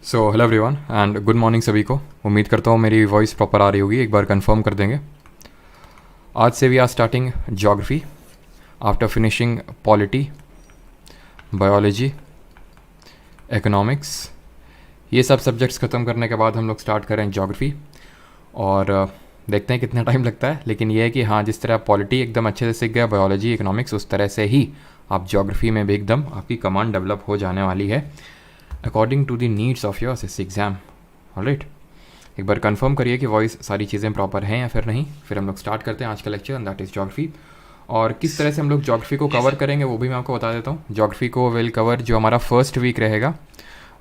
So hello everyone and good morning सभी को। उम्मीद करता हूँ मेरी वॉइस प्रॉपर आ रही होगी। एक बार कंफर्म कर देंगे। आज से we are starting geography after finishing polity, biology, economics. ये सब सब्जेक्ट्स ख़त्म करने के बाद हम लोग स्टार्ट करें ज्योग्राफी और देखते हैं कितना टाइम लगता है। लेकिन ये है कि हाँ, जिस तरह आप पॉलिटी एकदम अच्छे से सीख गए, बायोलॉजी, इकोनॉमिक्स, उस तरह से ही आप ज्योग्राफी में भी एकदम आपकी कमांड डेवलप हो जाने वाली है according to the needs of your SSC exam. Alright, एक बार कंफर्म करिए कि वॉइस सारी चीज़ें प्रॉपर हैं या फिर नहीं। फिर हम लोग स्टार्ट करते हैं आज का लेक्चर, दैट इज़ ज्योग्राफी। और किस तरह से हम लोग ज्योग्राफी को कवर करेंगे वो भी मैं आपको बता देता हूँ। ज्योग्राफी को विल कवर, जो हमारा फर्स्ट वीक रहेगा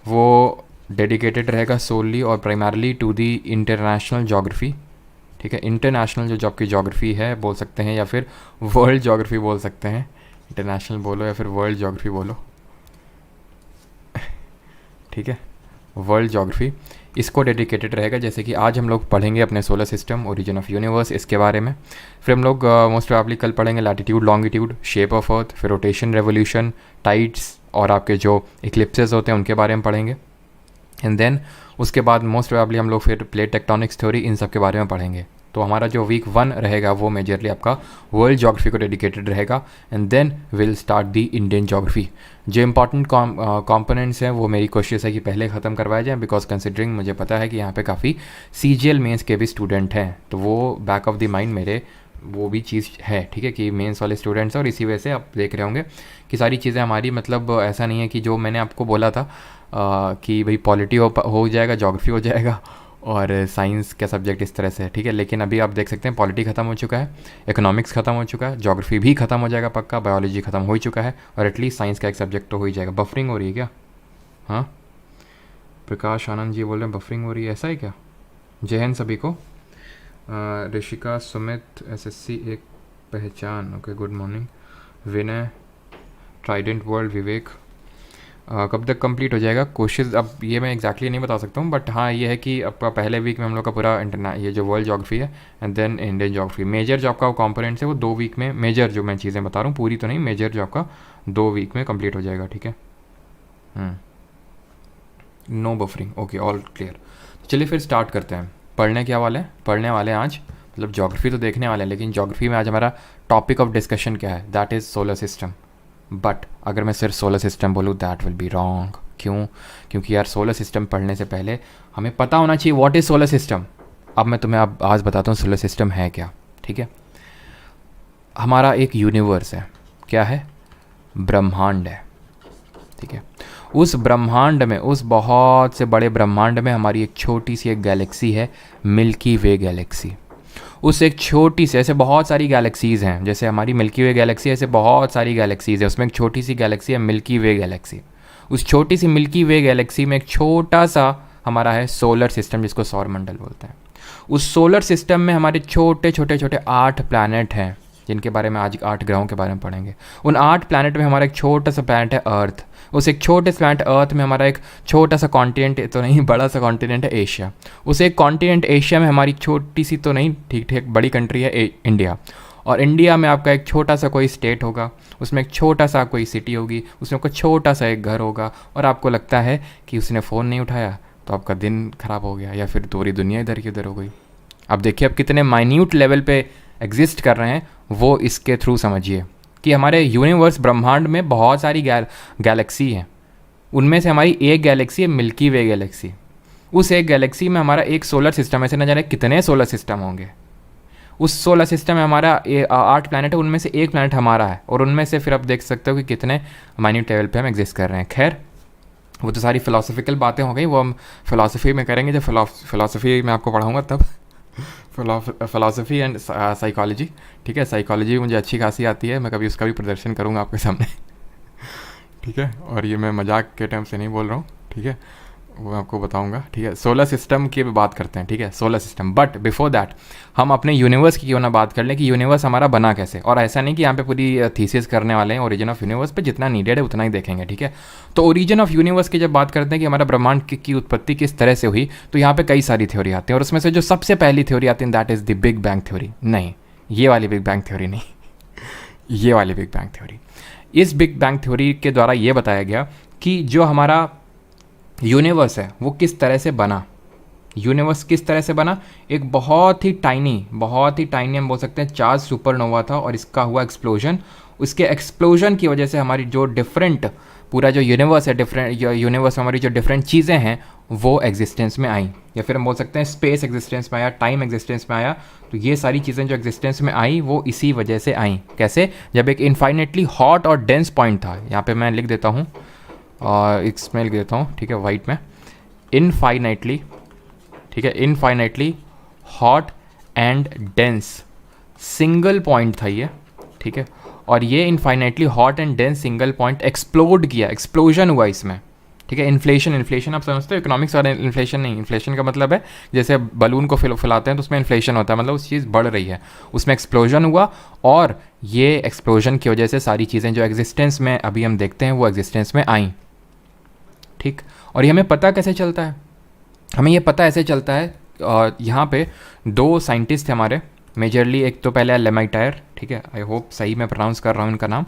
वो डेडिकेटेड रहेगा सोलली और primarily to the international geography. ठीक है, इंटरनेशनल जो आपकी ज्योग्राफी है बोल सकते हैं, या फिर वर्ल्ड ज्योग्राफी बोल सकते हैं। इंटरनेशनल बोलो या फिर वर्ल्ड ज्योग्राफी बोलो, ठीक है, वर्ल्ड ज्योग्राफी इसको डेडिकेटेड रहेगा। जैसे कि आज हम लोग पढ़ेंगे अपने solar system, origin of universe, इसके बारे में। फिर हम लोग मोस्ट प्रॉब्ली कल पढ़ेंगे latitude, longitude, shape of earth, फिर रोटेशन, रेवोल्यूशन, टाइड्स और आपके जो इक्लिप्सेस होते हैं उनके बारे में पढ़ेंगे। एंड देन उसके बाद मोस्ट प्रॉब्ली हम लोग फिर प्लेट टेक्टोनिक्स थ्योरी, इन सब के बारे में पढ़ेंगे। तो हमारा जो वीक 1 रहेगा वो मेजरली आपका वर्ल्ड ज्योग्राफी को डेडिकेटेड रहेगा। And then will start the Indian geography. जो इंपॉर्टेंट कंपोनेंट्स हैं वो मेरी कोशिश है कि पहले ख़त्म करवाए जाएँ, बिकॉज कंसिडरिंग मुझे पता है कि यहाँ पे काफ़ी CGL मेंस के भी स्टूडेंट हैं, तो वो बैक ऑफ द माइंड मेरे वो भी चीज़ है। ठीक है, कि मेंस वाले स्टूडेंट्स हैं और इसी वजह से आप देख रहे होंगे कि सारी चीज़ें हमारी, मतलब ऐसा नहीं है कि जो मैंने आपको बोला था कि भाई पॉलिटी हो जाएगा, ज्योग्राफी हो जाएगा और साइंस का सब्जेक्ट इस तरह से। ठीक है, लेकिन अभी आप देख सकते हैं पॉलिटी ख़त्म हो चुका है, इकोनॉमिक्स ख़त्म हो चुका है, ज्योग्राफी भी ख़त्म हो जाएगा पक्का, बायोलॉजी ख़त्म हो ही चुका है और एटलीस्ट साइंस का एक सब्जेक्ट तो हो ही जाएगा। बफरिंग हो रही है क्या? हाँ, प्रकाश आनंद जी बोल रहे हैं बफरिंग हो रही है, ऐसा है क्या? जय हिंद सभी को। ऋषिका, सुमित, SSC एक पहचान, ओके, गुड मॉर्निंग। विनय, ट्राइडेंट वर्ल्ड, विवेक। कब तक कंप्लीट हो जाएगा कोशिश, अब ये मैं एग्जैक्टली नहीं बता सकता हूँ, बट हाँ ये है कि आपका पहले वीक में हम लोग का पूरा ये जो वर्ल्ड ज्योग्राफी है and then Indian geography, major जो आपका कॉम्पोनेंट्स है वो 2 वीक में, मेजर जो मैं चीज़ें बता रहा हूँ पूरी तो नहीं, मेजर जो आपका 2 वीक में कंप्लीट हो जाएगा। ठीक है, no buffering, okay, all clear. चलिए फिर स्टार्ट करते हैं। पढ़ने क्या वाले हैं? पढ़ने वाले हैं आज, मतलब ज्योग्राफी तो देखने वाले हैं, लेकिन ज्योग्राफी में आज हमारा टॉपिक ऑफ डिस्कशन क्या है? That is solar system. But अगर मैं सिर्फ सोलर सिस्टम बोलूँ दैट विल बी रॉन्ग। क्यों? क्योंकि यार सोलर सिस्टम पढ़ने से पहले हमें पता होना चाहिए व्हाट इज़ सोलर सिस्टम। अब मैं तुम्हें अब आज बताता हूँ सोलर सिस्टम है क्या। ठीक है, हमारा एक यूनिवर्स है, क्या है? ब्रह्मांड है। ठीक है, उस ब्रह्मांड में, उस बहुत से बड़े ब्रह्मांड में हमारी एक छोटी सी एक गैलेक्सी है, मिल्की वे गैलेक्सी। उस एक छोटी सी, ऐसे बहुत सारी गैलेक्सीज़ हैं, जैसे हमारी मिल्की वे गैलेक्सी, ऐसे बहुत सारी गैलेक्सीज़ है, उसमें एक छोटी सी गैलेक्सी है मिल्की वे गैलेक्सी। उस छोटी सी मिल्की वे गैलेक्सी में एक छोटा सा हमारा है सोलर सिस्टम, जिसको सौर मंडल बोलते हैं। उस सोलर सिस्टम में हमारे छोटे छोटे छोटे 8 प्लैनेट हैं, जिनके बारे में आज 8 ग्रहों के बारे में पढ़ेंगे। उन 8 प्लैनेट में हमारा एक छोटा सा प्लैनेट है अर्थ। उस एक छोटे से प्लैनेट अर्थ में हमारा एक छोटा सा कॉन्टिनेंट तो नहीं, बड़ा सा कॉन्टिनेंट है एशिया। उस एक कॉन्टिनेंट एशिया में हमारी छोटी सी तो नहीं, ठीक ठीक बड़ी कंट्री है इंडिया। और इंडिया में आपका एक छोटा सा कोई स्टेट होगा, उसमें एक छोटा सा कोई सिटी होगी, उसमें कोई छोटा सा एक घर होगा, और आपको लगता है कि उसने फ़ोन नहीं उठाया तो आपका दिन ख़राब हो गया, या फिर पूरी दुनिया इधर की उधर हो गई। अब देखिए, अब कितने माइन्यूट लेवल पे एग्जिस्ट कर रहे हैं वो इसके थ्रू समझिए कि हमारे यूनिवर्स ब्रह्मांड में बहुत सारी गैलेक्सी हैं। उनमें से हमारी एक गैलेक्सी है मिल्की वे गैलेक्सी। उस एक गैलेक्सी में हमारा एक सोलर सिस्टम, ऐसे न जाने कितने सोलर सिस्टम होंगे। उस सोलर सिस्टम में हमारा 8 प्लैनेट है, उनमें से एक प्लैनेट हमारा है, और उनमें से फिर आप देख सकते हो कि कितने माइन्यूट लेवल पे हम एग्जिस्ट कर रहे हैं। खैर, वो तो सारी फिलोसफिकल बातें हो गई, वो हम फिलोसफी में करेंगे जब फिलोसफी में आपको पढ़ाऊँगा तब। Philosophy and psychology. ठीक है, साइकोलॉजी मुझे अच्छी खासी आती है, मैं कभी उसका भी प्रदर्शन करूँगा आपके सामने। ठीक है, और ये मैं मजाक के टर्म से नहीं बोल रहा हूँ, ठीक है, वो मैं आपको बताऊंगा। ठीक है, सोलर सिस्टम की भी बात करते हैं। ठीक है, solar system, but before that हम अपने यूनिवर्स की क्यों ना बात कर लें कि यूनिवर्स हमारा बना कैसे। और ऐसा नहीं कि यहाँ पे पूरी थीसिस करने वाले हैं ओरिजिन ऑफ यूनिवर्स पे, जितना नीडेड है उतना ही देखेंगे। ठीक है, तो ओरिजिन ऑफ यूनिवर्स की जब बात करते हैं कि हमारा ब्रह्मांड की उत्पत्ति किस तरह से हुई, तो यहाँ पे कई सारी थ्योरी आती हैं, और उसमें से जो सबसे पहली थ्योरी आती है that is the big bang theory. नहीं, ये वाली बिग बैंग थ्योरी नहीं, ये वाली बिग बैंग थ्योरी। इस बिग बैंग थ्योरी के द्वारा ये बताया गया कि जो हमारा यूनिवर्स है वो किस तरह से बना, यूनिवर्स किस तरह से बना, एक बहुत ही टाइनी हम बोल सकते हैं चार्ज सुपरनोवा था और इसका हुआ एक्सप्लोजन। उसके एक्सप्लोजन की वजह से हमारी जो डिफरेंट पूरा जो यूनिवर्स है, डिफरेंट यूनिवर्स में हमारी जो डिफरेंट चीज़ें हैं वो एग्जिस्टेंस में आई, या फिर हम बोल सकते हैं स्पेस एग्जिस्टेंस में आया, टाइम एग्जिस्टेंस में आया। तो ये सारी चीज़ें जो एग्जिस्टेंस में आई वो इसी वजह से आई। कैसे? जब एक इनफाइनेटली हॉट और डेंस पॉइंट था, यहाँ पे मैं लिख देता हूँ और इसमें लिख देता हूँ, ठीक है, वाइट में, इनफाइनाइटली, ठीक है, infinitely hot and dense single point था ये, ठीक है। और ये infinitely hot and dense single point explode किया, एक्सप्लोजन हुआ इसमें, ठीक है। इन्फ्लेशन आप समझते हो, इकोनॉमिक्स और इन्फ्लेशन नहीं, इन्फ्लेशन का मतलब है जैसे बलून को फैलाते हैं तो उसमें इन्फ्लेशन होता है, मतलब उस चीज़ बढ़ रही है, उसमें एक्सप्लोजन हुआ और ये एक्सप्लोजन की वजह से सारी चीज़ें जो एग्जिस्टेंस में अभी हम देखते हैं वो एग्जिस्टेंस में आई, ठीक। और ये हमें पता कैसे चलता है? हमें ये पता ऐसे चलता है, और यहाँ पे दो साइंटिस्ट थे हमारे मेजरली, एक तो पहले लेमाइटर, ठीक है, आई होप सही मैं प्रोनाउंस कर रहा हूँ इनका नाम,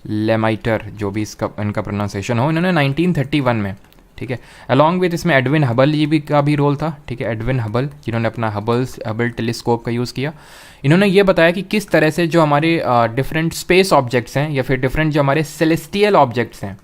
लेमाइटर, जो भी इसका इनका प्रोनाउंसिएशन हो, इन्होंने 1931 में, ठीक है, अलॉन्ग विद इसमें एडविन हबल जी भी का भी रोल था, ठीक है, एडविन हबल जिन्होंने अपना हबल टेलीस्कोप का यूज़ किया। इन्होंने ये बताया कि किस तरह से जो हमारे डिफरेंट स्पेस ऑब्जेक्ट्स हैं या फिर डिफरेंट जो हमारे सेलेस्टियल ऑब्जेक्ट्स हैं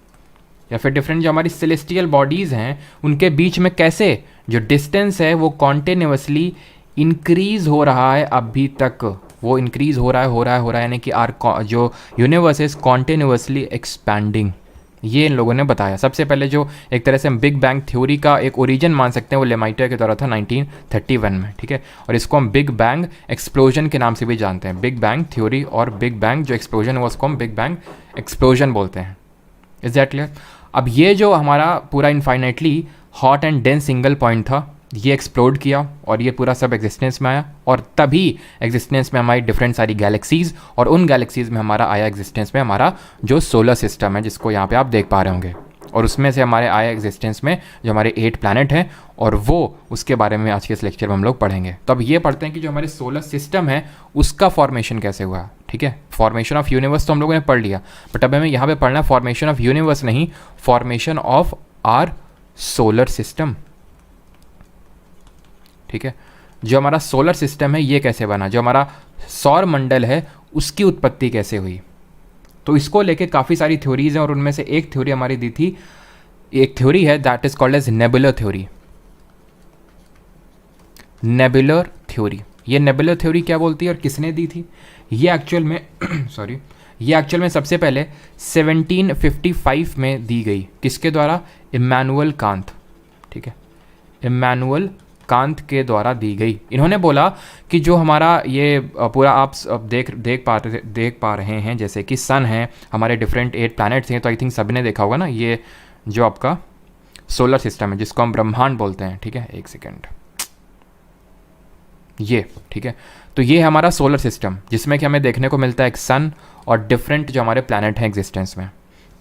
या फिर डिफरेंट जो हमारी सेलेस्टियल बॉडीज़ हैं उनके बीच में कैसे जो डिस्टेंस है वो कॉन्टिन्यूसली इंक्रीज़ हो रहा है, अभी तक वो इंक्रीज़ हो रहा है, यानी कि आर जो यूनिवर्स इज कॉन्टिन्यूसली एक्सपैंडिंग, ये इन लोगों ने बताया। सबसे पहले जो एक तरह से हम बिग बैंग थ्योरी का एक ओरिजिन मान सकते हैं वो लेमाइटर के द्वारा था 1931 में, ठीक है। और इसको हम बिग बैंग एक्सप्लोजन के नाम से भी जानते हैं, बिग बैंग थ्योरी और बिग बैंग जो एक्सप्लोजन हुआ उसको हम बिग बैंग एक्सप्लोजन बोलते हैं। Is that clear? अब ये जो हमारा पूरा infinitely hot and dense single point था ये एक्सप्लोड किया और ये पूरा सब एग्जिस्टेंस में आया, और तभी एग्जिस्टेंस में हमारी डिफरेंट सारी गैलेक्सीज़, और उन गैलेक्सीज़ में हमारा आया एग्जिस्टेंस में हमारा जो सोलर सिस्टम है जिसको यहाँ पे आप देख पा रहे होंगे, और उसमें से हमारे आया एग्जिस्टेंस में जो हमारे 8 प्लैनेट हैं, और वो उसके बारे में आज के इस लेक्चर में हम लोग पढ़ेंगे। तो अब ये पढ़ते हैं कि जो हमारे सोलर सिस्टम है उसका फॉर्मेशन कैसे हुआ, ठीक है। फॉर्मेशन ऑफ यूनिवर्स तो हम लोगों ने पढ़ लिया, बट अब हमें यहाँ पे पढ़ना फॉर्मेशन ऑफ यूनिवर्स नहीं, formation of our solar system, ठीक है। जो हमारा सोलर सिस्टम है ये कैसे बना, जो हमारा सौर मंडल है उसकी उत्पत्ति कैसे हुई। तो इसको लेके काफ़ी सारी थ्योरीज हैं, और उनमें से एक थ्योरी हमारी दी थी, एक थ्योरी है that is called as nebular theory. Nebular theory, ये नेबुलर थ्योरी क्या बोलती है और किसने दी थी? ये एक्चुअल में सॉरी, ये एक्चुअल में सबसे पहले 1755 में दी गई, किसके द्वारा? इमैनुअल कांत, ठीक है, इमैनुअल कांत के द्वारा दी गई। इन्होंने बोला कि जो हमारा ये पूरा आप देख पा रहे हैं जैसे कि सन है, हमारे डिफरेंट 8 प्लैनेट्स हैं, तो आई थिंक सभी ने देखा होगा ना, ये जो आपका सोलर सिस्टम है जिसको हम ब्रह्मांड बोलते हैं, ठीक है, एक सेकेंड, ये, ठीक है। तो ये है हमारा सोलर सिस्टम जिसमें कि हमें देखने को मिलता है एक सन और डिफरेंट जो हमारे प्लैनेट हैं एग्जिस्टेंस में।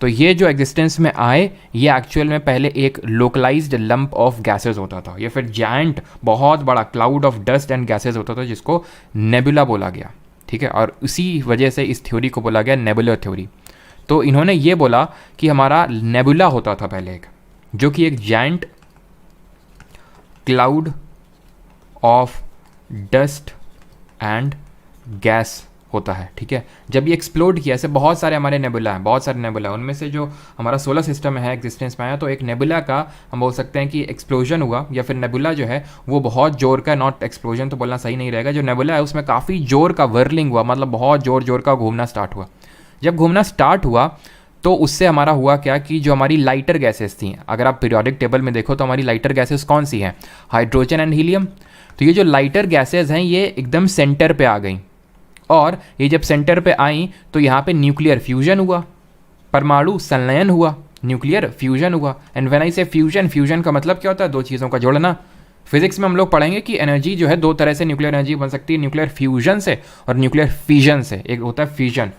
तो ये जो एग्जिस्टेंस में आए ये एक्चुअल में पहले एक लोकलाइज्ड लंप ऑफ गैसेस होता था, या फिर जायंट बहुत बड़ा cloud of dust and gases होता था जिसको नेबुला बोला गया, ठीक है। और उसी वजह से इस थ्योरी को बोला गया नेबुलर थ्योरी। तो इन्होंने ये बोला कि हमारा नेबुला होता था पहले एक, जो कि एक giant cloud of dust and gas होता है, ठीक है। जब ये एक्सप्लोड किया, ऐसे बहुत सारे हमारे नेबुला हैं, बहुत सारे नेबुला, उनमें से जो हमारा सोलर सिस्टम है एग्जिस्टेंस में आया, तो एक नेबुला का हम बोल सकते हैं कि एक्सप्लोजन हुआ, या फिर नेबुला जो है वो बहुत जोर का, नॉट एक्सप्लोजन तो बोलना सही नहीं रहेगा, जो नेबुला है उसमें काफ़ी जोर का वर्लिंग हुआ, मतलब बहुत जोर का घूमना स्टार्ट हुआ। जब घूमना स्टार्ट हुआ तो उससे हमारा हुआ क्या कि जो हमारी लाइटर गैसेस थी, अगर आप पीरियोडिक टेबल में देखो तो हमारी लाइटर गैसेस कौन सी हैं? Hydrogen and helium. तो ये जो लाइटर गैसेस हैं ये एकदम सेंटर पे आ गई, और ये जब सेंटर पे आई तो यहाँ पे न्यूक्लियर फ्यूजन हुआ, परमाणु संलयन हुआ, न्यूक्लियर फ्यूजन हुआ। एंड व्हेन आई से फ्यूजन, फ्यूजन का मतलब क्या होता है? दो चीज़ों का जोड़ना। फिजिक्स में हम लोग पढ़ेंगे कि एनर्जी जो है दो तरह से न्यूक्लियर एनर्जी बन सकती है, न्यूक्लियर फ्यूजन से और न्यूक्लियर फिजन से। एक होता है फिजन,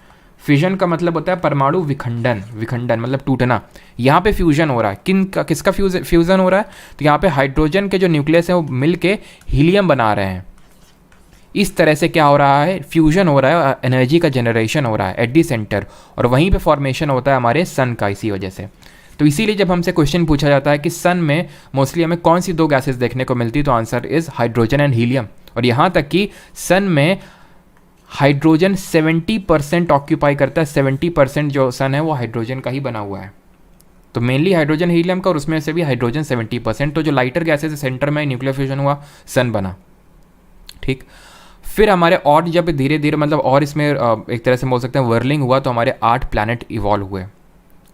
फिजन का मतलब होता है परमाणु विखंडन, विखंडन मतलब टूटना। यहाँ पे फ्यूजन हो रहा है, किसका फ्यूजन हो रहा है? तो यहाँ पे हाइड्रोजन के जो न्यूक्लियस है वो मिल के हीलियम बना रहे हैं। इस तरह से क्या हो रहा है? फ्यूजन हो रहा है, एनर्जी का जनरेशन हो रहा है एट दी सेंटर, और वहीं पे फॉर्मेशन होता है हमारे सन का इसी वजह से। तो इसीलिए जब हमसे क्वेश्चन पूछा जाता है कि सन में मोस्टली हमें कौन सी 2 गैसेस देखने को मिलती है, तो answer is hydrogen and helium. और यहाँ तक कि सन में हाइड्रोजन 70% ऑक्यूपाई करता है, 70% जो सन है वो हाइड्रोजन का ही बना हुआ है। तो मेनली हाइड्रोजन हीलियम का, और उसमें से भी हाइड्रोजन 70%। तो जो लाइटर गैसेस है सेंटर में न्यूक्लियर फ्यूजन हुआ, सन बना। ठीक, फिर हमारे और जब धीरे धीरे मतलब और इसमें एक तरह से बोल सकते हैं वर्लिंग हुआ, तो हमारे 8 प्लैनेट इवॉल्व हुए।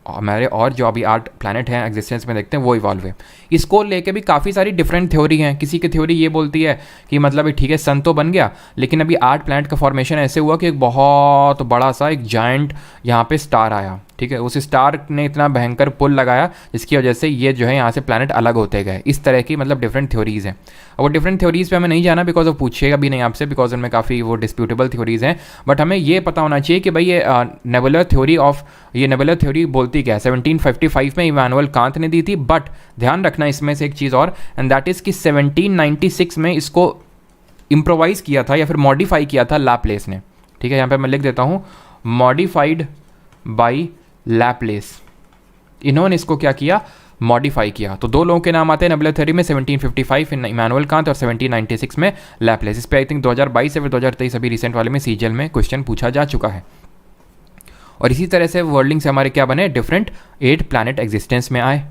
हमारे और जो अभी 8 प्लैनेट हैं एग्जिस्टेंस में देखते हैं वो इवॉल्व है। इसको लेके भी काफ़ी सारी डिफरेंट थ्योरी हैं। किसी की थ्योरी ये बोलती है कि मतलब ठीक है सन तो बन गया, लेकिन अभी 8 प्लैनेट का फॉर्मेशन ऐसे हुआ कि एक बहुत बड़ा सा एक जायंट यहाँ पे स्टार आया। ठीक है, उस स्टार ने इतना भयंकर पुल लगाया जिसकी वजह से ये जो है यहाँ से प्लैनेट अलग होते गए। इस तरह की मतलब डिफरेंट थ्योरीज़ हैं। और वो डिफरेंट थ्योरीज़ पे हमें नहीं जाना, बिकॉज वो पूछेगा भी नहीं आपसे, बिकॉज उनमें काफ़ी वो डिस्प्यूटेबल थ्योरीज़ हैं। बट हमें ये पता होना चाहिए कि भाई ये नेबुलर थ्योरी बोलती क्या है। 1755 में इमैनुअल कांत ने दी थी, बट ध्यान रखना इसमें से एक चीज़ और, एंड दैट इज़ कि 1796 में इसको इम्प्रोवाइज़ किया था या फिर मॉडिफाई किया था लैप्लेस ने। ठीक है, यहाँ पे मैं लिख देता हूँ, मॉडिफाइड बाई लैप्लेस। इन्होंने इसको क्या किया, मॉडिफाई किया। तो 2 लोगों के नाम आते हैं नेबुलर थ्योरी में, 1755 इन इमैनुअल कांत और 1796 में लैप्लेस। इस पे आई थिंक 2022 या फिर 2023 अभी रिसेंट वाले में सीजीएल में क्वेश्चन पूछा जा चुका है। और इसी तरह से वर्ल्डिंग से हमारे क्या बने, डिफरेंट 8 प्लैनेट एग्जिस्टेंस में आए।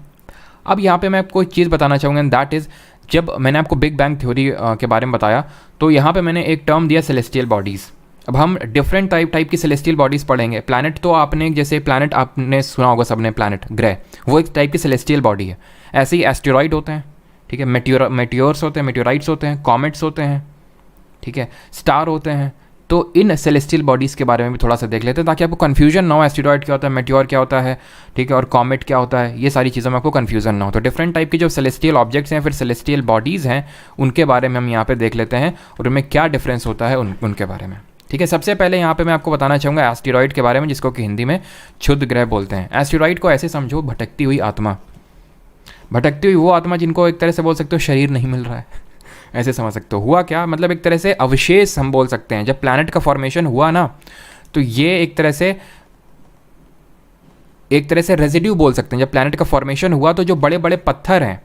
अब यहाँ पे मैं आपको एक चीज़ बताना चाहूँगा, एंड दैट इज़, जब मैंने आपको बिग बैंग थ्योरी के बारे में बताया, तो यहाँ पे मैंने एक टर्म दिया सेलेस्टियल बॉडीज़। अब हम डिफरेंट टाइप की सेलेस्टियल बॉडीज़ पढ़ेंगे। प्लैनेट तो आपने, जैसे प्लैनेट आपने सुना होगा सबने, प्लैनेट ग्रह, वो एक टाइप की सेलेस्टियल बॉडी है। ऐसे ही एस्टेरॉइड होते हैं, ठीक है, मेटियोर्स होते हैं, मेटियोराइट्स होते हैं, कॉमेट्स होते हैं, ठीक है, स्टार होते हैं। तो इन सेलेस्टियल बॉडीज़ के बारे में भी थोड़ा सा देख लेते हैं, ताकि आपको कन्फ्यूजन ना हो, एस्टेरॉइड क्या होता है, मेटियोर क्या होता है, ठीक है, और कॉमेट क्या होता है, ये सारी चीज़ों में आपको कन्फ्यूजन ना हो। तो डिफरेंट टाइप की जो सेलेस्टियल ऑब्जेक्ट्स हैं, फिर सेलेस्टियल बॉडीज़ हैं, उनके बारे में हम यहाँ पे देख लेते हैं और उनमें क्या डिफरेंस होता है उनके बारे में। ठीक है, सबसे पहले यहाँ पे मैं आपको बताना चाहूँगा एस्टेरॉइड के बारे में, जिसको कि हिंदी में क्षुद्र ग्रह बोलते हैं। एस्टेरॉइड को ऐसे समझो, भटकती हुई आत्मा। भटकती हुई वो आत्मा जिनको एक तरह से बोल सकते हो शरीर नहीं मिल रहा है, ऐसे समझ सकते हो। हुआ क्या, मतलब एक तरह से अवशेष हम बोल सकते हैं। जब प्लैनेट का फॉर्मेशन हुआ ना, तो ये एक तरह से रेजिड्यू बोल सकते हैं। जब प्लैनेट का फॉर्मेशन हुआ तो जो बड़े बड़े पत्थर हैं,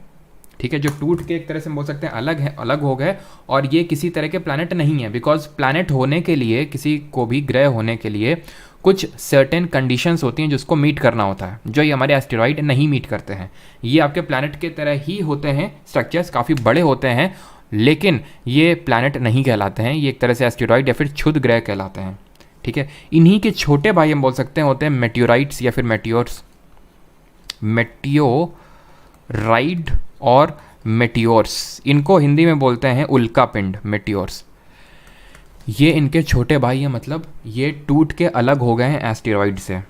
ठीक है, जो टूट के एक तरह से बोल सकते हैं अलग हो गए, और ये किसी तरह के प्लैनेट नहीं है। बिकॉज प्लैनेट होने के लिए, किसी को भी ग्रह होने के लिए कुछ सर्टेन कंडीशंस होती हैं जिसको मीट करना होता है, जो ये हमारे एस्टेरॉइड नहीं मीट करते हैं। ये आपके प्लैनेट के तरह ही होते हैं, स्ट्रक्चर्स काफ़ी बड़े होते हैं, लेकिन ये प्लैनेट नहीं कहलाते हैं। ये एक तरह से एस्टेरॉइड या फिर क्षुद्र ग्रह कहलाते हैं। ठीक है, इन्हीं के छोटे भाई हम बोल सकते हैं होते हैं मेटियोराइट्स या फिर मेटियोर्स, मेटियोराइड और मेटियोर्स। इनको हिंदी में बोलते हैं उल्का पिंड, मेटियोर्स। ये इनके छोटे भाई हैं, मतलब ये टूट के अलग हो गए हैं एस्टेरॉइड से।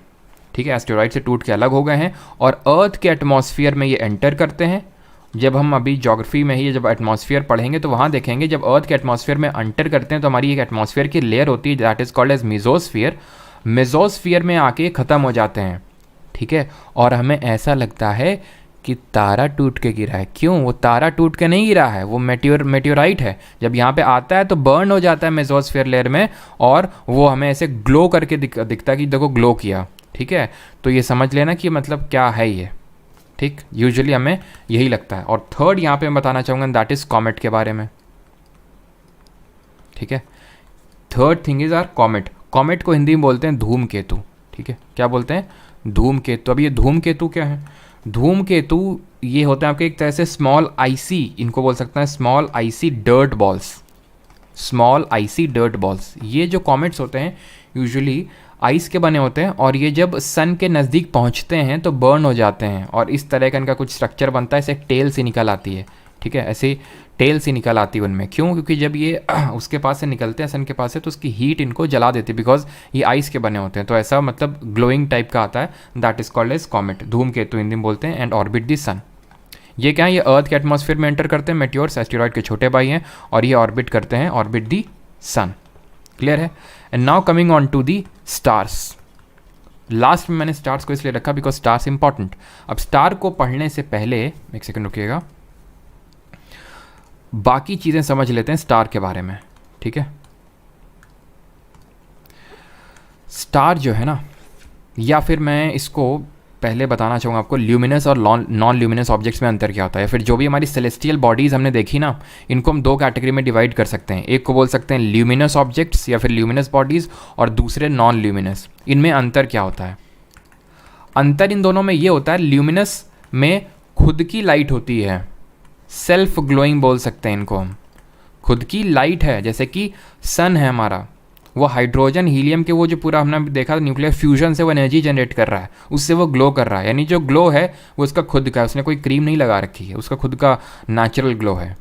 ठीक है, एस्टेरॉइड से टूट के अलग हो गए हैं और अर्थ के एटमॉस्फेयर में ये एंटर करते हैं। जब हम अभी ज्योग्राफी में ही जब एटमॉस्फेयर पढ़ेंगे तो वहाँ देखेंगे, जब अर्थ के एटमॉस्फेयर में एंटर करते हैं तो हमारी एक एटमॉस्फेयर की लेयर होती है, that is called as mesosphere. Mesosphere में आके ख़त्म हो जाते हैं। ठीक है, और हमें ऐसा लगता है कि तारा टूट के गिरा है। क्यों? वो तारा टूट के नहीं गिरा है, वो मेटियोराइट है। जब यहाँ पे आता है तो बर्न हो जाता है मेसोस्फीयर लेयर में, और वो हमें ऐसे ग्लो करके दिखता है कि देखो ग्लो किया। ठीक है, तो ये समझ लेना कि मतलब क्या है ये। ठीक, यूजुअली हमें यही लगता है। और थर्ड यहाँ पे मैं बताना चाहूँगा, दैट इज़ कॉमेट के बारे में। ठीक है, third thing is our comet. Comet को हिंदी में बोलते हैं धूमकेतु। ठीक है, क्या बोलते हैं? धूमकेतु। अब ये धूमकेतु क्या है? धूमकेतु ये होते हैं आपके एक तरह से स्मॉल आईसी, इनको बोल सकते हैं small IC dirt balls. Small IC dirt balls, ये जो कॉमेट्स होते हैं यूजुअली आइस के बने होते हैं, और ये जब सन के नज़दीक पहुंचते हैं तो बर्न हो जाते हैं, और इस तरह का इनका कुछ स्ट्रक्चर बनता है, ऐसे टेल सी निकल आती है। ठीक है, ऐसे टेल सी निकल आती है उनमें। क्यों? क्योंकि जब ये उसके पास से निकलते हैं, सन के पास से, तो उसकी हीट इनको जला देती है, बिकॉज ये आइस के बने होते हैं। तो ऐसा मतलब ग्लोइंग टाइप का आता है, that is called as comet. धूमकेतु हिंदी में बोलते हैं, एंड ऑर्बिट द सन। ये क्या है? ये अर्थ के एटमॉस्फेयर में एंटर करते हैं, मेटियोर्स एस्टेरॉइड के छोटे भाई हैं, और ये ऑर्बिट करते हैं, ऑर्बिट द सन। क्लियर है? And now coming on to the stars. Last में मैंने स्टार्स को इसलिए रखा बिकॉज स्टार्स इंपॉर्टेंट। अब स्टार को पढ़ने से पहले एक सेकंड रुकिएगा, बाकी चीज़ें समझ लेते हैं स्टार के बारे में। ठीक है, स्टार जो है ना, या फिर मैं इसको पहले बताना चाहूँगा आपको ल्यूमिनस और नॉन ल्यूमिनस ऑब्जेक्ट्स में अंतर क्या होता है, फिर जो भी हमारी सेलेस्टियल बॉडीज़ हमने देखी ना, इनको हम दो कैटेगरी में डिवाइड कर सकते हैं। एक को बोल सकते हैं ल्यूमिनस ऑब्जेक्ट्स या फिर ल्यूमिनस बॉडीज़, और दूसरे नॉन ल्यूमिनस। इनमें अंतर क्या होता है? अंतर इन दोनों में ये होता है, ल्यूमिनस में खुद की लाइट होती है, सेल्फ ग्लोइंग बोल सकते हैं इनको हम, खुद की लाइट है। जैसे कि सन है हमारा, वो हाइड्रोजन हीलियम के वो जो पूरा हमने देखा न्यूक्लियर फ्यूजन से वो एनर्जी जनरेट कर रहा है, उससे वो ग्लो कर रहा है। यानी जो ग्लो है वो उसका खुद का है, उसने कोई क्रीम नहीं लगा रखी है, उसका खुद का नेचुरल ग्लो है।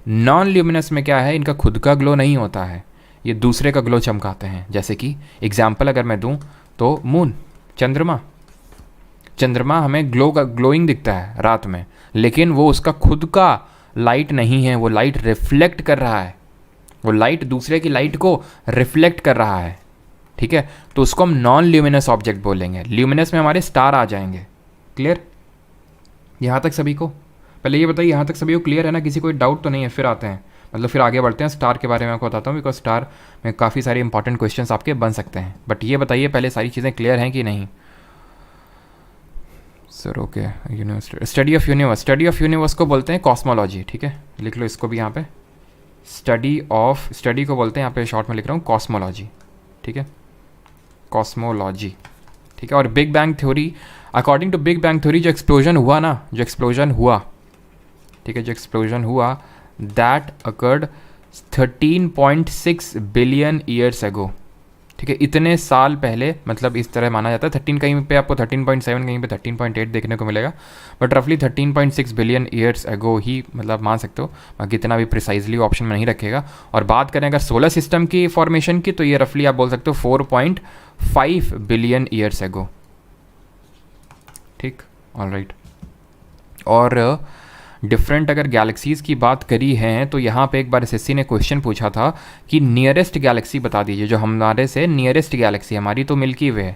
नॉन ल्यूमिनस में क्या है, इनका खुद का ग्लो नहीं होता है, ये दूसरे का ग्लो चमकाते हैं। जैसे कि एग्जाम्पल अगर मैं दूँ तो मून, चंद्रमा। चंद्रमा हमें ग्लोइंग दिखता है रात में, लेकिन वो उसका खुद का लाइट नहीं है, वो लाइट रिफ्लेक्ट कर रहा है, वो लाइट दूसरे की लाइट को रिफ्लेक्ट कर रहा है। ठीक है, तो उसको हम नॉन ल्यूमिनस ऑब्जेक्ट बोलेंगे। ल्यूमिनस में हमारे स्टार आ जाएंगे। क्लियर यहाँ तक सभी को? पहले ये बताइए यहाँ तक सभी को क्लियर है ना? किसी कोई डाउट तो नहीं है? फिर आते हैं, मतलब फिर आगे बढ़ते हैं, स्टार के बारे में आपको बताता हूँ, बिकॉज स्टार में काफ़ी सारे इंपॉर्टेंट क्वेश्चंस आपके बन सकते हैं। बट ये बताइए पहले सारी चीज़ें क्लियर हैं कि नहीं? Sir okay, universe, study of universe, study of universe को बोलते हैं कॉस्मोलॉजी। ठीक है, लिख लो इसको भी यहाँ पे, स्टडी को बोलते हैं यहाँ पे शॉर्ट में लिख रहा हूँ कॉस्मोलॉजी। ठीक है, कॉस्मोलॉजी। ठीक है, और big bang theory, according to big bang theory जो एक्सप्लोजन हुआ ना, जो एक्सप्लोजन हुआ, ठीक है, जो एक्सप्लोजन हुआ that occurred 13.6 billion years ago. ठीक है, इतने साल पहले, मतलब इस तरह माना जाता है। 13 कहीं पे आपको 13.7, कहीं पे 13.8 देखने को मिलेगा, बट रफली 13.6 बिलियन ईयर्स एगो ही मतलब मान सकते हो। बाकी इतना भी प्रिसाइजली ऑप्शन में नहीं रखेगा। और बात करें अगर सोलर सिस्टम की फॉर्मेशन की, तो ये रफली आप बोल सकते हो 4.5 बिलियन ईयर्स एगो। ठीक, ऑलराइट। और डिफरेंट अगर गैलेक्सीज़ की बात करी है तो यहाँ पे एक बार एसएससी ने क्वेश्चन पूछा था कि नियरेस्ट गैलेक्सी बता दीजिए, जो हमारे से नियरेस्ट गैलेक्सी, हमारी तो मिल्की वे है,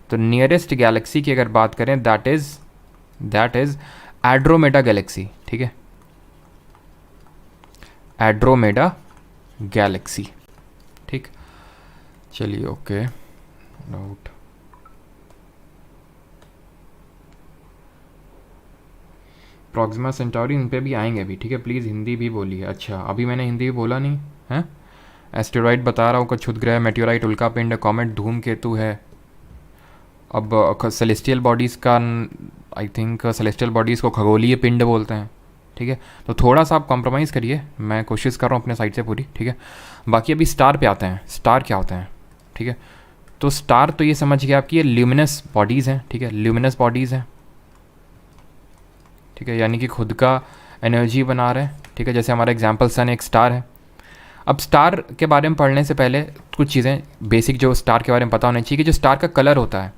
तो नियरेस्ट गैलेक्सी की अगर बात करें दैट इज़ एड्रोमेडा गैलेक्सी। ठीक है, एड्रोमेडा गैलेक्सी। ठीक, चलिए ओके, डाउट। प्रॉक्सिमा सेंटाउरी, इन पे भी आएंगे अभी। ठीक है, प्लीज़ हिंदी भी बोलिए। अच्छा, अभी मैंने हिंदी भी बोला नहीं है। एस्टेरॉइड बता रहा हूँ, कुछ क्षुद्र ग्रह, मेटेओराइट, उल्का पिंड, कॉमेट, धूमकेतु है। अब सेलेस्टियल बॉडीज़ का, आई थिंक सेलेस्टियल बॉडीज़ को खगोलीय पिंड बोलते हैं। ठीक है, तो थोड़ा सा आप कॉम्प्रोमाइज़ करिए, मैं कोशिश कर रहा हूँ अपने साइड से पूरी। ठीक है, बाकी अभी स्टार पे आते हैं। स्टार क्या होते हैं? ठीक है, तो स्टार तो ये समझ गया आपकी, ये ल्यूमिनस बॉडीज़ हैं। ठीक है, ल्यूमिनस बॉडीज़ हैं। ठीक है, यानी कि खुद का एनर्जी बना रहे हैं। ठीक है, जैसे हमारा एग्जांपल सन एक स्टार है। अब स्टार के बारे में पढ़ने से पहले कुछ चीज़ें बेसिक जो स्टार के बारे में पता होना चाहिए कि जो स्टार का कलर होता है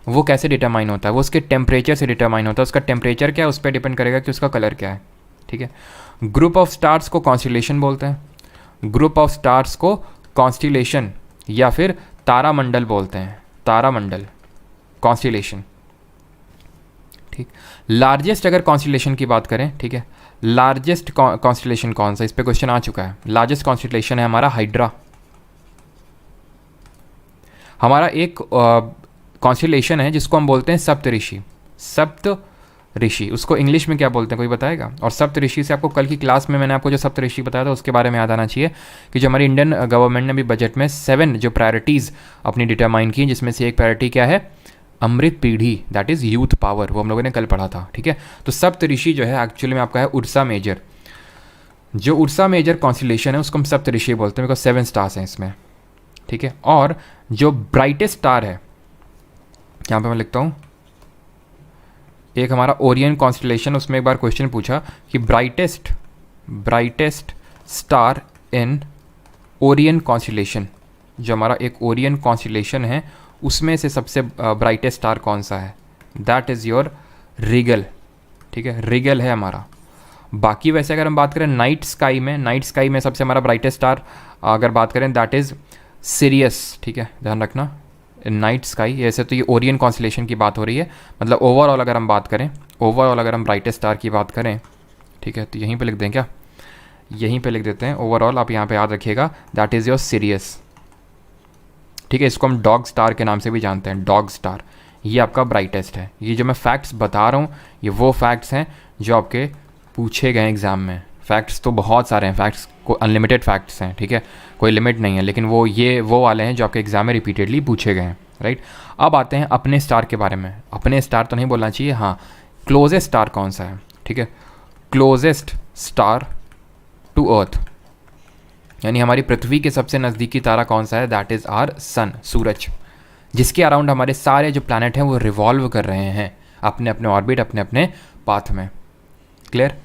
वो कैसे डिटरमाइन होता है, वो उसके टेम्परेचर से डिटरमाइन होता है। उसका टेम्परेचर क्या है, उस पर डिपेंड करेगा कि उसका कलर क्या है। ठीक है, ग्रुप ऑफ स्टार्स को कॉन्स्टिलेशन बोलते हैं। ग्रुप ऑफ स्टार्स को कॉन्स्टिलेशन या फिर तारामंडल बोलते हैं। तारामंडल, कॉन्स्टिलेशन। ठीक, लार्जेस्ट अगर कॉन्स्टिलेशन की बात करें, ठीक है, लार्जेस्ट कॉन्स्टिलेशन कौन सा, इस पे क्वेश्चन आ चुका है। लार्जेस्ट कॉन्स्टिलेशन है हमारा हाइड्रा। हमारा एक कॉन्स्टिलेशन है जिसको हम बोलते हैं सप्तऋषि। सप्तऋषि, उसको इंग्लिश में क्या बोलते हैं, कोई बताएगा? और सप्तऋषि से आपको कल की क्लास में मैंने आपको जो सप्तऋषि बताया था उसके बारे में याद आना चाहिए कि जो हमारी इंडियन गवर्नमेंट ने भी बजट में 7 जो प्रायोरिटीज़ अपनी डिटरमाइन की, जिसमें से एक प्रायोरिटी क्या है, अमृत पीढ़ी, दैट इज़ यूथ पावर, वो हम लोगों ने कल पढ़ा था। ठीक है, तो सप्तऋषि जो है एक्चुअली में आपका है उर्सा मेजर। जो उर्सा मेजर कॉन्स्टिलेशन है उसको हम सप्तऋषि बोलते हैं, बिकॉज 7 स्टार्स हैं इसमें। ठीक है, और जो ब्राइटेस्ट स्टार है, यहाँ पे मैं लिखता हूँ, एक हमारा ओरियन कॉन्स्टिलेशन, उसमें एक बार क्वेश्चन पूछा कि brightest star in Orion constellation, जो हमारा एक ओरियन कॉन्स्टिलेशन है उसमें से सबसे ब्राइटेस्ट स्टार कौन सा है, दैट इज़ योर रिगल। ठीक है, रिगल है हमारा। बाकी वैसे अगर हम बात करें नाइट स्काई में सबसे हमारा ब्राइटेस्ट स्टार अगर बात करें दैट इज़ सिरियस। ठीक है, ध्यान रखना, नाइट स्काई। ऐसे तो ये ओरियन कॉन्स्टिलेशन की बात हो रही है, मतलब ओवरऑल अगर हम बात करें, ओवरऑल अगर हम ब्राइटेस्ट स्टार की बात करें, ठीक है, तो यहीं पे लिख दें क्या, यहीं पे लिख देते हैं ओवरऑल, आप यहाँ पे याद रखिएगा, दैट इज़ योर सिरियस। ठीक है, इसको हम डॉग स्टार के नाम से भी जानते हैं, डॉग स्टार, ये आपका ब्राइटेस्ट है। ये जो मैं फैक्ट्स बता रहा हूँ ये वो फैक्ट्स हैं जो आपके पूछे गए एग्ज़ाम में। फैक्ट्स तो बहुत सारे हैं, फैक्ट्स को अनलिमिटेड फैक्ट्स हैं, ठीक है, कोई लिमिट नहीं है, लेकिन वो वाले हैं जो आपके एग्ज़ाम में रिपीटेडली पूछे गए हैं, राइट। अब आते हैं अपने स्टार के बारे में। अपने स्टार तो नहीं बोलना चाहिए, हाँ, क्लोजेस्ट स्टार कौन सा है, ठीक है। क्लोजेस्ट स्टार टू अर्थ, यानी हमारी पृथ्वी के सबसे नज़दीकी तारा कौन सा है, दैट इज़ आर सन, सूरज, जिसके अराउंड हमारे सारे जो प्लैनेट हैं वो रिवॉल्व कर रहे हैं अपने अपने ऑर्बिट, अपने अपने पाथ में। क्लियर।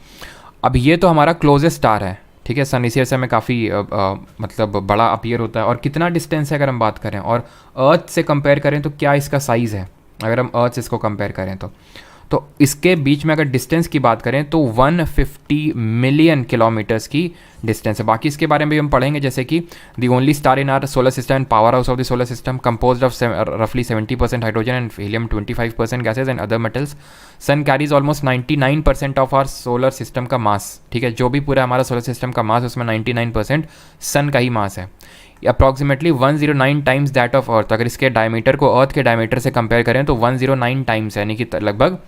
अब ये तो हमारा क्लोजेस्ट स्टार है, ठीक है। सन इसी वजह से हमें काफ़ी मतलब बड़ा अपीयर होता है। और कितना डिस्टेंस है अगर हम बात करें और अर्थ से कंपेयर करें तो क्या इसका साइज़ है, अगर हम अर्थ से इसको कंपेयर करें तो इसके बीच में अगर डिस्टेंस की बात करें तो 150 मिलियन किलोमीटर्स की डिस्टेंस है। बाकी इसके बारे में भी हम पढ़ेंगे, जैसे कि the only star in our solar system and power house of the solar system composed of रफली 70% hydrogen and helium 25% gases and other metals. Sun carries almost 99% of our solar system का मास, ठीक है। जो भी पूरा हमारा solar system का मास उसमें 99% सन का ही मास है, approximately 109 times that of earth. अगर इसके डायमीटर को अर्थ के डायमीटर से कंपेयर करें तो 109 टाइम्स, यानी कि लगभग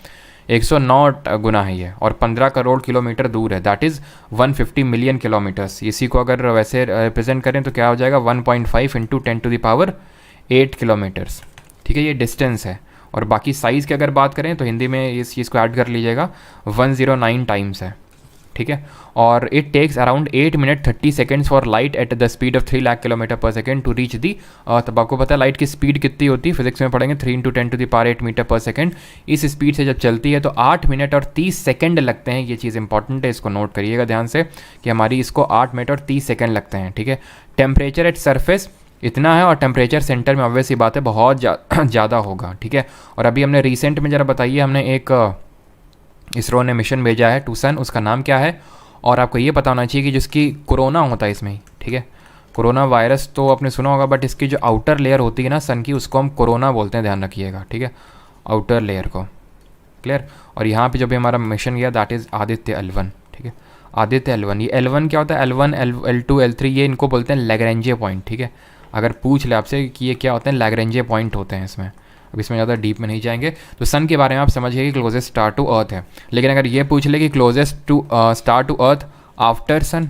109 गुना है ये, और 15 करोड़ किलोमीटर दूर है, दैट इज़ 150 मिलियन किलोमीटर्स। इसी को अगर वैसे रिप्रेजेंट करें तो क्या हो जाएगा, 1.5 इंटू 10⁸ किलोमीटर्स, ठीक है, ये डिस्टेंस है। और बाकी साइज़ की अगर बात करें तो हिंदी में इस चीज़ को ऐड कर लीजिएगा, 109 टाइम्स है, ठीक है। और it takes around 8 minute 30 seconds for light at the speed of 3 lakh kilometre per second to reach the earth. अब आपको पता है लाइट की स्पीड कितनी होती है, फिजिक्स में पढ़ेंगे, 3 × 10⁸ मीटर पर सेकेंड। इस स्पीड से जब चलती है तो 8 मिनट और 30 सेकेंड लगते हैं। ये चीज़ इंपॉर्टेंट है, इसको नोट करिएगा ध्यान से कि हमारी इसको 8 मिनट और 30 सेकेंड लगते हैं, ठीक है। टेम्परेचर एट सरफेस इतना है और टेम्परेचर सेंटर में ऑब्वियस ही बात है बहुत ज़्यादा होगा, ठीक है। और अभी हमने रिसेंट में ज़रा बताइए, हमने एक इसरो ने मिशन भेजा है टू सन, उसका नाम क्या है, और आपको ये पता होना चाहिए कि जिसकी कोरोना होता है इसमें, ठीक है। कोरोना वायरस तो आपने सुना होगा, बट इसकी जो आउटर लेयर होती है ना सन की, उसको हम कोरोना बोलते हैं, ध्यान रखिएगा, ठीक है, आउटर लेयर को। क्लियर। और यहाँ पे जो भी हमारा मिशन गया दैट इज़ आदित्य L1, ठीक है, आदित्य L1। ये L1 क्या होता है, L1 L2 L3 ये इनको बोलते हैं लैग्रेंजे पॉइंट, ठीक है। अगर पूछ ले आपसे कि ये क्या होते हैं, लैग्रेंजे पॉइंट होते हैं इसमें। अब इसमें ज़्यादा डीप में नहीं जाएंगे। तो सन के बारे में आप समझिए कि क्लोजेस्ट स्टार टू अर्थ है, लेकिन अगर ये पूछ ले कि closest to star to earth after sun,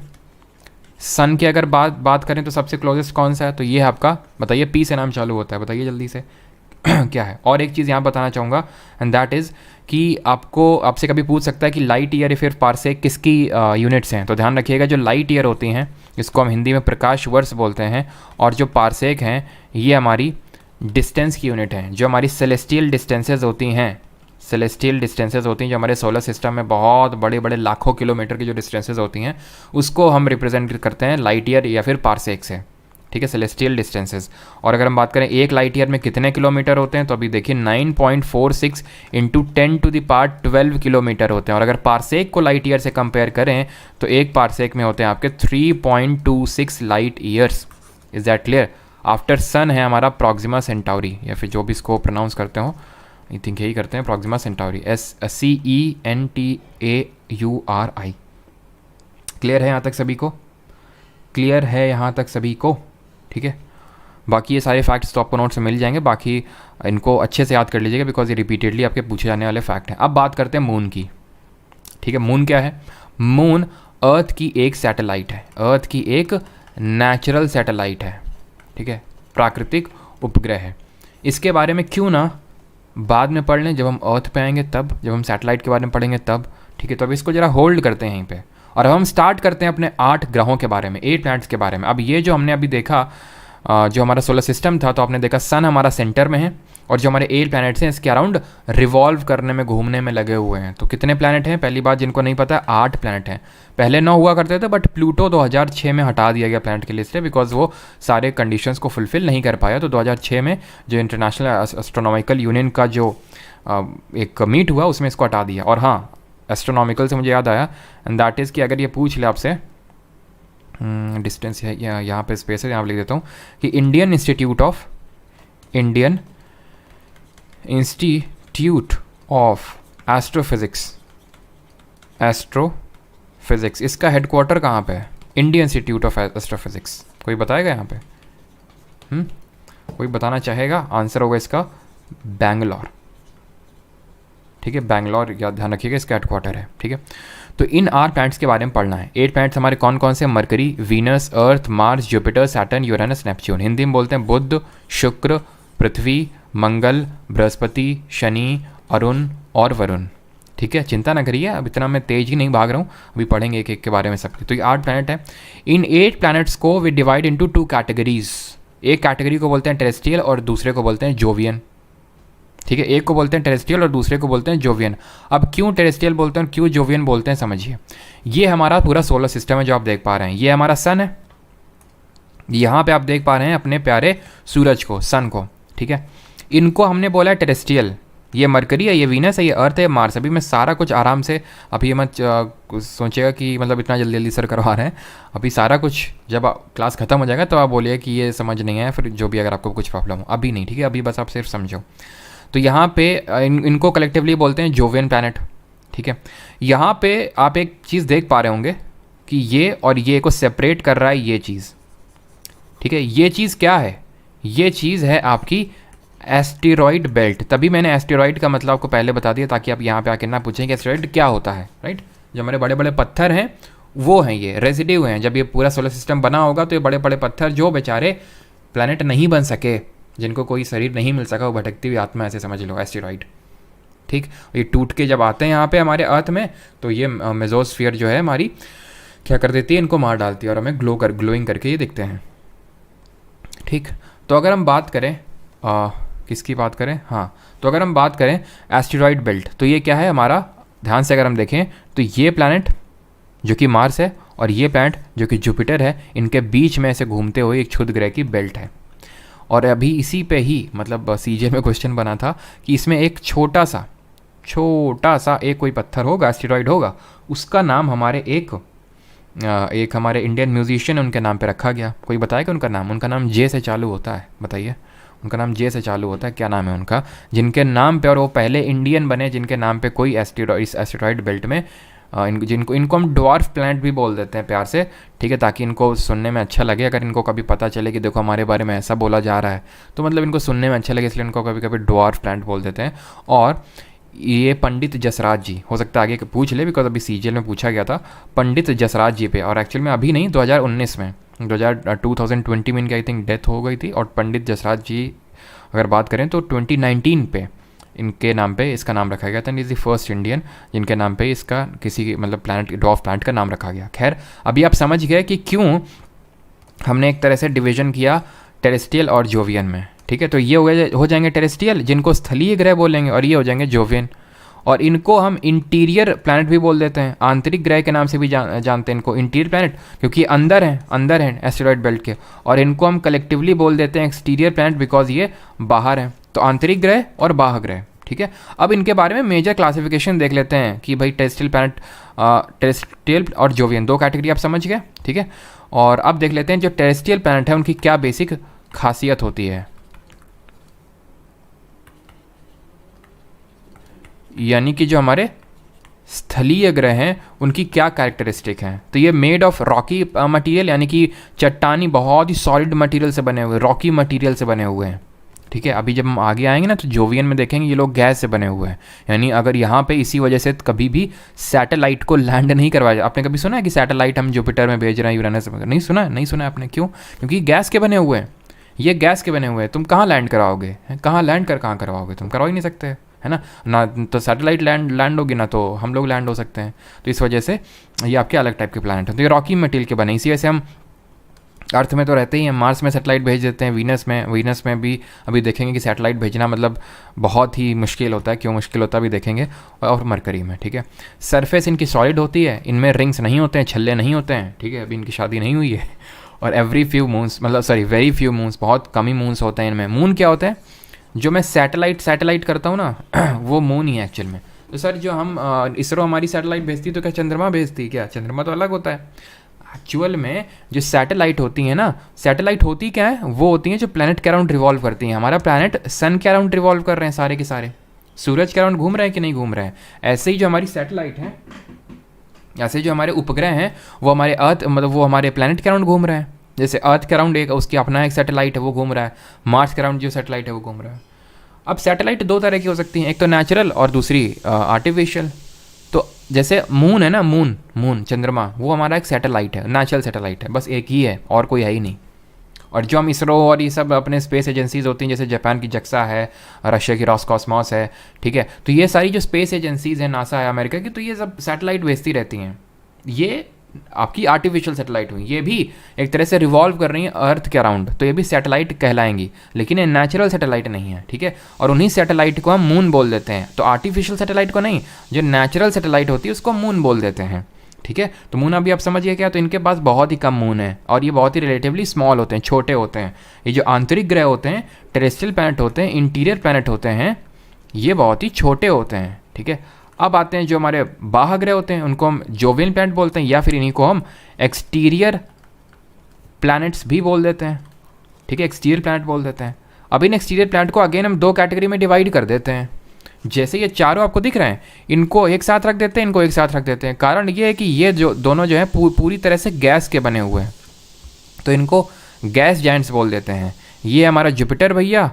sun की अगर बात करें तो सबसे क्लोजेस्ट कौन सा है, तो ये है आपका, बताइए, पी से नाम चालू होता है, बताइए जल्दी से क्या है। और एक चीज़ यहाँ बताना चाहूँगा एंड दैट इज़ कि आपसे कभी पूछ सकता है कि लाइट ईयर या फिर पारसेक किसकी यूनिट्स हैं, तो ध्यान रखिएगा जो लाइट ईयर होती हैं इसको हम हिंदी में प्रकाश वर्ष बोलते हैं, और जो पारसेक हैं ये हमारी डिस्टेंस की यूनिट हैं। जो हमारी सेलेस्टियल डिस्टेंसेज होती हैं, सेलेस्टियल डिस्टेंसेज होती हैं जो हमारे सोलर सिस्टम में बहुत बड़े बड़े लाखों किलोमीटर की जो डिस्टेंसेज होती हैं उसको हम रिप्रेजेंट करते हैं लाइट ईयर या फिर पारसेक से, ठीक है, सेलेस्टियल डिस्टेंसेज। और अगर हम बात करें एक लाइट ईयर में कितने किलोमीटर होते हैं, तो अभी देखिए 9.46 × 10⁻12 किलोमीटर होते हैं। और अगर पारसेक को लाइट ईयर से कंपेयर करें तो एक पारसेक में होते हैं आपके 3.26 light years. Is that clear. After sun है हमारा प्रॉक्सिमा सेंटाउरी, या फिर जो भी इसको प्रोनाउंस करते हो, आई थिंक यही करते हैं, प्रॉक्सिमा सेंटाउरी, CENTAURI। क्लियर है यहाँ तक सभी को, क्लियर है यहाँ तक सभी को, ठीक है। बाकी ये सारे फैक्ट्स तो आपको नोट से मिल जाएंगे, बाकी इनको अच्छे से याद कर लीजिएगा बिकॉज ये रिपीटेडली आपके पूछे जाने वाले फैक्ट हैं। अब बात करते हैं मून की, ठीक है। मून क्या है, मून अर्थ की एक सैटेलाइट है, अर्थ की एक नेचुरल सैटेलाइट है, ठीक है, प्राकृतिक उपग्रह है। इसके बारे में क्यों ना बाद में पढ़ लें, जब हम अर्थ पे आएंगे तब, जब हम सैटेलाइट के बारे में पढ़ेंगे तब, ठीक है। तो अब इसको ज़रा होल्ड करते हैं यहीं पे, और अब हम स्टार्ट करते हैं अपने 8 ग्रहों के बारे में, 8 प्लैनेट्स के बारे में। अब ये जो हमने अभी देखा, जो हमारा सोलर सिस्टम था, तो आपने देखा सन हमारा सेंटर में है, और जो हमारे 8 प्लैनेट्स हैं इसके अराउंड रिवॉल्व करने में, घूमने में लगे हुए हैं। तो कितने प्लैनेट हैं, पहली बात जिनको नहीं पता है, 8 प्लैनेट हैं। पहले 9 हुआ करते थे, बट प्लूटो 2006 में हटा दिया गया प्लैनेट की लिस्ट से, बिकॉज वो सारे कंडीशंस को फुलफिल नहीं कर पाया। तो 2006 में जो इंटरनेशनल एस्ट्रोनॉमिकल यूनियन का जो एक मीट हुआ उसमें इसको हटा दिया। और हाँ, एस्ट्रोनॉमिकल से मुझे याद आया, एंड दैट इज़ कि अगर ये पूछ ले आपसे, डिस्टेंस है यहाँ पे स्पेस है, यहाँ लिख देता हूँ कि इंडियन इंस्टीट्यूट ऑफ एस्ट्रोफिज़िक्स, इसका हेडक्वार्टर कहाँ पे है, इंडियन इंस्टीट्यूट ऑफ एस्ट्रोफिज़िक्स। कोई बताएगा यहाँ पे, कोई बताना चाहेगा, आंसर होगा इसका बैंगलोर, ठीक है, बैंगलोर या ध्यान रखिएगा इसका हेडक्वार्टर है, ठीक है। तो इन 8 प्लैनेट्स के बारे में पढ़ना है। 8 प्लैनेट्स हमारे कौन कौन से? Mercury, Venus, Earth, Mars, Jupiter, Saturn, Uranus, Neptune. Hindi में बोलते हैं बुध, शुक्र, पृथ्वी, मंगल, बृहस्पति, शनि, अरुण और वरुण, ठीक है। चिंता ना करिए, अब इतना मैं तेज ही नहीं भाग रहा हूँ, अभी पढ़ेंगे एक एक के बारे में सब। तो ये 8 प्लैनेट है। इन 8 प्लैनेट्स को वी डिवाइड इनटू 2 कैटेगरीज। एक कैटेगरी को बोलते हैं टेरेस्ट्रियल और दूसरे को बोलते हैं जोवियन, ठीक है। एक को बोलते हैं टेरेस्ट्रियल और दूसरे को बोलते हैं जोवियन। अब क्यों टेरेस्ट्रियल बोलते हैं, क्यों जोवियन बोलते हैं, समझिए। ये हमारा पूरा सोलर सिस्टम है जो आप देख पा रहे हैं। ये हमारा सन है, यहाँ पे आप देख पा रहे हैं अपने प्यारे सूरज को, सन को, ठीक है। इनको हमने बोला है टेरेस्ट्रियल। ये मरकरी है, ये वीनस है, ये अर्थ है, मार्स। अभी मैं सारा कुछ आराम से, अभी मत सोचेगा कि मतलब इतना जल्दी जल्दी सर करवा रहे हैं। अभी सारा कुछ जब क्लास खत्म हो जाएगा तो आप बोलिए कि ये समझ नहीं है, फिर जो भी अगर आपको कुछ प्रॉब्लम हो। अभी नहीं, ठीक है, अभी बस आप सिर्फ समझो। तो यहाँ पे इनको कलेक्टिवली बोलते हैं जोवियन प्लैनेट, ठीक है। यहाँ पे आप एक चीज़ देख पा रहे होंगे कि ये और ये को सेपरेट कर रहा है ये चीज़, ठीक है। ये चीज़ क्या है? ये चीज़ है आपकी एस्टेरॉइड बेल्ट। तभी मैंने एस्टेरॉइड का मतलब आपको पहले बता दिया ताकि आप यहाँ पे आके ना पूछें कि एस्टेरॉइड क्या होता है, राइट। जो हमारे बड़े बड़े पत्थर हैं वो हैं, ये रेजिड्यू हैं। जब ये पूरा सोलर सिस्टम बना होगा तो ये बड़े बड़े पत्थर जो बेचारे प्लैनेट नहीं बन सके, जिनको कोई शरीर नहीं मिल सका, वो भटकती हुई आत्मा, ऐसे समझ लो, एस्टेरॉइड, ठीक। ये टूट के जब आते हैं यहाँ पे हमारे अर्थ में, तो ये मेसोस्फीयर जो है हमारी क्या कर देती है, इनको मार डालती है और हमें ग्लोइंग करके ये दिखते हैं, ठीक। तो अगर हम बात करें किसकी बात करें, हाँ, तो अगर हम बात करें एस्टेरॉइड बेल्ट, तो ये क्या है हमारा, ध्यान से अगर हम देखें तो ये प्लैनेट जो कि मार्स है और ये प्लैनेट जो कि जुपिटर है, इनके बीच में ऐसे घूमते हुए एक क्षुद्र ग्रह की बेल्ट है। और अभी इसी पे ही मतलब सीजे में क्वेश्चन बना था कि इसमें एक छोटा सा एक कोई पत्थर होगा, एस्टेरॉइड होगा, उसका नाम हमारे एक हमारे इंडियन म्यूजिशियन उनके नाम पे रखा गया। कोई बताएगा उनका नाम? उनका नाम जे से चालू होता है, बताइए। उनका नाम जे से चालू होता है, क्या नाम है उनका? जिनके नाम पे, और वो पहले इंडियन बने जिनके नाम पे कोई एस्टेरॉइड बेल्ट में इनको हम ड्वार्फ प्लैनेट भी बोल देते हैं प्यार से, ठीक है, ताकि इनको सुनने में अच्छा लगे। अगर इनको कभी पता चले कि देखो हमारे बारे में ऐसा बोला जा रहा है तो मतलब इनको सुनने में अच्छा लगे, इसलिए इनको कभी कभी ड्वार्फ प्लैनेट बोल देते हैं। और ये पंडित जसराज जी, हो सकता है आगे पूछ ले, बिकॉज अभी सीजीएल में पूछा गया था पंडित जसराज जी पे, और एक्चुअल में अभी नहीं, 2019 में 2020 में इनकी आई थिंक डेथ हो गई थी। और पंडित जसराज जी अगर बात करें तो 2019 पे इनके नाम पे इसका नाम रखा गया था। इज द फर्स्ट इंडियन जिनके नाम पे इसका किसी मतलब प्लैनेट, ड्वार्फ प्लैनेट का नाम रखा गया। खैर, अभी आप समझ गए कि क्यों हमने एक तरह से डिवीजन किया टेरेस्ट्रियल और जोवियन में, ठीक है। तो ये हो जाएंगे टेरेस्ट्रियल, जिनको स्थलीय ग्रह बोलेंगे, और ये हो जाएंगे जोवियन। और इनको हम इंटीरियर प्लैनेट भी बोल देते हैं, आंतरिक ग्रह के नाम से भी जानते हैं इनको, इंटीरियर प्लैनेट, क्योंकि अंदर हैं एस्टेरॉइड बेल्ट के। और इनको हम कलेक्टिवली बोल देते हैं एक्सटीरियर प्लैनेट, बिकॉज ये बाहर हैं। तो आंतरिक ग्रह और बाह्य ग्रह, ठीक है। अब इनके बारे में मेजर क्लासिफिकेशन देख लेते हैं कि भाई टेरेस्ट्रियल प्लैनेट, टेरेस्ट्रियल और जोवियन, 2 कैटेगरी आप समझ गए, ठीक है। और अब देख लेते हैं जो टेरेस्ट्रियल प्लैनेट है उनकी क्या बेसिक खासियत होती है, यानी कि जो हमारे स्थलीय ग्रह हैं उनकी क्या कैरेक्टरिस्टिक हैं। तो ये मेड ऑफ रॉकी मटेरियल, यानी कि चट्टानी, बहुत ही सॉलिड मटेरियल से बने हुए, रॉकी मटेरियल से बने हुए हैं, ठीक है। अभी जब हम आगे आएंगे ना तो जोवियन में देखेंगे ये लोग गैस से बने हुए हैं, यानी अगर यहाँ पे इसी वजह से कभी भी सैटेलाइट को लैंड नहीं करवाया। आपने कभी सुना है कि सैटेलाइट हम जुपिटर में भेज रहे हैं, यूरेनस में? नहीं सुना है आपने? क्यों? क्योंकि गैस के बने हुए हैं, ये गैस के बने हुए हैं। तुम कहाँ लैंड कराओगे? कहाँ लैंड कहाँ करवाओगे? तुम करवा ही नहीं सकते, है ना तो सैटेलाइट लैंड होगी ना तो हम लोग लैंड हो सकते हैं। तो इस वजह से ये आपके अलग टाइप के प्लैनेट हैं। तो ये रॉकी मटेरियल के बने, इसी वजह से हम अर्थ में तो रहते ही हैं, मार्स में सैटेलाइट भेज देते हैं, वीनस में भी अभी देखेंगे कि सैटेलाइट भेजना मतलब बहुत ही मुश्किल होता है। क्यों मुश्किल होता है अभी देखेंगे। और मरकरी में, ठीक है, सरफेस इनकी सॉलिड होती है, इनमें रिंग्स नहीं होते हैं, छल्ले नहीं होते हैं, ठीक है। अभी इनकी शादी नहीं हुई है। और वेरी फ्यू मून्स, बहुत कम ही मून्स होते हैं इनमें। मून क्या होता है? जो मैं सैटेलाइट करता हूँ ना वो मून ही है एक्चुअल में। तो सर जो हम इसरो हमारी सैटेलाइट भेजती है तो क्या चंद्रमा भेजती है क्या? चंद्रमा तो अलग होता है। एक्चुअल में जो सैटेलाइट होती हैं ना, सैटेलाइट होती क्या है? वो होती हैं जो प्लैनेट के अराउंड रिवॉल्व करती हैं। हमारा प्लैनेट सन के अराउंड रिवॉल्व कर रहे हैं सारे के सारे, सूरज के अराउंड घूम रहे हैं कि नहीं घूम रहे हैं। ऐसे ही जो हमारी सैटेलाइट हैं, ऐसे जो हमारे उपग्रह हैं वो हमारे अर्थ मतलब वो हमारे प्लैनेट के अराउंड घूम रहे हैं। जैसे अर्थ के अराउंड एक उसकी अपना एक सैटेलाइट है वो घूम रहा है, मार्स के अराउंड जो सैटेलाइट है वो घूम रहा है। अब सैटेलाइट दो तरह की हो सकती हैं, एक तो नेचुरल और दूसरी आर्टिफिशियल। तो जैसे मून है ना, मून चंद्रमा, वो हमारा एक सैटेलाइट है, नेचुरल सैटेलाइट है, बस एक ही है और कोई है ही नहीं। और जो हम इसरो और ये सब अपने स्पेस एजेंसीज होती हैं, जैसे जापान की जक्सा है, रशिया की रॉसकॉस्मॉस है, ठीक है, तो ये सारी जो स्पेस एजेंसीज हैं, नासा है अमेरिका की, तो ये सब सैटेलाइट भेजती रहती हैं। ये आपकी आर्टिफिशियल सैटेलाइट हुई, ये भी एक तरह से रिवॉल्व कर रही हैं अर्थ के अराउंड, तो ये भी सैटेलाइट कहलाएंगी, लेकिन ये नेचुरल सैटेलाइट नहीं है, ठीक है। और उन्हीं सैटेलाइट को हम मून बोल देते हैं, तो आर्टिफिशियल सैटेलाइट को नहीं, जो नेचुरल सैटेलाइट होती है उसको मून बोल देते हैं, ठीक है। तो मून अभी आप समझिए क्या, तो इनके पास बहुत ही कम मून है और ये बहुत ही रिलेटिवली स्मॉल होते हैं, छोटे होते हैं। ये जो आंतरिक ग्रह होते हैं, टेरेस्ट्रियल प्लैनेट होते हैं, इंटीरियर प्लैनेट होते हैं, ये बहुत ही छोटे होते हैं, ठीक है। अब आते हैं जो हमारे बाह्य ग्रह होते हैं, उनको हम जोवियन प्लैनेट बोलते हैं, या फिर इन्हीं को हम एक्सटीरियर प्लैनेट्स भी बोल देते हैं, ठीक है, एक्सटीरियर प्लैनेट बोल देते हैं। अब इन एक्सटीरियर प्लैनेट को अगेन हम दो कैटेगरी में डिवाइड कर देते हैं। जैसे ये चारों आपको दिख रहे हैं, इनको एक साथ रख देते हैं, इनको एक साथ रख देते हैं। कारण ये है कि ये जो दोनों जो है पूरी तरह से गैस के बने हुए हैं, तो इनको गैस जायंट्स बोल देते हैं। ये हमारा जुपिटर भैया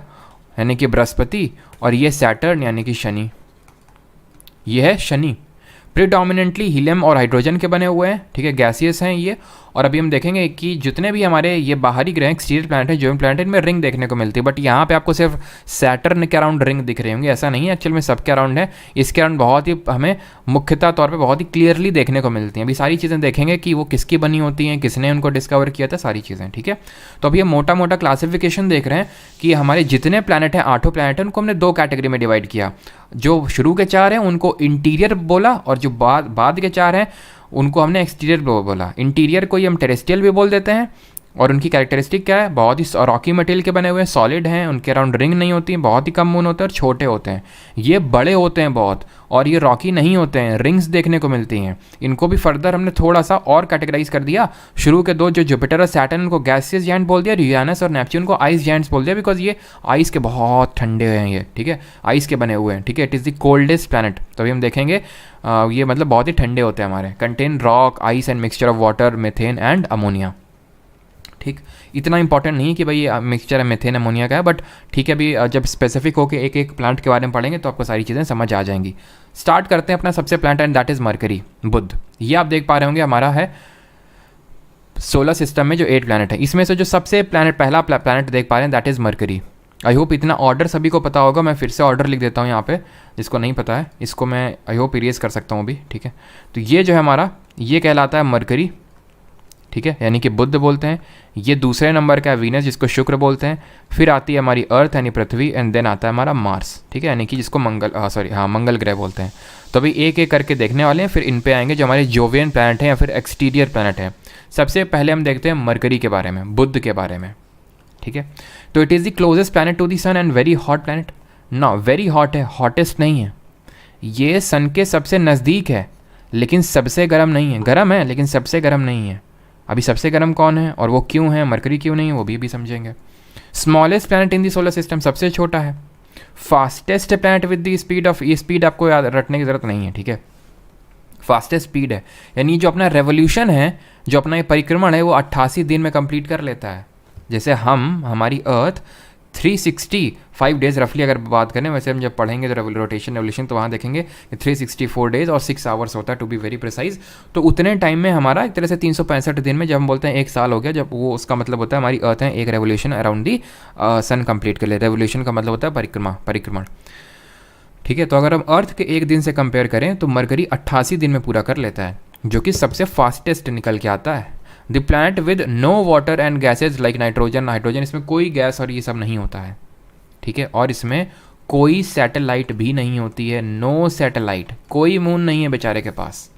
यानी कि बृहस्पति, और ये सैटर्न यानी कि शनि, ये है शनि। प्रीडोमिनेंटली हीलियम और हाइड्रोजन के बने हुए हैं, ठीक है, गैसियस हैं ये। और अभी हम देखेंगे कि जितने भी हमारे ये बाहरी ग्रह एक्सटीरियर प्लैनेट है, जो प्लैनेट में रिंग देखने को मिलती है, बट यहाँ पे आपको सिर्फ सैटर्न के अराउंड रिंग दिख रहे होंगे, ऐसा नहीं है, एक्चुअल में सबके अराउंड है। इसके अराउंड बहुत ही हमें मुख्यतः तौर पे बहुत ही क्लियरली देखने को मिलती हैं। अभी सारी चीज़ें देखेंगे कि वो किसकी बनी होती हैं, किसने उनको डिस्कवर किया था, सारी चीज़ें, ठीक है। तो अभी हम मोटा मोटा क्लासिफिकेशन देख रहे हैं कि हमारे जितने प्लैनेट हैं, 8 प्लैनेट हैं, उनको हमने 2 कैटेगरी में डिवाइड किया। जो शुरू के 4 हैं उनको इंटीरियर बोला, और जो बाद के 4 हैं उनको हमने एक्सटीरियर बोला। इंटीरियर को ही हम टेरेस्ट्रियल भी बोल देते हैं, और उनकी कैरेक्टरिस्टिक क्या है, बहुत ही रॉकी मटेरियल के बने हुए हैं, सॉलिड हैं, उनके अराउंड रिंग नहीं होती, बहुत ही कम मून होते हैं और छोटे होते हैं। ये बड़े होते हैं बहुत, और ये रॉकी नहीं होते हैं, रिंग्स देखने को मिलती हैं। इनको भी फर्दर हमने थोड़ा सा और कैटेगराइज कर दिया। शुरू के 2 जो जुपिटर और सैटर्न, उनको गैसियस जायंट बोल दिया, यूरेनस और नेपच्यून को आइस जायंट्स बोल दिया, बिकॉज ये आइस के बहुत ठंडे हैं ये, ठीक है, आइस के बने हुए हैं, ठीक है, it is the coldest planet. तो अभी हम देखेंगे ये मतलब बहुत ही ठंडे होते हैं हमारे, contain rock, ice and mixture of water, methane and ammonia, ठीक। इतना इंपॉर्टेंट नहीं है कि भाई ये मिक्सचर है मीथेन अमोनिया का है, बट ठीक है, अभी जब स्पेसिफिक होकर एक एक प्लांट के बारे में पढ़ेंगे तो आपको सारी चीज़ें समझ आ जाएंगी। स्टार्ट करते हैं अपना सबसे planet, and that is Mercury, Budh. ये आप देख पा रहे होंगे हमारा है सोलर सिस्टम में जो 8 प्लानट है, इसमें से जो सबसे पहला प्लानट देख पा रहे हैं that is mercury. I hope इतना ऑर्डर सभी को पता होगा। मैं फिर से ऑर्डर लिख देता हूँ यहाँ पे, जिसको नहीं पता है इसको मैं आई होप इरेज कर सकता हूँ अभी, ठीक है। तो ये जो है हमारा, ये कहलाता है मरकरी, ठीक है, यानी कि बुध बोलते हैं। ये दूसरे नंबर का है वीनस, जिसको शुक्र बोलते हैं। फिर आती है हमारी अर्थ यानी पृथ्वी, एंड देन आता है हमारा मार्स, ठीक है, यानी कि जिसको मंगल ग्रह बोलते हैं। तो अभी एक एक करके देखने वाले हैं, फिर इन पे आएंगे जो हमारे जोवियन प्लैनेट हैं या फिर एक्सटीरियर प्लैनेट है। सबसे पहले हम देखते हैं मरकरी के बारे में, बुध के बारे में, ठीक है। तो it is the closest planet to the sun and very hot planet. ना वेरी हॉट है, हॉटेस्ट नहीं है। ये सन के सबसे नज़दीक है लेकिन सबसे गर्म नहीं है, गर्म है लेकिन सबसे गर्म नहीं है। अभी सबसे गर्म कौन है और वो क्यों है, मरकरी क्यों नहीं है, वो भी समझेंगे। Smallest planet in the solar system, सबसे छोटा है। Fastest planet with the speed of, ये स्पीड आपको याद रखने की ज़रूरत नहीं है, ठीक है। फास्टेस्ट स्पीड है, यानी जो अपना रेवोल्यूशन है, जो अपना ये परिक्रमण है, वो 88 दिन में कंप्लीट कर लेता है। जैसे हमारी अर्थ 365 डेज़ रफली अगर बात करें, वैसे हम जब पढ़ेंगे तो रोटेशन तो वहाँ देखेंगे कि 364 डेज़ और 6 आवर्स होता है टू बी वेरी प्रिसाइज। तो उतने टाइम में हमारा एक तरह से 365 दिन में, जब हम बोलते हैं 1 साल हो गया, जब वो उसका मतलब होता है हमारी अर्थ है एक revolution around the sun complete कर ले। रेवोल्यूशन का मतलब होता है परिक्रमण, ठीक है। तो अगर हम अर्थ के 1 दिन से कंपेयर करें तो मरकरी 88 दिन में पूरा कर लेता है, जो कि सबसे फास्टेस्ट निकल के आता है। The planet with no water and gases like hydrogen, इसमें कोई गैस और ये सब नहीं होता है, ठीक है। और इसमें कोई सैटेलाइट भी नहीं होती है, नो सैटेलाइट, कोई मून नहीं है बेचारे के पास।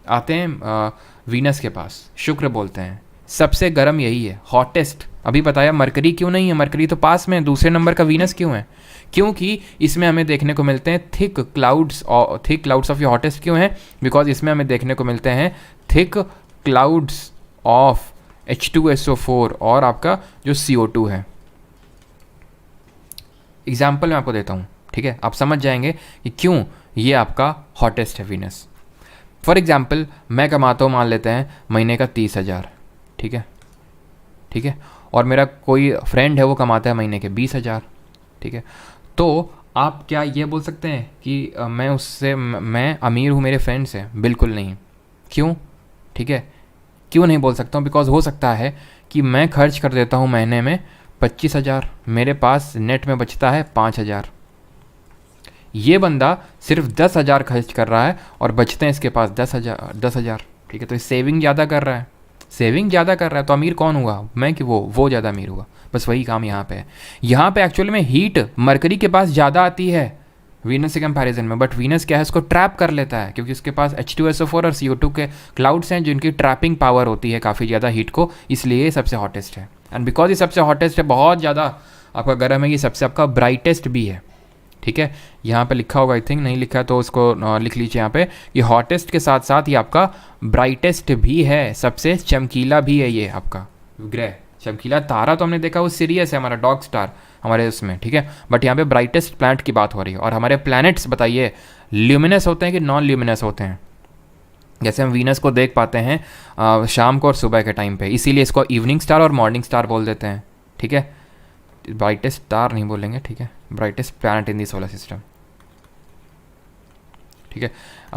आते हैं वीनस के पास, शुक्र बोलते हैं, सबसे गर्म यही है, हॉटेस्ट। अभी बताया मरकरी क्यों नहीं है, मरकरी तो पास में, दूसरे नंबर का वीनस क्यों है, क्योंकि इसमें हमें देखने को मिलते हैं थिक क्लाउड्स ऑफ ये हॉटेस्ट क्यों है, बिकॉज इसमें हमें देखने को मिलते हैं थिक क्लाउड्स ऑफ H2SO4 और आपका जो CO2 है। एग्जाम्पल मैं आपको देता हूँ, ठीक है, आप समझ जाएंगे कि क्यों ये आपका हॉटेस्ट है वीनस। फॉर एग्जाम्पल मैं कमाता हूँ, मान लेते हैं महीने का 30,000, ठीक है, और मेरा कोई फ्रेंड है वो कमाता है महीने के 20,000, ठीक है। तो आप क्या ये बोल सकते हैं कि मैं अमीर हूँ मेरे फ्रेंड से? बिल्कुल नहीं। क्यों? ठीक है, क्यों नहीं बोल सकता हूँ? बिकॉज हो सकता है कि मैं खर्च कर देता हूँ महीने में 25,000, मेरे पास नेट में बचता है 5,000। ये बंदा सिर्फ 10,000 खर्च कर रहा है और बचते हैं इसके पास 10,000। ठीक है, तो सेविंग ज़्यादा कर रहा है, सेविंग ज़्यादा कर रहा है। तो अमीर कौन हुआ? मैं कि वो ज़्यादा अमीर हुआ। बस वही काम यहाँ पे है। यहाँ पे एक्चुअली में हीट मरकरी के पास ज़्यादा आती है वीनस के कंपैरिजन में, बट वीनस क्या है, इसको ट्रैप कर लेता है क्योंकि उसके पास H2SO4 और CO2 के क्लाउड्स हैं जिनकी ट्रैपिंग पावर होती है काफ़ी ज़्यादा हीट को, इसलिए ये सबसे हॉटेस्ट है। एंड बिकॉज ये सबसे हॉटेस्ट है, बहुत ज़्यादा आपका गर्म है, ये सबसे आपका ब्राइटेस्ट भी है। ठीक है, यहाँ पे लिखा होगा, आई थिंक नहीं लिखा है तो उसको लिख लीजिए यहाँ पे। ये हॉटेस्ट के साथ साथ ये आपका ब्राइटेस्ट भी है, सबसे चमकीला भी है ये आपका ग्रह। चमकीला तारा तो हमने देखा वो सिरियस है, हमारा डॉग स्टार हमारे उसमें। ठीक है, बट यहाँ पे ब्राइटेस्ट प्लैनेट की बात हो रही है। और हमारे प्लैनेट्स बताइए ल्यूमिनस होते हैं कि नॉन ल्यूमिनस होते हैं? जैसे हम वीनस को देख पाते हैं शाम को और सुबह के टाइम पे, इसीलिए इसको इवनिंग स्टार और मॉर्निंग स्टार बोल देते हैं। ठीक है, ब्राइटेस्ट स्टार नहीं बोलेंगे, ठीक है, brightest planet in the solar system. ठीक है,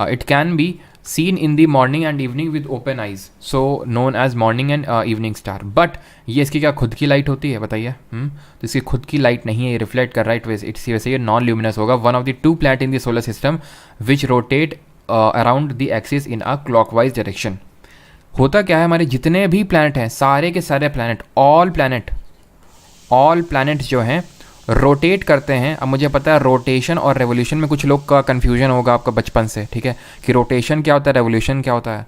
it can be seen in the morning and evening with open eyes, so known as morning and evening star. But ये इसकी क्या खुद की लाइट होती है बताइए? तो इसकी खुद की लाइट नहीं है, ये रिफ्लेक्ट कर रहा है, इसी वजह से ये नॉन ल्यूमिनस होगा। One of the 2 planet in the solar system which rotate around the axis in a clockwise direction. होता क्या है, हमारे जितने भी प्लैनेट हैं, सारे के सारे प्लैनेट, ऑल प्लैनेट जो हैं रोटेट करते हैं। अब मुझे पता है रोटेशन और रेवोल्यूशन में कुछ लोग का कन्फ्यूजन होगा आपका बचपन से, ठीक है, कि रोटेशन क्या होता है, रेवोल्यूशन क्या होता है।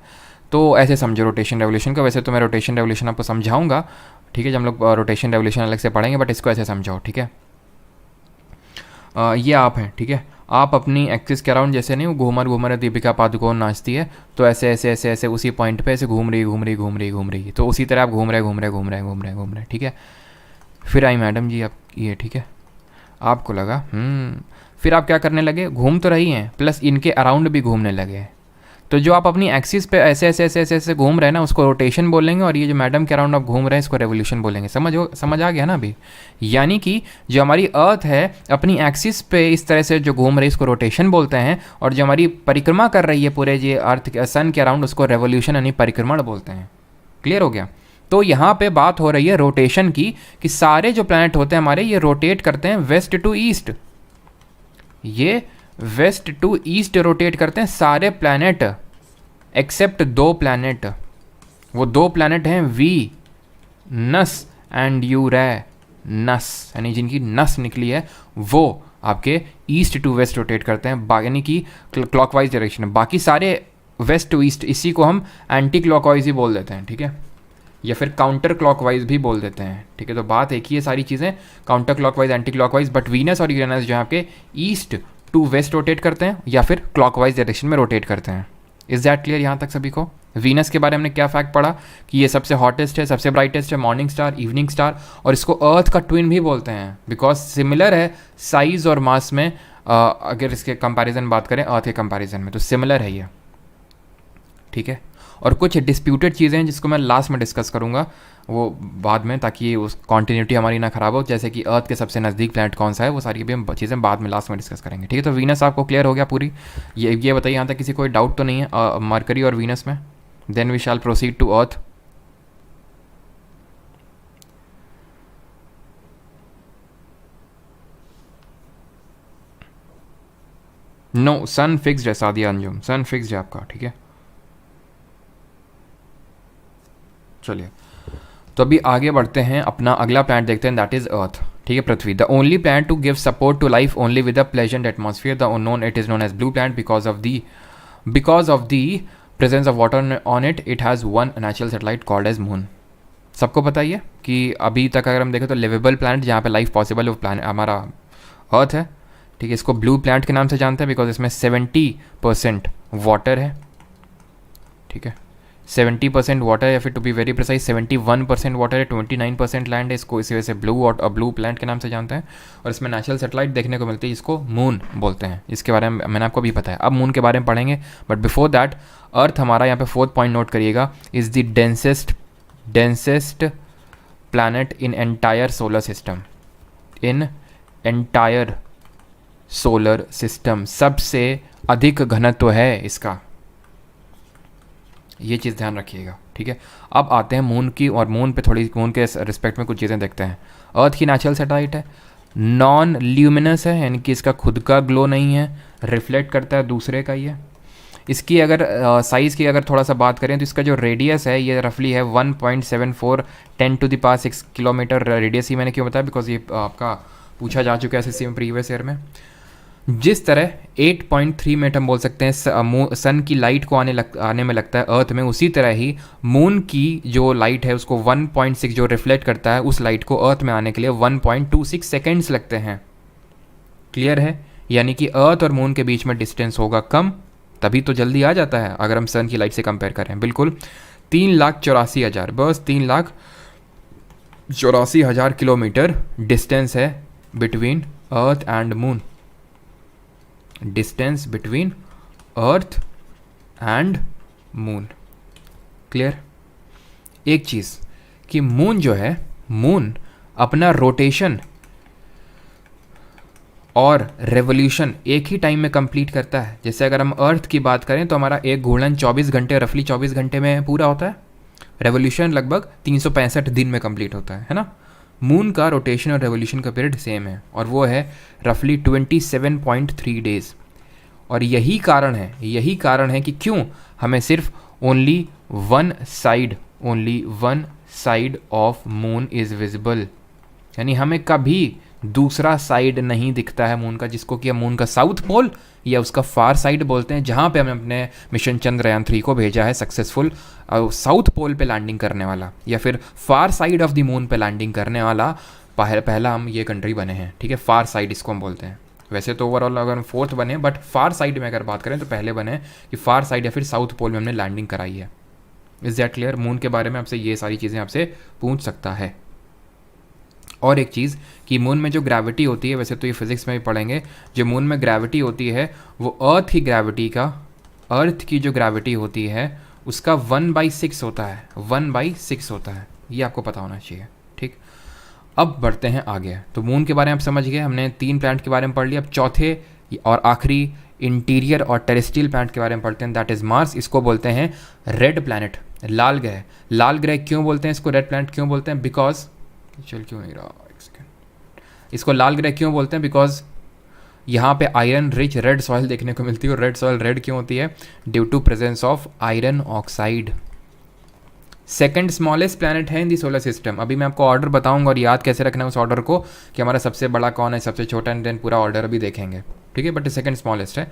तो ऐसे समझो रोटेशन रेवोल्यूशन का। वैसे तो मैं रोटेशन रेवोल्यूशन आपको समझाऊंगा, ठीक है, जब हम लोग रोटेशन रेवोल्यूशन अलग से पढ़ेंगे, बट इसको ऐसे समझाओ। ठीक है, ये आप हैं, ठीक है, आप अपनी एक्सिस के अराउंड, जैसे नहीं वो घूमर है दीपिका पादुकोण नाचती है, तो ऐसे ऐसे ऐसे ऐसे उसी पॉइंट पे ऐसे घूम रही, तो उसी तरह आप घूम रहे। ठीक है, फिर आई मैडम जी आप ये, ठीक है, आपको लगा फिर आप क्या करने लगे, घूम तो रही हैं प्लस इनके अराउंड भी घूमने लगे। तो जो आप अपनी एक्सिस पे ऐसे ऐसे ऐसे ऐसे ऐसे घूम रहे हैं ना, उसको रोटेशन बोलेंगे, और ये जो मैडम के अराउंड आप घूम रहे हैं इसको रेवोल्यूशन बोलेंगे। समझ आ गया ना अभी? यानी कि जो हमारी अर्थ है अपनी एक्सिस पे इस तरह से जो घूम रही है इसको रोटेशन बोलते हैं, और जो हमारी परिक्रमा कर रही है पूरे ये अर्थ सन के अराउंड उसको रेवोल्यूशन यानी परिक्रमण बोलते हैं। क्लियर हो गया? तो यहाँ पे बात हो रही है रोटेशन की, कि सारे जो प्लैनेट होते हैं हमारे ये रोटेट करते हैं वेस्ट टू ईस्ट, ये वेस्ट टू ईस्ट रोटेट करते हैं सारे प्लैनेट एक्सेप्ट 2 प्लैनेट। वो 2 प्लैनेट हैं वीनस एंड यूरेनस, यानी जिनकी नस निकली है वो आपके ईस्ट टू वेस्ट रोटेट करते हैं, यानी कि क्लॉकवाइज डायरेक्शन है। बाकी सारे वेस्ट टू ईस्ट, इसी को हम एंटी क्लॉकवाइज ही बोल देते हैं। ठीक है, या फिर काउंटर क्लॉकवाइज भी बोल देते हैं। ठीक है, तो बात एक ही है सारी चीज़ें, counter clockwise anti clockwise. But Venus और यूरेनस जो है आपके ईस्ट टू वेस्ट रोटेट करते हैं या फिर क्लॉकवाइज डायरेक्शन में रोटेट करते हैं। इज़ दैट क्लियर यहाँ तक सभी को? वीनस के बारे में हमने क्या फैक्ट पढ़ा कि ये सबसे हॉटेस्ट है, सबसे ब्राइटेस्ट है, मॉर्निंग स्टार, इवनिंग स्टार, और इसको अर्थ का ट्विन भी बोलते हैं बिकॉज सिमिलर है साइज और मास में। अगर इसके कंपैरिजन बात करें अर्थ के कंपैरिजन में तो सिमिलर है ये। ठीक है, और कुछ डिस्प्यूटेड चीज़ें हैं जिसको मैं लास्ट में डिस्कस करूंगा वो बाद में, ताकि उस कॉन्टिन्यूटी हमारी ना खराब हो। जैसे कि अर्थ के सबसे नज़दीक प्लैनेट कौन सा है, वो सारी भी हम चीज़ें बाद में लास्ट में डिस्कस करेंगे। ठीक है, तो वीनस आपको क्लियर हो गया पूरी? ये बताइए यहाँ तक किसी कोई डाउट तो नहीं है मरकरी और वीनस में? Then we shall proceed to earth. No, sun fixed है सादिया अंजुम, सन फिक्स्ड है आपका। ठीक है, चलिए तो अभी आगे बढ़ते हैं, अपना अगला प्लैनेट देखते हैं, दैट इज अर्थ। ठीक है, Prithvi, the only planet to give support to life only with a pleasant atmosphere, the known it is known as blue planet because of the presence of water on it. It has one natural satellite called as moon. सबको पता ही है कि अभी तक अगर हम देखें तो लिवेबल प्लैनेट जहाँ पे लाइफ पॉसिबल है वो प्लैनेट हमारा अर्थ है। ठीक है, इसको ब्लू प्लैनेट के नाम से जानते हैं बिकॉज इसमें 70% वाटर है। ठीक है, 70% वाटर, या फिर to be very precise 71% water है, 29% लैंड है। इसको इसी वजह से ब्लू प्लैनेट के नाम से जानते हैं। और इसमें नेचुरल सैटेलाइट देखने को मिलती है, इसको मून बोलते हैं। इसके बारे में मैंने आपको भी बताया, अब मून के बारे में पढ़ेंगे। बट बिफोर दैट अर्थ हमारा, यहाँ पे 4th पॉइंट नोट करिएगा, is the densest planet in entire solar system. In entire solar system, सबसे अधिक घनत्व है इसका, ये चीज़ ध्यान रखिएगा, ठीक है। अब आते हैं मून की, और मून पे थोड़ी, मून के रिस्पेक्ट में कुछ चीज़ें देखते हैं। अर्थ की नेचुरल सैटेलाइट है, नॉन ल्यूमिनस है, यानी कि इसका खुद का ग्लो नहीं है, रिफ्लेक्ट करता है दूसरे का ही है। इसकी अगर साइज़ की अगर थोड़ा सा बात करें तो इसका जो रेडियस है ये रफली है 1.74 10⁻⁶ किलोमीटर रेडियस ही। मैंने क्यों बताया, बिकॉज ये आपका पूछा जा चुका है एसएससी में प्रीवियस ईयर में। जिस तरह 8.3 मिनट हम बोल सकते हैं सन की लाइट को आने में लगता है अर्थ में, उसी तरह ही मून की जो लाइट है उसको 1.6 जो रिफ्लेक्ट करता है उस लाइट को अर्थ में आने के लिए 1.26 सेकेंड्स लगते हैं। क्लियर है, यानी कि अर्थ और मून के बीच में डिस्टेंस होगा कम, तभी तो जल्दी आ जाता है अगर हम सन की लाइट से कंपेयर करें। बिल्कुल 3,84,000, बस 3,84,000 किलोमीटर डिस्टेंस है between earth and moon, distance between earth and moon. Clear. एक चीज़ कि मून जो है, मून अपना रोटेशन और रेवोल्यूशन एक ही टाइम में कंप्लीट करता है। जैसे अगर हम अर्थ की बात करें तो हमारा एक घूर्णन 24 घंटे, रफली 24 घंटे में पूरा होता है। रेवोल्यूशन लगभग 365 दिन में कंप्लीट होता है ना। मून का रोटेशन और रेवोल्यूशन का पीरियड सेम है, और वो है रफली 27.3 डेज। और यही कारण है कि क्यों हमें सिर्फ only one side of moon is visible, यानी हमें कभी दूसरा साइड नहीं दिखता है मून का, जिसको कि हम मून का साउथ पोल या उसका फार साइड बोलते हैं, जहाँ पे हमने अपने मिशन चंद्रयान 3 को भेजा है सक्सेसफुल साउथ पोल पे लैंडिंग करने वाला, या फिर फार साइड ऑफ द मून पे लैंडिंग करने वाला पहला हम ये कंट्री बने हैं, ठीक है। फार साइड इसको हम बोलते हैं। वैसे तो ओवरऑल अगर हम फोर्थ बने, बट फार साइड में अगर बात करें तो पहले बने कि फार साइड या फिर साउथ पोल में हमने लैंडिंग कराई है। Is that clear. मून के बारे में आपसे ये सारी चीज़ें आपसे पूछ सकता है। और एक चीज़ कि मून में जो ग्रेविटी होती है, वैसे तो ये फिजिक्स में भी पढ़ेंगे, जो मून में ग्रेविटी होती है वो अर्थ की जो ग्रेविटी होती है उसका 1/6 होता है, 1/6 होता है। ये आपको पता होना चाहिए, ठीक। अब बढ़ते हैं आगे। तो मून के बारे में आप समझ गए, हमने 3 प्लैनेट के बारे में पढ़ लिया। अब चौथे और आखिरी इंटीरियर और टेरेस्ट्रियल प्लैनेट के बारे में पढ़ते हैं, दैट इज़ मार्स। इसको बोलते हैं रेड प्लैनेट, लाल ग्रह। लाल ग्रह क्यों बोलते हैं इसको, रेड प्लैनेट क्यों बोलते हैं? बिकॉज चल क्यों नहीं रहा, इसको लाल ग्रह क्यों बोलते हैं? बिकॉज यहाँ पे आयरन रिच रेड सॉइल देखने को मिलती है। और रेड सॉइल रेड क्यों होती है? Due to presence of iron oxide. Second smallest planet है इन दी सोलर सिस्टम। अभी मैं आपको ऑर्डर बताऊंगा और याद कैसे रखना है उस ऑर्डर को, कि हमारा सबसे बड़ा कौन है, सबसे छोटा, एंड देन पूरा ऑर्डर भी देखेंगे, ठीक है। बट सेकंड स्मॉलेस्ट है,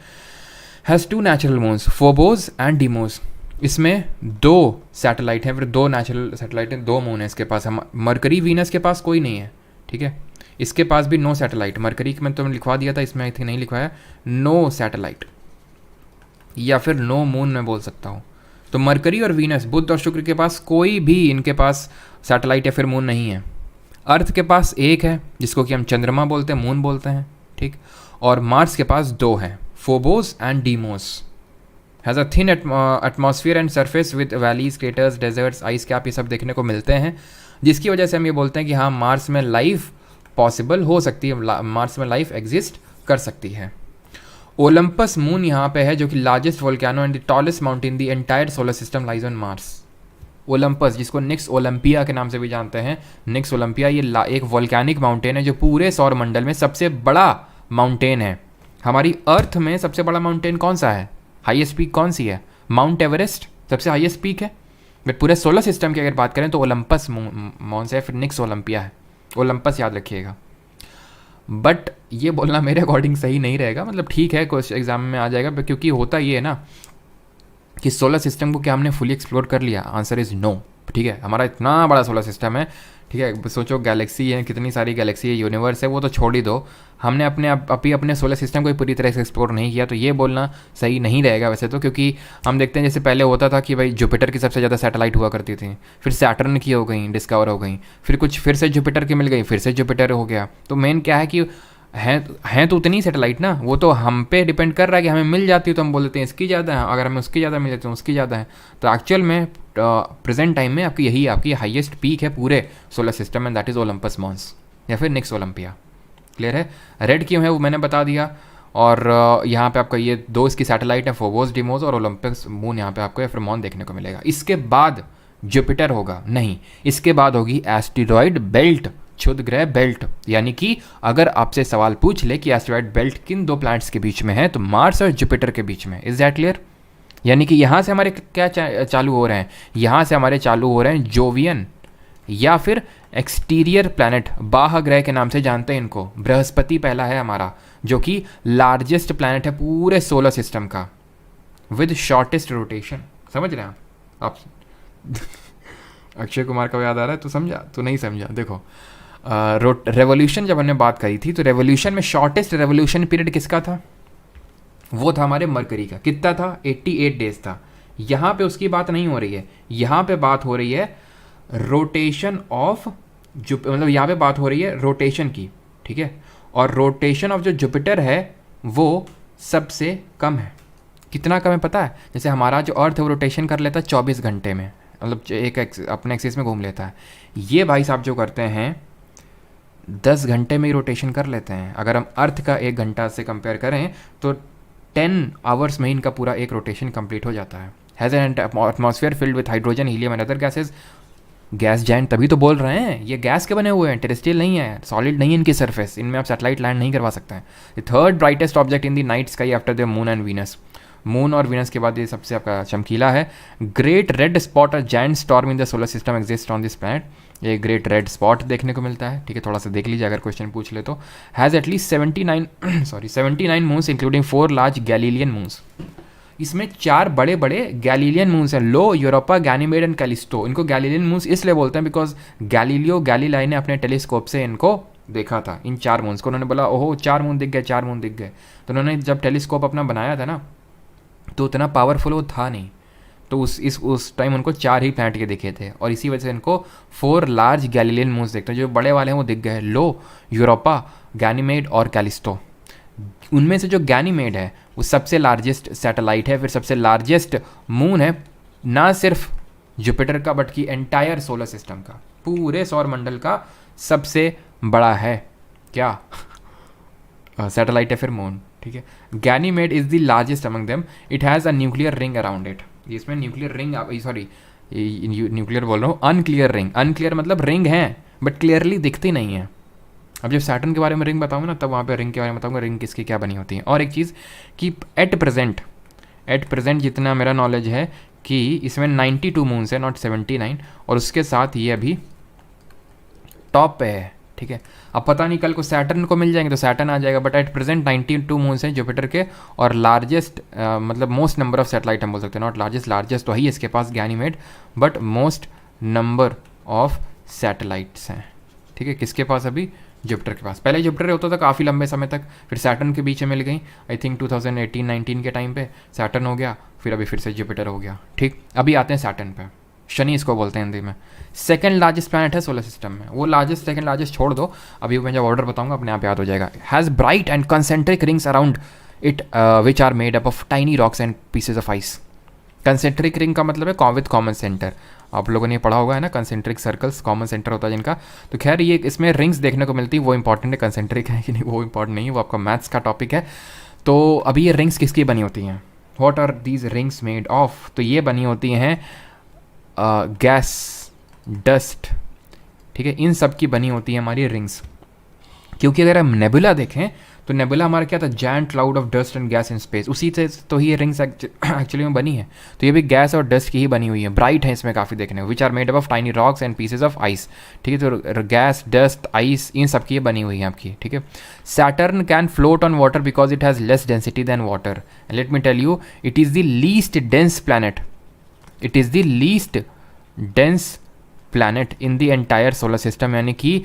has 2 natural moons, Phobos and Deimos. इसमें 2 सैटेलाइट हैं, फिर 2 नेचुरल सैटेलाइट हैं, 2 मून है इसके पास। हम मरकरी वीनस के पास कोई नहीं है, ठीक है। इसके पास भी नो सैटेलाइट। मरकरी में तो मैंने लिखवा दिया था, इसमें आई थिंक नहीं लिखवाया, नो सैटेलाइट या फिर नो मून मैं बोल सकता हूँ। तो मरकरी और वीनस, बुध और शुक्र के पास कोई भी इनके पास सैटेलाइट या फिर मून नहीं है। अर्थ के पास एक है जिसको कि हम चंद्रमा बोलते हैं, मून बोलते हैं, ठीक। और मार्स के पास 2 हैं, Phobos and Deimos. Has a thin atmosphere and surface with valleys, craters, deserts, ice cap, ये सब देखने को मिलते हैं, जिसकी वजह से हम ये बोलते हैं कि हाँ, मार्स में लाइफ पॉसिबल हो सकती है, मार्स में लाइफ एग्जिस्ट कर सकती है। ओलंपस मून यहाँ पे है, जो कि largest volcano and the tallest mountain in the entire solar system lies on Mars. Olympus, जिसको निक्स ओलंपिया के नाम से भी जानते हैं, निक्स ओलंपिया, ये एक वोल्केनिक माउंटेन है जो पूरे सौर मंडल में सबसे बड़ा माउंटेन है। हमारी अर्थ में सबसे बड़ा माउंटेन कौन सा है, हाईएस्ट पीक कौन सी है? माउंट एवरेस्ट सबसे हाईएस्ट पीक है। बट पूरे सोलर सिस्टम की अगर बात करें तो ओलंपस माउंट है, फिर निक्स ओलंपिया है। ओलंपस याद रखिएगा। बट ये बोलना मेरे अकॉर्डिंग सही नहीं रहेगा, मतलब ठीक है, कुछ एग्जाम में आ जाएगा, क्योंकि होता ये है ना कि सोलर सिस्टम को क्या हमने फुली एक्सप्लोर कर लिया? आंसर इज़ नो, ठीक है। हमारा इतना बड़ा सोलर सिस्टम है, ठीक है। सोचो गैलेक्सी है, कितनी सारी गैलेक्सी है, यूनिवर्स है, वो तो छोड़ ही दो। हमने अपने सोलर सिस्टम को पूरी तरह से एक्सप्लोर नहीं किया, तो ये बोलना सही नहीं रहेगा वैसे तो। क्योंकि हम देखते हैं जैसे पहले होता था कि भाई जुपिटर की सबसे ज़्यादा सैटेलाइट हुआ करती थी, फिर सैटर्न की हो गई, डिस्कवर हो गई, फिर कुछ फिर से जुपिटर की मिल गई, फिर से जुपिटर हो गया। तो मेन क्या है कि हैं तो उतनी सैटेलाइट ना, वो तो हम पे डिपेंड कर रहा है कि हमें मिल जाती है तो हम बोल देते हैं इसकी ज़्यादा है, अगर हमें उसकी ज़्यादा मिल जाती है उसकी ज़्यादा है। तो एक्चुअल में प्रेजेंट टाइम में आपकी हाईएस्ट पीक है पूरे सोलर सिस्टम में, दैट इज़ ओलंपस मॉन्स या फिर निक्स ओलंपिया। क्लियर है? रेड क्यों है वो मैंने बता दिया। और यहाँ पे आपका ये दो इसकी सैटेलाइट है, फोबोस डिमोस और ओलंपस मून, यहाँ पे आपको एफ्रमॉन देखने को मिलेगा। इसके बाद जुपिटर होगा नहीं, इसके बाद होगी एस्टेरॉयड बेल्ट, क्षुद्र ग्रह बेल्ट। यानी कि अगर आपसे सवाल पूछ ले कि एस्टेरॉयड बेल्ट किन दो प्लैनेट्स के बीच में है, तो मार्स और जुपिटर के बीच में। Is that clear? यानी कि यहाँ से हमारे क्या चालू हो रहे हैं, यहाँ से हमारे चालू हो रहे हैं जोवियन या फिर एक्सटीरियर प्लैनेट, बाह्य ग्रह के नाम से जानते हैं इनको। बृहस्पति पहला है हमारा, जो कि लार्जेस्ट प्लैनेट है पूरे सोलर सिस्टम का, विद शॉर्टेस्ट रोटेशन। समझ रहे हैं आप? अक्षय कुमार का याद आ रहा है? तो समझा? तो नहीं समझा? देखो, रेवोल्यूशन जब हमने बात करी थी, तो रेवोल्यूशन में शॉर्टेस्ट रेवोल्यूशन पीरियड किसका था? वो था हमारे मरकरी का। कितना था? 88 डेज था। यहाँ पे उसकी बात नहीं हो रही है, यहाँ पे बात हो रही है रोटेशन ऑफ मतलब यहाँ पे बात हो रही है रोटेशन की, ठीक है? और रोटेशन ऑफ जो जुपिटर है वो सबसे कम है। कितना कम है पता है? जैसे हमारा जो अर्थ है वो रोटेशन कर लेता है 24 घंटे में, मतलब एक अपने एक्सिस में घूम लेता है। ये भाई साहब जो करते हैं 10 घंटे में ही रोटेशन कर लेते हैं। अगर हम अर्थ का 1 घंटा से कंपेयर करें तो 10 आवर्स में इनका पूरा एक रोटेशन कंप्लीट हो जाता है। Has an atmosphere filled with hydrogen, helium and other gases. Gas giant तभी तो बोल रहे हैं, ये गैस के बने हुए हैं, टेरेस्ट्रियल नहीं है, सॉलिड नहीं है इनकी सरफेस, इनमें आप सैटेलाइट लैंड नहीं करवा सकते हैं। The third brightest object in the night sky after the moon and Venus. Moon और वीनस के बाद ये सबसे आपका चमकीला है। ग्रेट रेड स्पॉट और giant storm in the solar system exist on this planet. ये ग्रेट रेड स्पॉट देखने को मिलता है, ठीक है? थोड़ा सा देख लीजिए अगर क्वेश्चन पूछ ले तो। Has at least 79 moons including 4 large Galilean moons. इसमें 4 बड़े बड़े गैलीलियन मून्स हैं, लो, यूरोपा, गैनीमेड एंड कैलिस्टो। इनको गैलीलियन मून्स इसलिए बोलते हैं बिकॉज गैलीलियो गैलीलाई ने अपने टेलीस्कोप से इनको देखा था, इन 4 मून्स को। उन्होंने बोला ओहो 4 मून दिख गए, 4 मून दिख गए। तो उन्होंने जब टेलीस्कोप अपना बनाया था ना, तो उतना पावरफुल वो था नहीं, तो उस टाइम उनको 4 ही प्लैनेट के दिखे थे, और इसी वजह से इनको 4 लार्ज गैलीलियन मून्स देखते हैं। जो बड़े वाले हैं वो दिख गए, लो, यूरोपा, गैनीमेड और कैलिस्टो। उनमें से जो गैनीमेड है वो सबसे लार्जेस्ट सैटेलाइट है, फिर सबसे लार्जेस्ट मून है, ना सिर्फ जुपिटर का बट की एंटायर सोलर सिस्टम का, पूरे सौर मंडल का सबसे बड़ा है क्या सैटेलाइट है, फिर मून, ठीक है? Ganymede is the largest among them. It has a nuclear ring around it. इसमें न्यूक्लियर रिंग, सॉरी न्यूक्लियर बोल रहा हूँ, अनक्लियर रिंग। अनक्लियर मतलब रिंग है बट क्लियरली दिखती नहीं है। अब जब सैटर्न के बारे में रिंग बताऊंगा ना, तब वहाँ पे रिंग के बारे में बताऊंगा, रिंग किसकी क्या बनी होती है। और एक चीज़ कि एट प्रेजेंट जितना मेरा नॉलेज है कि इसमें 92 मून्स है, नॉट 79, और उसके साथ ये अभी टॉप पे है, ठीक है? अब पता नहीं कल को सैटर्न को मिल जाएंगे तो सैटर्न आ जाएगा, बट एट प्रेजेंट 92 मून्स हैं जुपिटर के, और लार्जेस्ट मतलब मोस्ट नंबर ऑफ सैटेलाइट हम बोल सकते हैं, नॉट लार्जेस्ट तो है ही इसके पास Ganymede, but most number of satellites हैं, ठीक है? किसके पास? अभी जुपिटर के पास। पहले जुपिटर होता था काफ़ी लंबे समय तक, फिर सैटर्न के बीच में मिल गई, आई थिंक 2018-19 के टाइम पे सैटर्न हो गया, फिर अभी फिर से जुपिटर हो गया, ठीक? अभी आते हैं सैटर्न पे। शनि इसको बोलते हैं हिंदी में। सेकंड लार्जेस्ट प्लैनेट है सोलर सिस्टम में। वो लार्जेस्ट सेकंड लार्जेस्ट छोड़ दो, अभी मैं जब ऑर्डर बताऊंगा अपने आप याद हो जाएगा। Has bright and concentric rings around it which are made up of tiny rocks and pieces of ice. Concentric ring का मतलब है विद कॉमन सेंटर। आप लोगों ने पढ़ा होगा है ना, कंसेंट्रिक सर्कल्स कॉमन सेंटर होता है जिनका। तो खैर ये इसमें रिंग्स देखने को मिलती है, वो इंपॉर्टेंट है। कंसेंट्रिक है कि नहीं वो इंपॉर्टेंट नहीं है, वो आपका मैथ्स का टॉपिक है। तो अभी ये रिंग्स किसकी बनी होती हैं? What are these rings made of? तो ये बनी होती हैं गैस, डस्ट, ठीक है? इन सब की बनी होती है हमारी रिंग्स। क्योंकि अगर हम नेबुला देखें तो नेबुला हमारा क्या था? Giant cloud of dust and gas in space. उसी से तो ये रिंग्स एक्चुअली में बनी है। तो ये भी गैस और डस्ट की ही बनी हुई है। ब्राइट है इसमें काफ़ी देखने को, which are made up of tiny rocks and pieces of ice, ठीक है? तो गैस, डस्ट, आइस, इन सब की ये बनी हुई है आपकी, ठीक है? Saturn can float on water because it has less density than water. Let me tell you, it is the least dense planet. It is the least dense planet in the entire solar system, यानी कि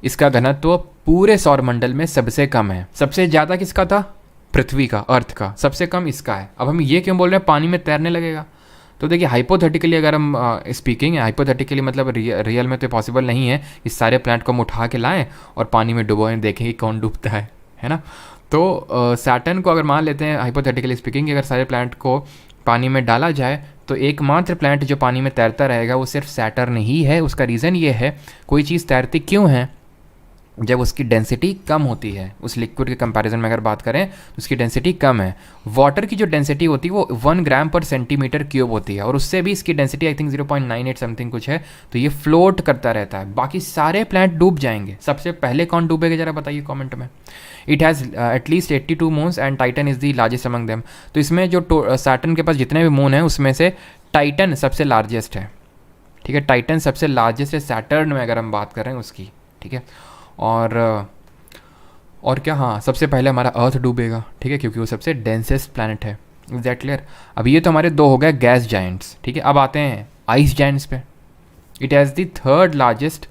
इसका घनत्व पूरे सौर मंडल में सबसे कम है। सबसे ज़्यादा किसका था? पृथ्वी का, अर्थ का। सबसे कम इसका है। अब हम ये क्यों बोल रहे हैं पानी में तैरने लगेगा? तो देखिए हाइपोथेटिकली अगर हम स्पीकिंग है, हाइपोथेटिकली मतलब रियल में तो पॉसिबल नहीं है इस सारे प्लैनेट को हम उठा के लाएं और पानी में डुबोएं, देखें कि कौन डूबता है ना? तो सैटर्न को अगर मान लेते हैं हाइपोथेटिकली स्पीकिंग, अगर सारे प्लैनेट को पानी में डाला जाए तो एकमात्र प्लैनेट जो पानी में तैरता रहेगा वो सिर्फ सैटर्न ही है। उसका रीज़न ये है, कोई चीज़ तैरती क्यों है? जब उसकी डेंसिटी कम होती है, उस लिक्विड के कंपैरिजन में अगर बात करें तो उसकी डेंसिटी कम है। वाटर की जो डेंसिटी होती है वो 1 ग्राम/सेंटीमीटर क्यूब होती है, और उससे भी इसकी डेंसिटी आई थिंक 0.98 समथिंग कुछ है। तो ये फ्लोट करता रहता है, बाकी सारे प्लांट डूब जाएंगे। सबसे पहले कौन डूबेगा ज़रा बताइए कॉमेंट में। It has at least 82 moons and Titan is the largest among them. तो इसमें जो सैटर्न के पास जितने भी मून हैं उसमें से टाइटन सबसे लार्जेस्ट है, ठीक है। टाइटन सबसे लार्जेस्ट है सैटर्न में अगर हम बात कर रहे हैं उसकी, ठीक है। और क्या, हाँ सबसे पहले हमारा अर्थ डूबेगा, ठीक है, क्योंकि वो सबसे डेंसेस्ट प्लैनेट है। Is that clear? अब ये तो हमारे दो हो गए गैस जाइंट्स, ठीक है। अब आते हैं आइस जाइंट्स पे। It has the third largest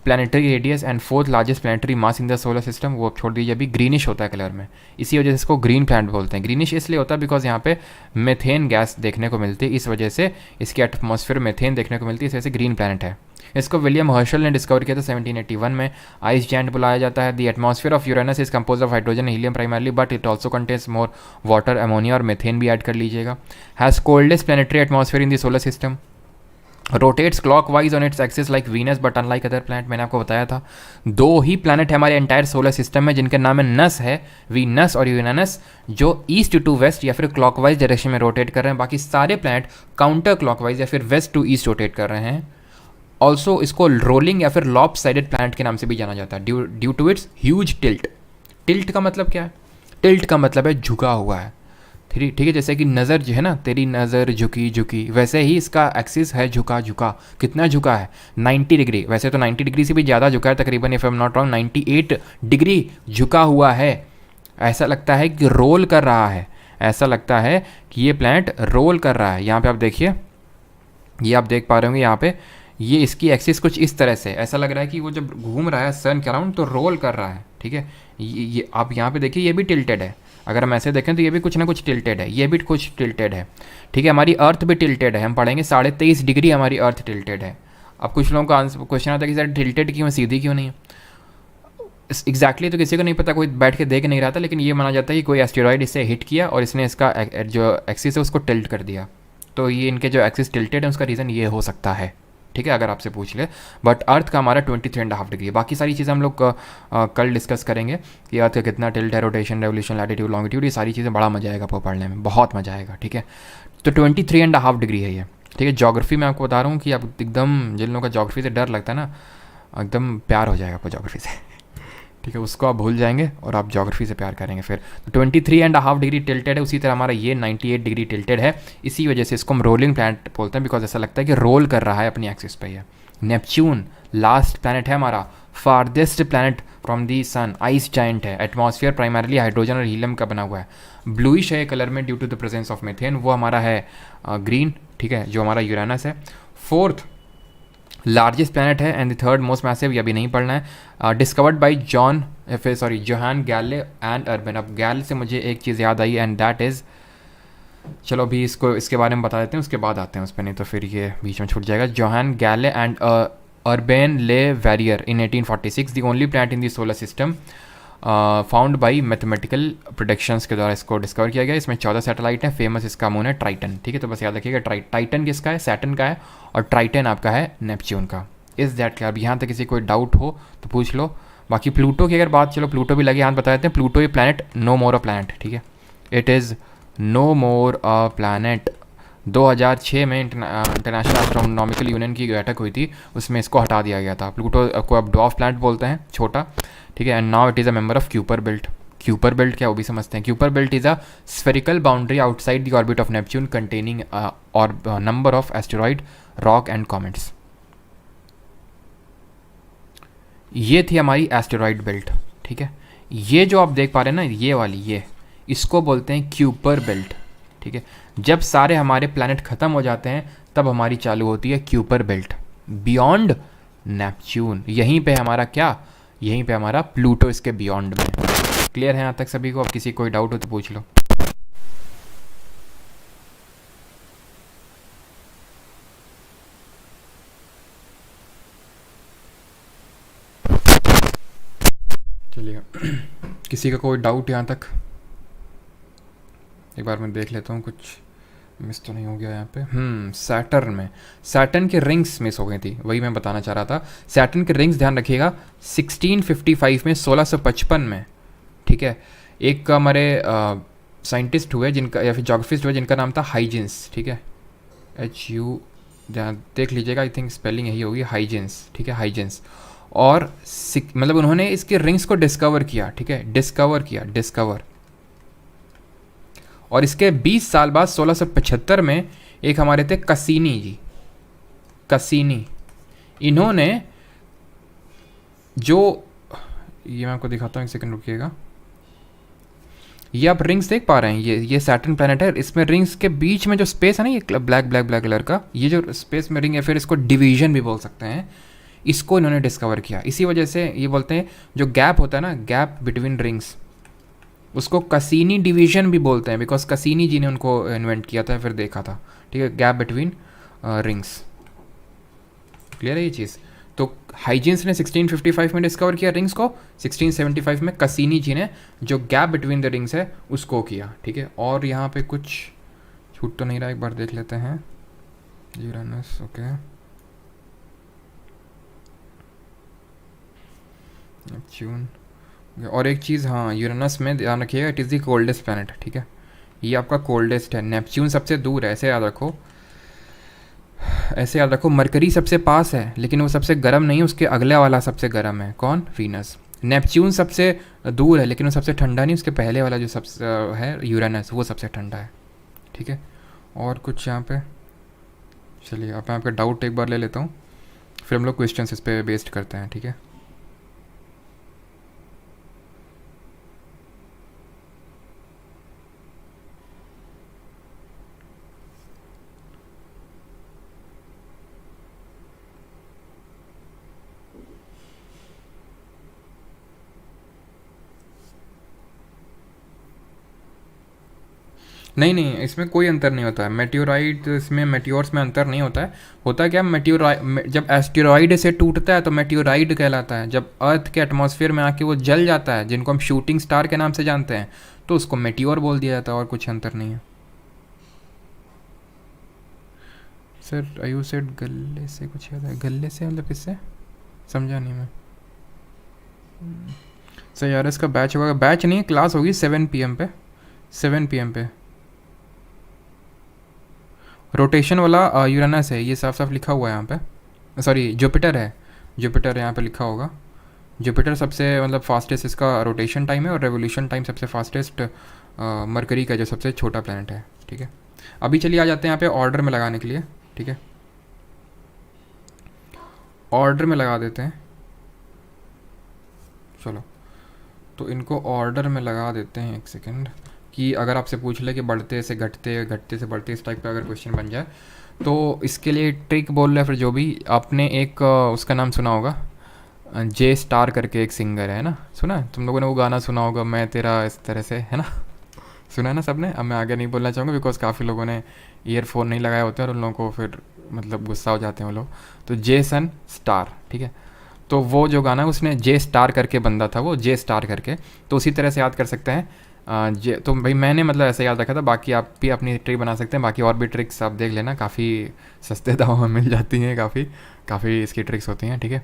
planetary radius and fourth largest planetary mass in the solar system. वो अब छोड़ दीजिए, अभी ग्रीनिश होता है कलर में, इसी वजह से इसको ग्रीन प्लानट बोलते हैं। ग्रीनिश इसलिए होता है बिकॉज यहाँ पे मेथेन गैस देखने को मिलती है, इस वजह से इसके एटमॉस्फेयर मेथेन देखने को मिलती है, इस वजह से ग्रीन प्लानट है। इसको विलियम हर्शल ने डिस्कवर किया था 1781 में। आइस जायंट बुलाया जाता है। The atmosphere of Uranus is compose of hydrogen helium primarily, but it also contains more water, ammonia और मेथेन भी ऐड कर लीजिएगा। Has coldest planetary atmosphere in the solar system. Rotates clockwise on its axis like Venus but unlike other planet. मैंने आपको बताया था दो ही planet है हमारे एंटायर सोलर सिस्टम में जिनके नाम है नस है, वीनस और यूरेनस, जो ईस्ट टू वेस्ट या फिर क्लॉकवाइज डायरेक्शन में रोटेट कर रहे हैं। बाकी सारे प्लैनेट काउंटर क्लॉकवाइज या फिर वेस्ट टू ईस्ट रोटेट कर रहे हैं। ऑल्सो इसको रोलिंग या फिर लॉप साइडेड प्लैनेट के नाम से भी जाना जाता है due to its huge tilt. Tilt का मतलब क्या है? टिल्ट का मतलब है झुका हुआ है, ठीक है। जैसे कि नज़र जो है ना, तेरी नज़र झुकी झुकी, वैसे ही इसका एक्सिस है झुका झुका। कितना झुका है? 90 डिग्री। वैसे तो 90 डिग्री से भी ज़्यादा झुका है तकरीबन, if I am not wrong 98 degree झुका हुआ है। ऐसा लगता है कि रोल कर रहा है, ऐसा लगता है कि ये प्लैनेट रोल कर रहा है। यहाँ पे आप देखिए, ये आप देख पा रहे होंगे यहाँ पे, ये इसकी एक्सिस कुछ इस तरह से, ऐसा लग रहा है कि वो जब घूम रहा है सन के अराउंड तो रोल कर रहा है, ठीक है। ये आप यहाँ पे देखिए, ये भी टिल्टेड है। अगर हम ऐसे देखें तो ये भी कुछ ना कुछ टिल्टेड है, ये भी कुछ टिल्टेड है, ठीक है। हमारी अर्थ भी टिल्टेड है, हम पढ़ेंगे 23.5 डिग्री हमारी अर्थ टिल्टेड है। अब कुछ लोगों का आंसर क्वेश्चन आता है कि सर टिल्टेड क्यों है, सीधी क्यों नहीं है? एग्जैक्टली तो किसी को नहीं पता, कोई बैठ के देख नहीं रहा था, लेकिन ये माना जाता है कि कोई एस्टेरॉयड इससे हिट किया और इसने इसका जो एक्सिस है उसको टिल्ट कर दिया। तो ये इनके जो एक्सिस टिल्टेड है उसका रीज़न ये हो सकता है, ठीक है, अगर आपसे पूछ ले। बट अर्थ का हमारा 23.5 डिग्री है। बाकी सारी चीज़ें हम लोग कल डिस्कस करेंगे कि अर्थ का कितना टिल्ट है, रोटेशन, रेवोल्यूशन, लैटिट्यूड, लॉन्गिट्यूड, ये सारी चीज़ें बड़ा मजा आएगा आपको पढ़ने में, बहुत मजा आएगा, ठीक है। तो 23.5 डिग्री है ये, ठीक है। ज्योग्राफी में आपको बता रहा हूँ कि आप एकदम, जिन लोगों का ज्योग्राफी से डर लगता है ना, एकदम प्यार हो जाएगा आपको ज्योग्राफी से, ठीक है। उसको आप भूल जाएंगे और आप ज्योग्राफी से प्यार करेंगे फिर। तो 23.5 डिग्री टिल्टेड है, उसी तरह हमारा ये 98 डिग्री टिल्टेड है। इसी वजह से इसको हम रोलिंग प्लैनेट बोलते हैं, बिकॉज ऐसा लगता है कि रोल कर रहा है अपनी एक्सिस पे। ये नेपच्यून लास्ट प्लैनेट है हमारा, farthest planet from the sun, ice giant है। एटमॉस्फेयर प्राइमरली हाइड्रोजन और हीलियम का बना हुआ है, ब्लूइश है कलर में due to the presence of methane. वो हमारा है ग्रीन, ठीक है, जो हमारा यूरेनस है। फोर्थ लार्जेस्ट प्लैनेट है and the third most massive, ये अभी नहीं पढ़ना है। Discovered by Johan Galle and urban. अब गैल से मुझे एक चीज़ याद आई एंड दैट इज़, चलो अभी इसको इसके बारे में बता देते हैं, उसके बाद आते हैं उस पर, नहीं तो फिर ये बीच में छूट जाएगा। Johann Galle and Urbain Le Verrier in 1846 the only planet in the solar system found by mathematical predictions के द्वारा इसको डिस्कवर किया गया। इसमें 14 सैटेलाइट हैं। फेमस इसका मून है ट्राइटन, ठीक है। तो बस याद रखिएगा टाइटन किसका है? सैटर्न का है, और ट्राइटन आपका है नेपच्यून का। इस दैट क्लियर? अब यहाँ तक किसी कोई डाउट हो तो पूछ लो। बाकी प्लूटो की अगर बात, चलो प्लूटो भी लगे हाथ बता देते हैं। प्लूटो ये planet no more a planet, ठीक है, it is no more a planet. 2006 में इंटरनेशनल एस्ट्रोनॉमिकल यूनियन की बैठक हुई थी, उसमें इसको हटा दिया गया था। प्लूटो को अब डॉफ प्लैनेट बोलते हैं, छोटा, ठीक है। And now it is a member of Kuiper belt. Kuiper belt क्या वो भी समझते हैं। Kuiper belt is a spherical boundary outside the orbit of Neptune containing और number of asteroid, rock and comets. ये थी हमारी एस्टेरॉइड बेल्ट, ठीक है। ये जो आप देख पा रहे हैं ना, ये वाली, ये इसको बोलते हैं क्यूपर बेल्ट, ठीक है। जब सारे हमारे प्लैनेट ख़त्म हो जाते हैं तब हमारी चालू होती है क्यूपर बेल्ट बियॉन्ड नेपच्यून। यहीं पे हमारा क्या, यहीं पे हमारा प्लूटो इसके बियॉन्ड में। क्लियर है यहाँ तक सभी को? अब किसी कोई डाउट हो तो पूछ लो। चलिए किसी का कोई डाउट यहाँ तक? एक बार मैं देख लेता हूँ कुछ मिस तो नहीं हो गया यहाँ पे? सैटर्न में, सैटर्न के रिंग्स मिस हो गई थी, वही मैं बताना चाह रहा था। सैटर्न के रिंग्स ध्यान रखिएगा 1655 में, 1655 में, ठीक है। एक हमारे साइंटिस्ट हुए जिनका, या फिर जोग्राफिस्ट हुए जिनका नाम था हाइजेंस, ठीक है, HU, ध्यान देख लीजिएगा, आई थिंक स्पेलिंग यही होगी, हाइजेंस, ठीक है, हाइजेंस। और मतलब उन्होंने इसके रिंग्स को डिस्कवर किया, ठीक है, डिस्कवर। और इसके 20 साल बाद 1675 में एक हमारे थे कसीनी जी, कसीनी, इन्होंने जो, ये मैं आपको दिखाता हूँ, एक सेकंड रुकिएगा। ये आप रिंग्स देख पा रहे हैं, ये सैटर्न प्लैनेट है, इसमें रिंग्स के बीच में जो स्पेस है ना, ये ब्लैक ब्लैक ब्लैक कलर का, ये जो स्पेस में रिंग है, फिर इसको डिवीजन भी बोल सकते हैं, इसको इन्होंने डिस्कवर किया। इसी वजह से ये बोलते हैं जो गैप होता है ना, गैप बिटवीन रिंग्स, उसको कसीनी डिवीजन भी बोलते हैं, बिकॉज कसीनी जी ने उनको इन्वेंट किया था, फिर देखा था, ठीक है, गैप बिटवीन रिंग्स। क्लियर है ये चीज़? तो हाइजेंस ने 1655 में डिस्कवर किया रिंग्स को, 1675 में कसीनी जी ने जो गैप बिटवीन द रिंग्स है उसको किया, ठीक है। और यहाँ पे कुछ छूट तो नहीं रहा, एक बार देख लेते हैं। Uranus, okay, Neptune. और एक चीज़, हाँ, यूरेनस में ध्यान रखिएगा, it is the coldest planet, ठीक है, ये आपका कोल्डेस्ट है। नेपच्यून सबसे दूर है, ऐसे याद रखो, ऐसे याद रखो। मरकरी सबसे पास है, लेकिन वो सबसे गर्म नहीं, उसके अगले वाला सबसे गर्म है, कौन? वीनस। नेपच्यून सबसे दूर है, लेकिन वो सबसे ठंडा नहीं, उसके पहले वाला जो सबसे है यूरेनस, वो सबसे ठंडा है, ठीक है। और कुछ यहाँ पे, चलिए अब मैं आपका डाउट एक बार ले लेता हूँ, फिर हम लोग क्वेश्चन इस पर बेस्ड करते हैं, ठीक है। नहीं नहीं, इसमें कोई अंतर नहीं होता है, मेट्योराइड, इसमें मेट्योर्स में अंतर नहीं होता है। होता क्या, मेट्योराइड जब एस्टेरॉइड से टूटता है तो मेट्योराइड कहलाता है, जब अर्थ के एटमॉस्फेयर में आके वो जल जाता है, जिनको हम शूटिंग स्टार के नाम से जानते हैं, तो उसको मेट्योर बोल दिया जाता है, और कुछ अंतर नहीं है। सर आयु सेड गले से कुछ याद है, गले से मतलब किससे, समझा नहीं मैं। सर यार इसका बैच होगा, बैच नहीं, क्लास होगी 7 PM पे, 7 PM पे। रोटेशन वाला यूरेनस है, ये साफ साफ लिखा हुआ है यहाँ पे, सॉरी जुपिटर है, जुपिटर यहाँ पे लिखा होगा। जुपिटर सबसे मतलब फास्टेस्ट इसका रोटेशन टाइम है, और रेवोल्यूशन टाइम सबसे फास्टेस्ट मरकरी का जो सबसे छोटा प्लैनेट है, ठीक है। अभी चलिए आ जाते हैं यहाँ पे ऑर्डर में लगाने के लिए, ठीक है, ऑर्डर में लगा देते हैं, चलो। तो इनको ऑर्डर में लगा देते हैं, एक सेकेंड, कि अगर आपसे पूछ ले कि बढ़ते से घटते, घटते से बढ़ते, इस टाइप का अगर क्वेश्चन बन जाए, तो इसके लिए ट्रिक बोल रहे, फिर जो भी आपने एक उसका नाम सुना होगा, जे स्टार करके एक सिंगर है ना, सुना है तुम लोगों ने वो गाना सुना होगा, मैं तेरा इस तरह से, है ना, सुना है ना सबने। अब मैं आगे नहीं बोलना चाहूँगा, बिकॉज काफ़ी लोगों ने ईयरफोन नहीं लगाए होते हैं, और उन लोगों को फिर मतलब गुस्सा हो जाते हैं वो लोग। तो जेसन स्टार, ठीक है, तो वो जो गाना उसने जे स्टार करके बंदा था, वो जे स्टार करके, तो उसी तरह से याद कर सकते हैं। जे तो भाई मैंने मतलब ऐसे याद रखा था, बाकी आप भी अपनी ट्रिक बना सकते हैं, बाकी और भी ट्रिक्स आप देख लेना, काफ़ी सस्ते दामों में मिल जाती हैं, काफ़ी इसकी ट्रिक्स होती हैं, ठीक है।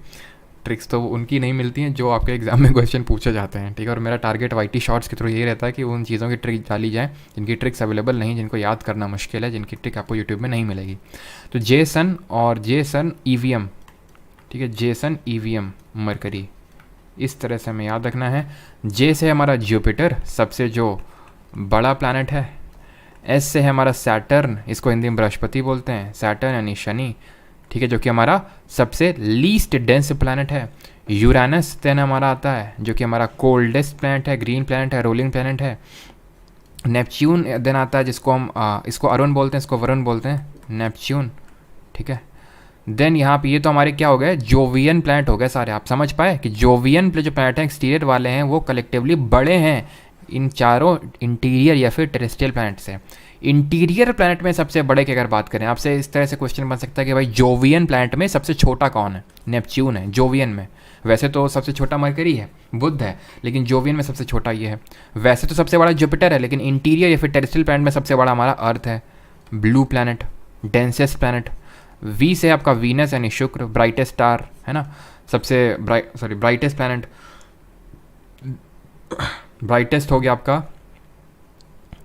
ट्रिक्स तो उनकी नहीं मिलती हैं जो आपके एग्जाम में क्वेश्चन पूछे जाते हैं, ठीक है। और मेरा टारगेट वाईटी शॉर्ट्स के थ्रू यही रहता है कि उन चीज़ों की ट्रिक डाली जाए जिनकी ट्रिक्स अवेलेबल नहीं, जिनको याद करना मुश्किल है, जिनकी ट्रिक आपको यूट्यूब में नहीं मिलेगी। तो जेसन और जेसन EVM, ठीक है, जेसन EVM मरकरी, इस तरह से हमें याद रखना है। जे से हमारा जुपिटर, सबसे जो बड़ा प्लैनेट है। एस से है हमारा सैटर्न, इसको हिंदी में बृहस्पति बोलते हैं, सैटर्न यानी शनि, ठीक है, जो कि हमारा सबसे लीस्ट डेंस प्लैनेट है। यूरेनस देन हमारा आता है, जो कि हमारा कोल्डेस्ट प्लैनेट है, ग्रीन प्लैनेट है, रोलिंग प्लैनेट है। नेपच्यून देन आता है, जिसको हम इसको अरुण बोलते हैं, इसको वरुण बोलते हैं, नेपच्यून, ठीक है। देन यहाँ पे ये तो हमारे क्या हो गए, जोवियन प्लैनेट हो गए सारे। आप समझ पाए कि जोवियन जो प्लैनेट हैं एक्सटीरियर वाले हैं, वो कलेक्टिवली बड़े हैं इन चारों इंटीरियर या फिर टेरेस्ट्रियल प्लैनेट से। इंटीरियर प्लैनेट में सबसे बड़े की अगर बात करें, आपसे इस तरह से क्वेश्चन बन सकता है कि भाई जोवियन प्लैनेट में सबसे छोटा कौन है? नेपच्यून है जोवियन में। वैसे तो सबसे छोटा मरकरी है, बुध है, लेकिन जोवियन में सबसे छोटा ये है। वैसे तो सबसे बड़ा जुपिटर है, लेकिन इंटीरियर या फिर टेरेस्ट्रियल प्लैनेट में सबसे बड़ा हमारा अर्थ है। Blue planet, densest planet. We say आपका वीनस यानी शुक्र, ब्राइटेस्ट स्टार है ना, सबसे ब्राइटेस्ट प्लैनेट, ब्राइटेस्ट हो गया आपका,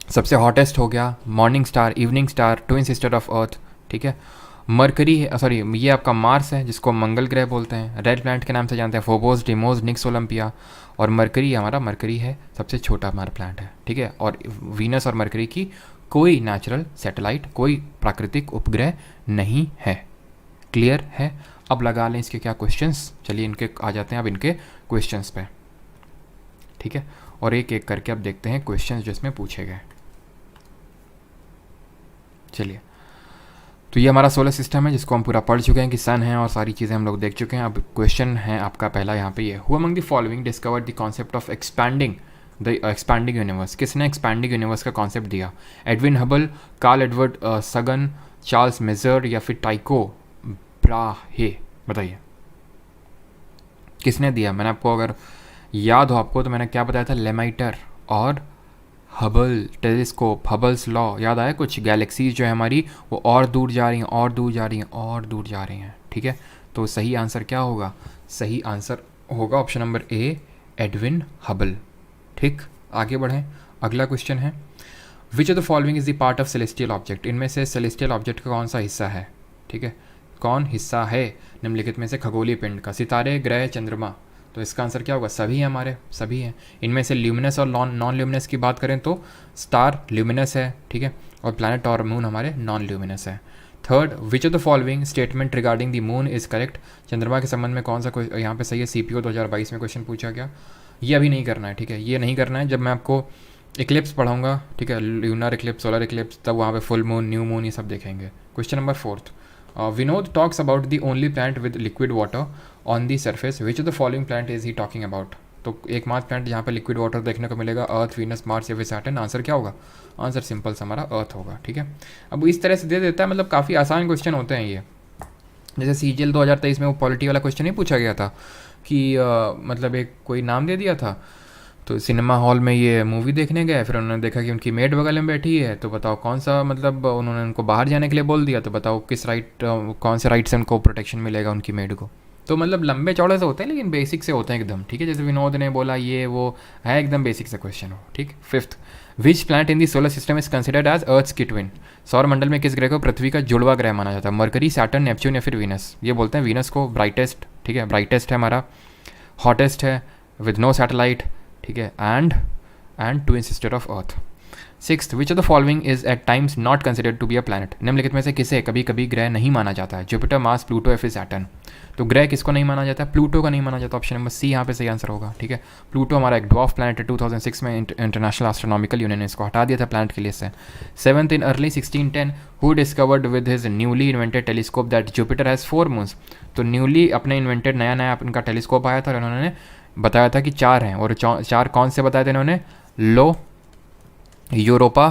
सबसे हॉटेस्ट हो गया morning star, evening star, twin sister of अर्थ, ठीक है। मरकरी है, सॉरी ये आपका मार्स है जिसको मंगल ग्रह बोलते हैं, रेड प्लैनेट के नाम से जानते हैं, फोबोस, डिमोस, निक्स, ओलंपिया। और मरकरी हमारा, मरकरी है सबसे छोटा हमारा प्लैनेट है, ठीक है। और वीनस और मरकरी की कोई नेचुरल सैटेलाइट, कोई प्राकृतिक उपग्रह नहीं है। क्लियर है? अब लगा लें इसके क्या क्वेश्चंस, चलिए इनके आ जाते हैं अब इनके क्वेश्चंस पे, ठीक है। और एक एक करके अब देखते हैं क्वेश्चंस जिसमें पूछे गए। चलिए, तो ये हमारा सोलर सिस्टम है जिसको हम पूरा पढ़ चुके हैं कि सन है और सारी चीज़ें हम लोग देख चुके हैं। अब क्वेश्चन है आपका पहला यहाँ पे, ये who among the following discovered the concept of expanding universe. किसने एक्सपैंडिंग यूनिवर्स का कॉन्सेप्ट दिया? एडविन हबल, कार्ल एडवर्ड सगन, चार्ल्स मेजर या फिर टाइको ब्राहे? बताइए किसने दिया। मैंने आपको अगर याद हो आपको तो मैंने क्या बताया था, लेमाइटर और हबल टेलीस्कोप, हबल्स लॉ याद आया कुछ? गैलेक्सीज जो है हमारी वो और दूर जा रही हैं और दूर जा रही हैं और दूर जा रही हैं, ठीक है। तो सही आंसर क्या होगा? सही आंसर होगा ऑप्शन नंबर ए, एडविन हबल। ठीक, आगे बढ़ें। अगला क्वेश्चन है, which of the following is the part of celestial object. इनमें से सेलेस्टियल ऑब्जेक्ट का कौन सा हिस्सा है? ठीक है, कौन हिस्सा है निम्नलिखित में से खगोलीय पिंड का? सितारे, ग्रह, चंद्रमा। तो इसका आंसर क्या होगा? सभी है हमारे, सभी हैं। इनमें से ल्यूमिनस और नॉन ल्यूमिनस की बात करें तो स्टार ल्यूमिनस है, ठीक है, और प्लैनेट और मून हमारे नॉन ल्यूमिनस है। Third, which of the following statement regarding the moon is correct. चंद्रमा के संबंध में कौन सा यहाँ पे सही है? CPO 2022 में क्वेश्चन पूछा गया। ये अभी नहीं करना है, ठीक है, ये नहीं करना है। जब मैं आपको इक्लिप्स पढ़ाऊंगा, ठीक है, ल्यूनर इक्लिप्स, सोलर इक्लिप्स, तब वहाँ पे फुल मून, न्यू मून, ये सब देखेंगे। Question number 4, Vinod talks about the only planet with liquid water on the surface, which of the following planet is he talking about. तो एकमात्र प्लैनेट जहाँ पे लिक्विड वाटर देखने को मिलेगा, अर्थ, वीनस, मार्स या फिर सैटर्न। आंसर क्या होगा? आंसर सिंपल सा हमारा अर्थ होगा, ठीक है। अब इस तरह से दे देता है, मतलब काफ़ी आसान क्वेश्चन होते हैं ये। जैसे CGL 2023 में वो पॉलिटी वाला क्वेश्चन नहीं पूछा गया था कि मतलब एक कोई नाम दे दिया था, तो सिनेमा हॉल में ये मूवी देखने गए, फिर उन्होंने देखा कि उनकी मेड बगल में बैठी है, तो बताओ कौन सा, मतलब उन्होंने उनको बाहर जाने के लिए बोल दिया, तो बताओ किस कौन से राइट से उनको प्रोटेक्शन मिलेगा उनकी मेड को। तो मतलब लंबे चौड़े से होते हैं लेकिन बेसिक से होते हैं एकदम, ठीक है। जैसे विनोद ने बोला ये वो है, एकदम बेसिक से क्वेश्चन हो, ठीक। 5th, which planet in the solar system is considered as earth's की ट्विन। सौर मंडल में किस ग्रह को पृथ्वी का जुड़वा ग्रह माना जाता है? मरकरी, सैटर्न, नेपच्यून या फिर वीनस। ये बोलते हैं वीनस को ब्राइटेस्ट, ठीक है, ब्राइटेस्ट है हमारा, हॉटेस्ट है, विद नो सैटेलाइट, ठीक है, and twin sister of earth. 6th, which of the following is at times not considered to be a planet. निम्नलिखित में से किसे कभी कभी ग्रह नहीं माना जाता है? जुपिटर, मार्स, प्लूटो या फिर सैटर्न। तो ग्रह किसको नहीं माना जाता है? प्लूटो का नहीं माना जाता। ऑप्शन नंबर C यहाँ पे सही आंसर होगा, ठीक है। प्लूटो हमारा एक ड्वार्फ प्लैनेट है, 2006 में इंटरनेशनल एस्ट्रोनॉमिकल यूनियन ने इसको हटा दिया था प्लैनेट के लिए से। 7th, in early 1610 who discovered with his newly invented telescope that Jupiter has 4 moons. तो न्यूली अपने इन्वेंटेड नया उनका टेलीस्कोप आया था और उन्होंने बताया था कि 4 हैं, और 4 कौन से बताए थे इन्होंने? लो, यूरोपा,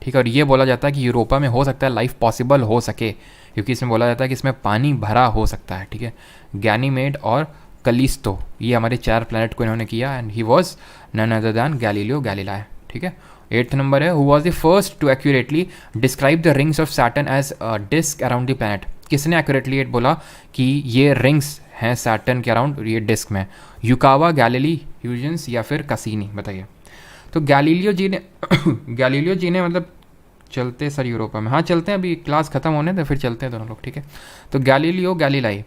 ठीक है, और ये बोला जाता है कि यूरोपा में हो सकता है लाइफ पॉसिबल हो सके, क्योंकि इसमें बोला जाता है कि इसमें पानी भरा हो सकता है, ठीक है। गैनीमेड और कलिस्टो, ये हमारे 4 प्लैनेट को इन्होंने किया, and he was none other than Galileo Galilei, ठीक है। 8th नंबर है, who was the first to accurately describe the rings of Saturn as a disc around the planet. किसने एक्यूरेटली बोला कि ये रिंग्स हैं सैटर्न के अराउंड, ये डिस्क में? युकावा, गैलीली, ह्यूजेंस या फिर कसीनी? बताइए। तो गैलीलियो जी ने मतलब चलते सर यूरोपा में, हाँ चलते हैं, अभी क्लास खत्म होने तो फिर चलते हैं दोनों लोग, ठीक है। तो गैलीलियो गैलीलाई,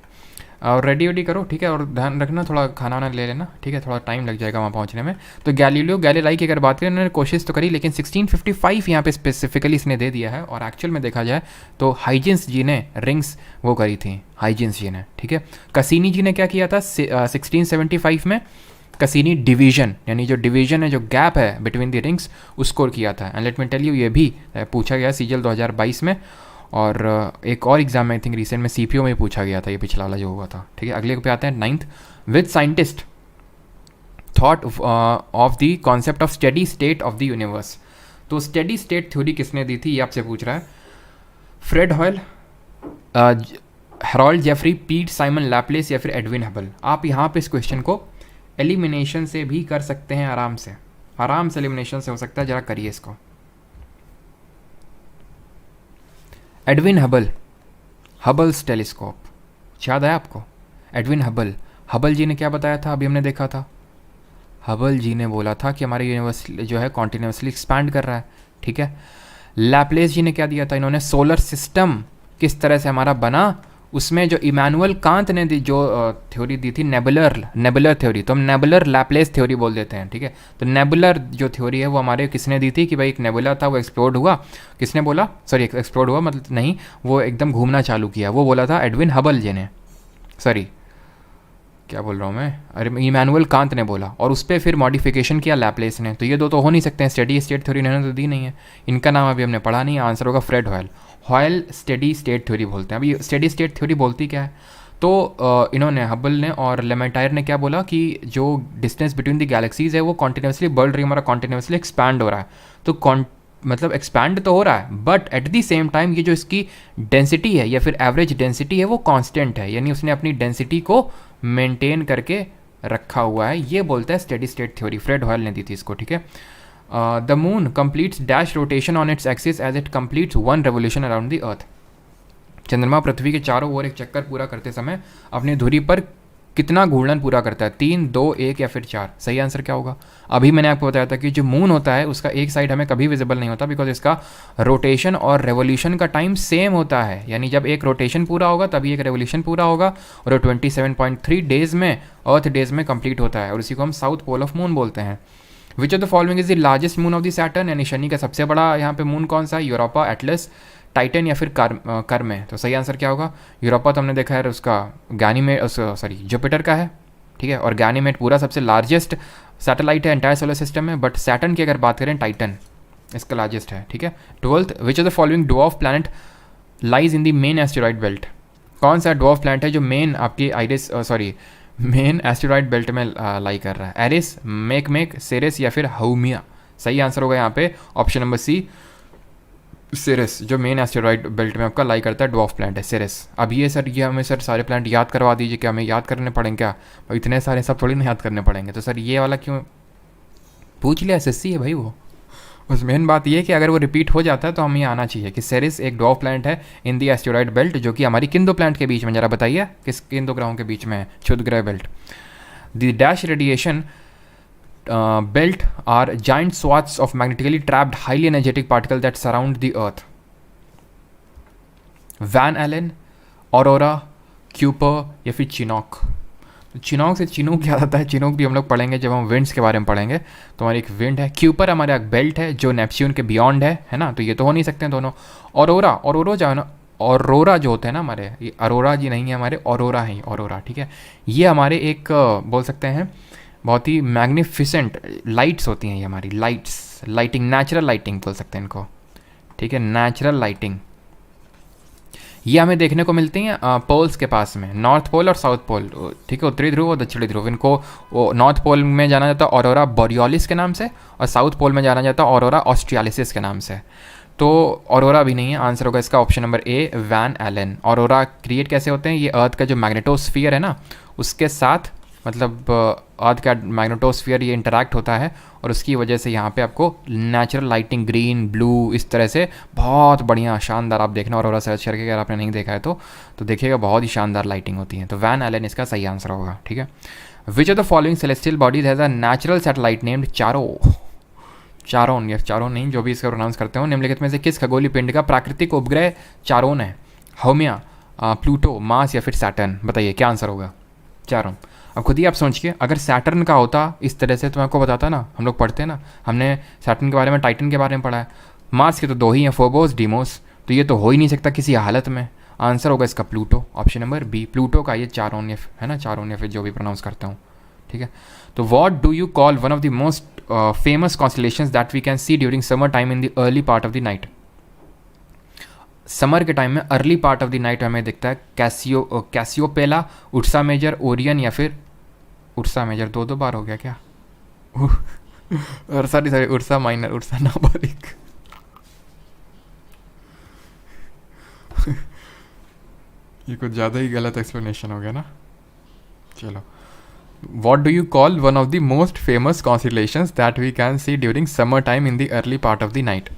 और रेडी करो, ठीक है, और ध्यान रखना थोड़ा खाना वाना ले लेना, ठीक है, थोड़ा टाइम लग जाएगा वहाँ पहुँचने में। तो गैलीलियो गैलीलाई की अगर बात करें, उन्होंने कोशिश तो करी, लेकिन 1655 यहाँ पे स्पेसिफिकली इसने दे दिया है, और एक्चुअल में देखा जाए तो हाइजेंस जी ने रिंग्स वो करी थी, हाइजेंस जी ने, ठीक है। कसीनी जी ने क्या किया था 1675 में? कसीनी डिवीजन, यानी जो डिवीजन है, जो गैप है बिटवीन द रिंग्स, उसको किया था। And let me tell you, ये भी पूछा गया CGL 2022 में, और एक और एग्जाम में आई थिंक रिसेंट में CPO में पूछा गया था, ये पिछला वाला जो हुआ था, ठीक है। अगले पे आते हैं 9th, with scientist thought of the concept of steady state of the universe. तो स्टेडी स्टेट थ्योरी किसने दी थी, ये आपसे पूछ रहा है। फ्रेड हॉयल, हेरोल्ड जेफरी, पीट साइमन लैपलेस या फिर एडविन हबल। आप यहाँ पे इस क्वेश्चन को एलिमिनेशन से भी कर सकते हैं, आराम से एलिमिनेशन से हो सकता है, जरा करिए इसको। एडविन हबल, हबल्स टेलीस्कोप, याद है आपको? एडविन हबल, हबल जी ने क्या बताया था, अभी हमने देखा था। हबल जी ने बोला था कि हमारे यूनिवर्स जो है कॉन्टिन्यूसली एक्सपैंड कर रहा है, ठीक है। लैप्लेस जी ने क्या दिया था, इन्होंने सोलर सिस्टम किस तरह से हमारा बना, उसमें जो इमैनुअल कांत ने दी जो थ्योरी दी थी, नेबुलर थ्योरी, तो हम नेबुलर लैप्लेस थ्योरी बोल देते हैं, ठीक है। तो नेबुलर जो थ्योरी है वो हमारे किसने दी थी कि भाई एक नेबुला था, वो एक्सप्लोड हुआ, किसने बोला, सॉरी एक्सप्लोड हुआ मतलब नहीं, वो एकदम घूमना चालू किया, वो बोला था एडविन हबल जी ने, सॉरी क्या बोल रहा हूँ मैं, अरे इमैनुअल कांत ने बोला, और उस पर फिर मॉडिफिकेशन किया लैप्लेस ने। तो ये दो तो हो नहीं सकते हैं, स्टेडी स्टेट थ्योरी इन्होंने तो दी नहीं है, इनका नाम अभी हमने पढ़ा नहीं है, आंसर होगा Fred Hoyle. Hoyle steady state theory बोलते हैं। अभी स्टेडी स्टेट थ्योरी बोलती क्या है, तो इन्होंने हबल ने और लेमेटायर ने क्या बोला कि जो डिस्टेंस बिटवीन द गैलेक्सीज है वो कॉन्टिन्यूसली बढ़ रही है, हमारा कॉन्टिन्यूसली एक्सपैंड हो रहा है, तो मतलब एक्सपैंड तो हो रहा है, but at the same time ये जो इसकी डेंसिटी है या फिर एवरेज डेंसिटी है वो कांस्टेंट है, यानी उसने अपनी डेंसिटी को मेंटेन करके रखा हुआ है, ये बोलता है steady state theory. Fred Hoyle ने दी थी इसको, ठीक है। The moon completes dash rotation on its axis as it completes one revolution around the अर्थ। चंद्रमा पृथ्वी के चारों ओर एक चक्कर पूरा करते समय अपनी धुरी पर कितना घूर्णन पूरा करता है, 3, 2, 1 या फिर 4? सही आंसर क्या होगा? अभी मैंने आपको बताया था कि जो मून होता है उसका एक साइड हमें कभी विजिबल नहीं होता, बिकॉज इसका रोटेशन और रेवोल्यूशन का टाइम सेम होता है, यानी जब एक रोटेशन पूरा होगा तभी एक रेवोल्यूशन पूरा होगा, और 27.3 डेज में, अर्थ डेज में कंप्लीट होता है, और इसी को हम साउथ पोल ऑफ मून बोलते हैं। विच of the following is the largest moon of the Saturn, यानी शनि का सबसे बड़ा यहाँ पे मून कौन सा है, यूरोपा, एटलस, टाइटन या फिर कर्म है? तो सही आंसर क्या होगा? यूरोपा तो हमने देखा है उसका गैनीमेड, सॉरी जुपिटर का है, ठीक है, और गैनीमेड पूरा सबसे लार्जेस्ट सैटेलाइट है एंटायर सोलर सिस्टम में, बट सैटर्न की अगर बात करें टाइटन इसका लार्जेस्ट है, ठीक है। 12th, which of the following dwarf planet lies in the main asteroid belt? कौन सा डॉर्फ प्लैनेट है जो मेन आपकी मेन एस्टेरॉइड बेल्ट में लाई कर रहा है? एरिस, मेक, सेरेस या फिर हाउमिया? सही आंसर होगा यहाँ पे ऑप्शन नंबर सी, सिरस, जो मेन एस्टेरॉइड बेल्ट में आपका लाई करता है, डॉर्फ प्लैनेट है सिरस। अब ये सर ये हमें सर सारे प्लैनेट याद करवा दीजिए, क्या हमें याद करने पड़ेंगे क्या? भाई इतने सारे सब थोड़ी ना याद करने पड़ेंगे, तो सर ये वाला क्यों पूछ लिया? एसएससी है भाई वो। बस मेन बात ये है कि अगर वो रिपीट हो जाता है तो हमें ये आना चाहिए कि सेरिस एक डॉर्फ प्लैनेट है इन दी एस्टेरॉइड बेल्ट, जो कि हमारी किन दो प्लैनेट के बीच में, जरा बताइए किन दो ग्रहों के बीच में है क्षुद्र ग्रह belt? The dash radiation belt are giant swaths of magnetically trapped highly energetic particles that surround the earth. Van Allen, aurora, Kuiper या फिर चिनॉक? चिनॉक से चिनूक याद आता है, चिनूक भी हम लोग पढ़ेंगे जब हम विंड्स के बारे में पढ़ेंगे, तो हमारी एक विंड है। क्यूपर हमारा एक बेल्ट है जो नेपच्यून के बियॉन्ड है ना, तो ये तो हो नहीं सकते हैं दोनों। ऑरोरा जो है ना, ऑरोरा जो होते हैं ना हमारे, ये अरोरा जी नहीं है हमारे, ऑरोरा है, ऑरोरा, ठीक है। ये हमारे एक बोल सकते हैं बहुत ही मैग्निफिसेंट लाइट्स होती हैं, ये हमारी लाइटिंग, नेचुरल लाइटिंग बोल सकते हैं इनको, ठीक है, नेचुरल लाइटिंग। ये हमें देखने को मिलती हैं पोल्स के पास में, नॉर्थ पोल और साउथ पोल, ठीक है, उत्तरी ध्रुव और दक्षिणी ध्रुव। इनको वो नॉर्थ पोल में जाना जाता है ऑरोरा बोरियोलिस के नाम से, और साउथ पोल में जाना जाता है ऑरोरा ऑस्ट्रियालिसिस के नाम से। तो ऑरोरा भी नहीं है, आंसर होगा इसका option number A, Van Allen. Aurora create कैसे होते हैं? ये अर्थ का जो मैग्नेटोस्फीयर है ना उसके साथ, मतलब अर्थ का मैग्नेटोस्फीयर ये इंटरैक्ट होता है, और उसकी वजह से यहाँ पे आपको नेचुरल लाइटिंग, ग्रीन, ब्लू, इस तरह से बहुत बढ़िया शानदार आप देखना, और सर्च करके अगर आपने नहीं देखा है तो देखिएगा, बहुत ही शानदार लाइटिंग होती है। तो वैन एलन इसका सही आंसर होगा, ठीक है। Which of the following celestial bodies has a natural satellite named Charon या चारोन नहीं, जो भी इसका प्रोनाउंस करते हो, निम्नलिखित में से किस खगोलीय पिंड का प्राकृतिक उपग्रह चारोन है? हाउमिया, प्लूटो, मार्स या फिर सैटर्न? बताइए क्या आंसर होगा? चारोन। अब खुद ही आप सोचिए, अगर सैटर्न का होता इस तरह से तो मैं आपको बताता ना, हम लोग पढ़ते हैं ना, हमने सैटर्न के बारे में, टाइटन के बारे में पढ़ा है। मार्स के तो दो ही हैं, फोबोस, डीमोस, तो ये तो हो ही नहीं सकता किसी हालत में। आंसर होगा इसका Pluto, option number B, Pluto का ये चारोन है ना, चारोन या फिर जो भी प्रोनाउंस करता हूँ, ठीक है। तो what do you call one of the most famous constellations that we can see during summer time in the early part of the night? Summer के टाइम में early part of the night हमें दिखता है कैसियोपेला, Ursa major, Orion या फिर Ursa major. दो बार हो गया क्या? और सॉरी उर्सा माइनर, उर्सा नाबालिग। ये कुछ ज़्यादा ही गलत एक्सप्लेनेशन हो गया ना। चलो, what do you call one of the most famous constellations that we can see during summer time in the early part of the night?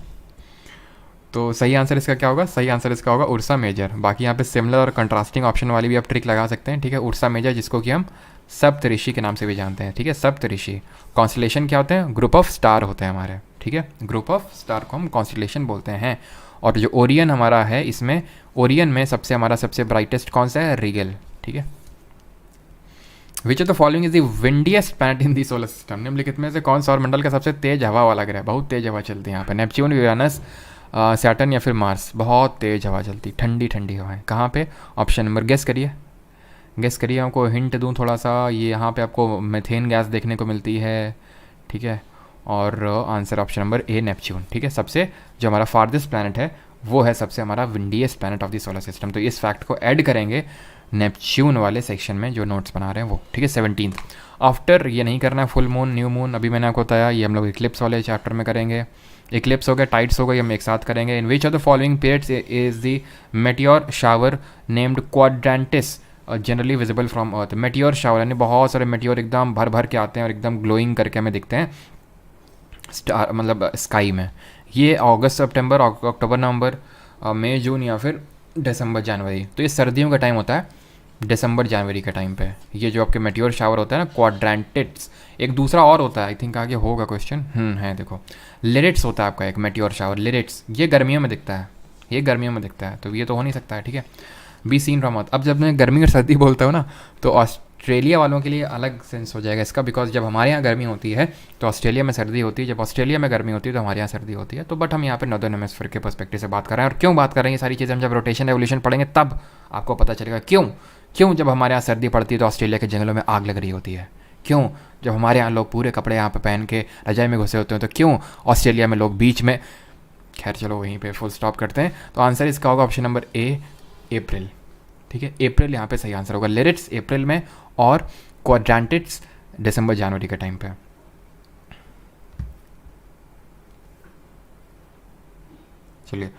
तो सही आंसर इसका क्या होगा? सही आंसर इसका होगा उर्सा मेजर। बाकी यहाँ पे सिमिलर और कंट्रास्टिंग ऑप्शन वाली भी आप ट्रिक लगा सकते हैं, ठीक है। उर्सा मेजर जिसको कि हम सप्तऋषि के नाम से भी जानते हैं, ठीक है। सप्तऋषि कॉन्स्टलेशन क्या होते हैं? ग्रुप ऑफ स्टार होते हैं हमारे, ठीक है। ग्रुप ऑफ स्टार को हम कॉन्स्टलेशन बोलते हैं। और जो ओरियन हमारा है, इसमें ओरियन में सबसे ब्राइटेस्ट कौन सा है? रिगल, ठीक है। Which of the following is the windiest planet in the solar system? निम्नलिखित में से कौन सा और मंडल का सबसे तेज हवा वाला ग्रह? बहुत तेज हवा चलती है यहाँ पे। नेपच्यून, यूरेनस, सैटर्न या फिर मार्स? बहुत तेज हवा चलती, ठंडी ठंडी हवाएं। कहाँ पे? ऑप्शन नंबर, गेस करिए, गेस करिए। आपको हिंट दूँ थोड़ा सा, ये यहाँ पे आपको मेथेन गैस देखने को मिलती है, ठीक है। और आंसर ऑप्शन नंबर ए, नेपच्यून, ठीक है। सबसे जो हमारा फार्देस्ट प्लैनेट है वो है सबसे हमारा windiest planet of the solar system. तो इस फैक्ट को ऐड करेंगे नेपच्यून वाले सेक्शन में जो नोट्स बना रहे हैं वो, ठीक है। 17th आफ्टर, ये नहीं करना है फुल मून न्यू मून, अभी मैंने आपको बताया, ये हम लोग इक्लिप्स वाले चैप्टर में करेंगे। इक्लिप्स हो गया, टाइड्स हो गई, हम एक साथ करेंगे। In which of the following periods is the meteor shower named Quadrantids generally visible from Earth? Meteor shower यानी बहुत सारे मेटियोर एकदम भर भर के आते हैं और एकदम ग्लोइंग करके हमें दिखते हैं स्टार, मतलब स्काई में। ये अगस्त, सितंबर, अक्टूबर, नवंबर, मई, जून या फिर दिसंबर, जनवरी। तो ये सर्दियों का टाइम होता है, दिसंबर जनवरी के टाइम पे। ये जो आपके मेटियोर शावर होता है ना, क्वाड्रेंटिट्स। एक दूसरा और होता है, आई थिंक आगे होगा क्वेश्चन, है देखो, लिरिट्स होता है आपका एक मेटियोर शावर, लिरिट्स। ये गर्मियों में दिखता है, ये गर्मियों में दिखता है, तो ये तो हो नहीं सकता है, ठीक है। बी सीन फ्रॉम अर्थ। अब जब मैं गर्मी और सर्दी बोलता हूँ ना, तो ऑस्ट्रेलिया वालों के लिए अलग सेंस हो जाएगा इसका, बिकॉज जब हमारे यहाँ गर्मी होती है तो ऑस्ट्रेलिया में सर्दी होती है, जब ऑस्ट्रेलिया में गर्मी होती है तो हमारे यहाँ सर्दी होती है। तो बट हम यहाँ पे नॉर्दर्न हेमिस्फीयर के पर्सपेक्टिव से बात कर रहे हैं। और क्यों बात कर रहे हैं ये सारी चीज़ें, हम जब रोटेशन रेवोल्यूशन पढ़ेंगे तब आपको पता चलेगा क्यों जब हमारे यहाँ सर्दी पड़ती है तो ऑस्ट्रेलिया के जंगलों में आग लग रही होती है, क्यों जब हमारे यहाँ लोग पूरे कपड़े यहाँ पे पहन के रजाई में घुसे होते हैं तो क्यों ऑस्ट्रेलिया में लोग बीच में। खैर चलो वहीं पे फुल स्टॉप करते हैं। तो आंसर इसका होगा ऑप्शन नंबर ए, अप्रैल, ठीक है। अप्रैल यहाँ पे सही आंसर होगा। लिरिट्स अप्रैल में और क्वाड्रेंटिट्स दिसंबर जनवरी के टाइम पे। चलिए,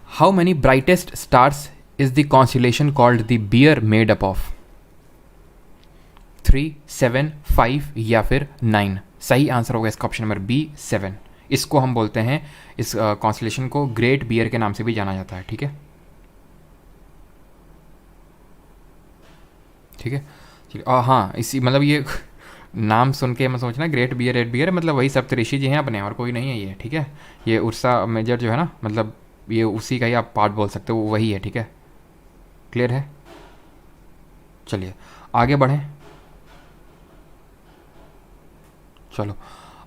how many brightest stars is the constellation called the bear made up of? 3, 7, 5 या फिर 9? सही आंसर होगा इसका ऑप्शन नंबर बी, 7। इसको हम बोलते हैं, इस कॉन्स्टेलेशन को ग्रेट बियर के नाम से भी जाना जाता है, ठीक है, ठीक है। हाँ, इसी मतलब ये नाम सुन के मैं सोचना ग्रेट बियर, रेड बियर, मतलब वही सप्तऋषि जी हैं अपने, और कोई नहीं है ये, ठीक है। ये उर्सा मेजर जो है ना, मतलब ये उसी का ही आप पार्ट बोल सकते हो, वही है, ठीक है। क्लियर है? चलिए आगे बढ़ें। चलो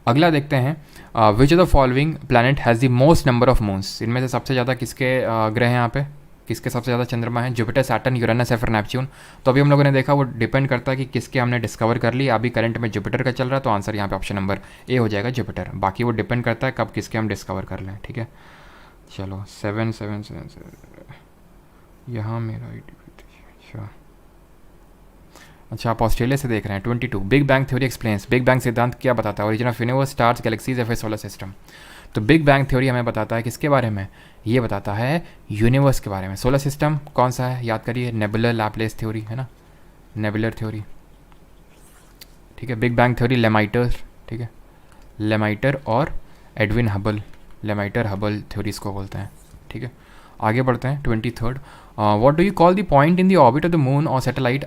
अगला देखते हैं। विच of the following planet has the most number of moons? इनमें से सबसे ज़्यादा किसके ग्रह हैं यहाँ पे, किसके सबसे ज़्यादा चंद्रमा है? जुपिटर, सैटर्न, यूरेनस या फिर नेपच्यून? तो अभी हम लोगों ने देखा वो डिपेंड करता है कि किसके हमने डिस्कवर कर लिया। अभी करंट में जुपिटर का चल रहा है, तो आंसर यहाँ पे ऑप्शन नंबर ए हो जाएगा, जुपिटर। बाकी वो डिपेंड करता है कब किसके हम डिस्कवर कर लें, ठीक है। चलो 7, 7, 7 यहाँ मेरा अच्छा आप ऑस्ट्रेलिया से देख रहे हैं। 22 big bang theory explains. Big bang सिद्धांत क्या बताता है? Origin of universe, stars, galaxies या फिर सोलर सिस्टम? तो बिग बैंग थ्योरी हमें बताता है किसके बारे में? ये बताता है यूनिवर्स के बारे में। सोलर सिस्टम कौन सा है याद करिए, नेबुलर लैप्लेस थ्योरी है ना, नेबुलर थ्योरी, ठीक है। बिग बैंग थ्योरी लेमाइटर, ठीक है, लेमाइटर और Edwin Hubble, Lemaitre Hubble theories को बोलते हैं, ठीक है। आगे बढ़ते हैं। 23rd what do you call the point in the orbit of the moon और satellite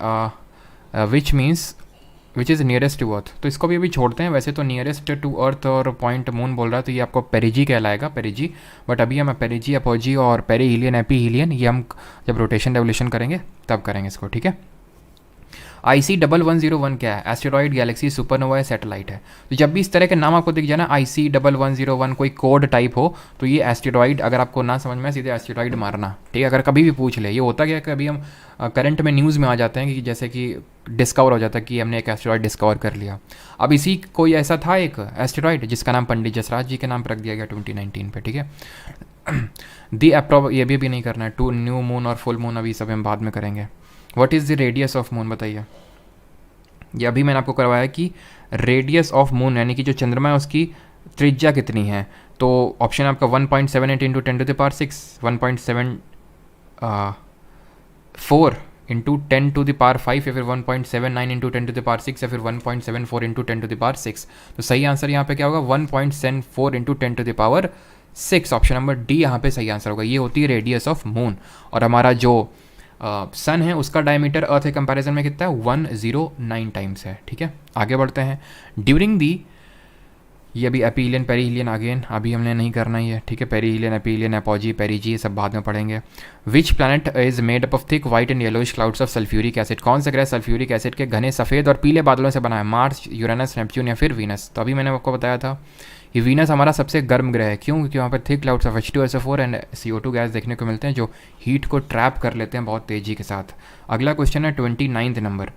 which is nearest to Earth? तो इसको भी अभी छोड़ते हैं, वैसे तो नियरेस्ट टू अर्थ और पॉइंट मून बोल रहा है तो ये आपको पेरिजी कहलाएगा, पेरिजी। बट अभी हम पेरिजी, अपोजी और पेरी हीलियन, एपी हीलियन, ये हम जब रोटेशन रेवोल्यूशन करेंगे तब करेंगे इसको, ठीक है। IC1101 क्या है? एस्टेरॉइड, गैलेक्सी, सुपरनोवा या सैटेलाइट है? तो जब भी इस तरह के नाम आपको दिख जाए ना, IC1101 कोई कोड टाइप हो, तो ये एस्टेरॉइड, अगर आपको ना समझ में सीधे एस्टेरॉइड मारना, ठीक है। अगर कभी भी पूछ ले, ये होता क्या है, कभी हम करंट में न्यूज़ में आ जाते हैं कि जैसे कि डिस्कवर हो जाता है कि हमने एक एस्टेरॉइड डिस्कवर कर लिया। अब इसी कोई ऐसा था एक एस्टेरॉइड जिसका नाम पंडित जसराज जी के नाम पर रख दिया गया 2019 पे, ठीक है। दी अप्रोव ये भी नहीं करना है। टू न्यू मून और फुल मून अभी सब हम बाद में करेंगे। What is the radius of moon बताइए? ये अभी मैंने आपको करवाया कि रेडियस ऑफ मून यानी कि जो चंद्रमा है उसकी त्रिज्या कितनी है। तो ऑप्शन आपका 1.78 into 10 to the power 6, 1.74 into 10 to the power 5 या फिर 1.79 इंटू 10 टू द पावर 6 या फिर 1.74 इंटू 10 टू द पावर 6। तो सही आंसर यहाँ पे क्या होगा? 1.74 into 10 to the power 6 option number D यहाँ पे सही आंसर होगा। ये होती है रेडियस ऑफ मून। और हमारा जो सन है उसका डायमीटर अर्थ के कंपैरिजन में कितना है, 109 टाइम्स है। ठीक है, आगे बढ़ते हैं। ड्यूरिंग दी, ये अभी एपीलियन पेरीहिलियन अगेन अभी हमने नहीं करना ही है। ठीक है, पेरीहिलियन एपीलियन एपोजी पेरीजी ये सब बाद में पढ़ेंगे। Which planet is made up of thick white and yellowish clouds of sulphuric acid? कौन सा ग्रह सल्फ्यूरिक एसिड के घने सफ़ेद और पीले बादलों से बना है? मार्स, यूरेनस, नेपच्यून या फिर वीनस? तो अभी मैंने आपको बताया था ये वीनस हमारा सबसे गर्म ग्रह है। क्यों? क्योंकि वहाँ पर thick clouds of H2SO4 and CO2 gas देखने को मिलते हैं जो हीट को ट्रैप कर लेते हैं बहुत तेज़ी के साथ। अगला क्वेश्चन है 29 नंबर।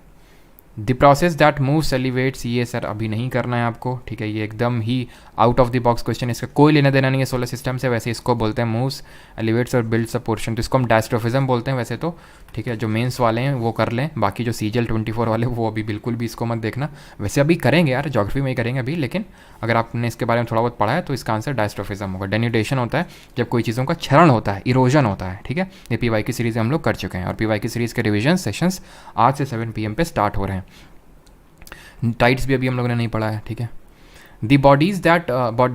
The process that moves elevates, ये सर अभी नहीं करना है आपको। ठीक है, ये एकदम ही out of the box question, इसका कोई लेना देना नहीं है सोलर सिस्टम से। वैसे इसको बोलते हैं मूव्स एलिवेट्स और बिल्ड्स अ पोर्शन, तो इसको हम डायस्ट्रोफिज्म बोलते हैं वैसे तो। ठीक है, जो मेंस वाले हैं वो कर लें, बाकी जो CGL 24 वाले वो अभी बिल्कुल भी इसको मत देखना। वैसे अभी करेंगे यार, ज्योग्राफी में ही करेंगे अभी, लेकिन अगर आपने इसके बारे में थोड़ा बहुत पढ़ा है तो इसका आंसर डायस्ट्रोफिज्म होगा। डेन्यूडेशन होता है जब कोई चीज़ों का क्षरण होता है, इरोजन होता है। ठीक है, ये PY की सीरीज़ हम लोग कर चुके हैं और PY की सीरीज़ के रिविजन सेशंस आज से 7 PM पे स्टार्ट हो रहे हैं। टाइड्स भी अभी हम लोगों ने नहीं पढ़ा है। ठीक है, the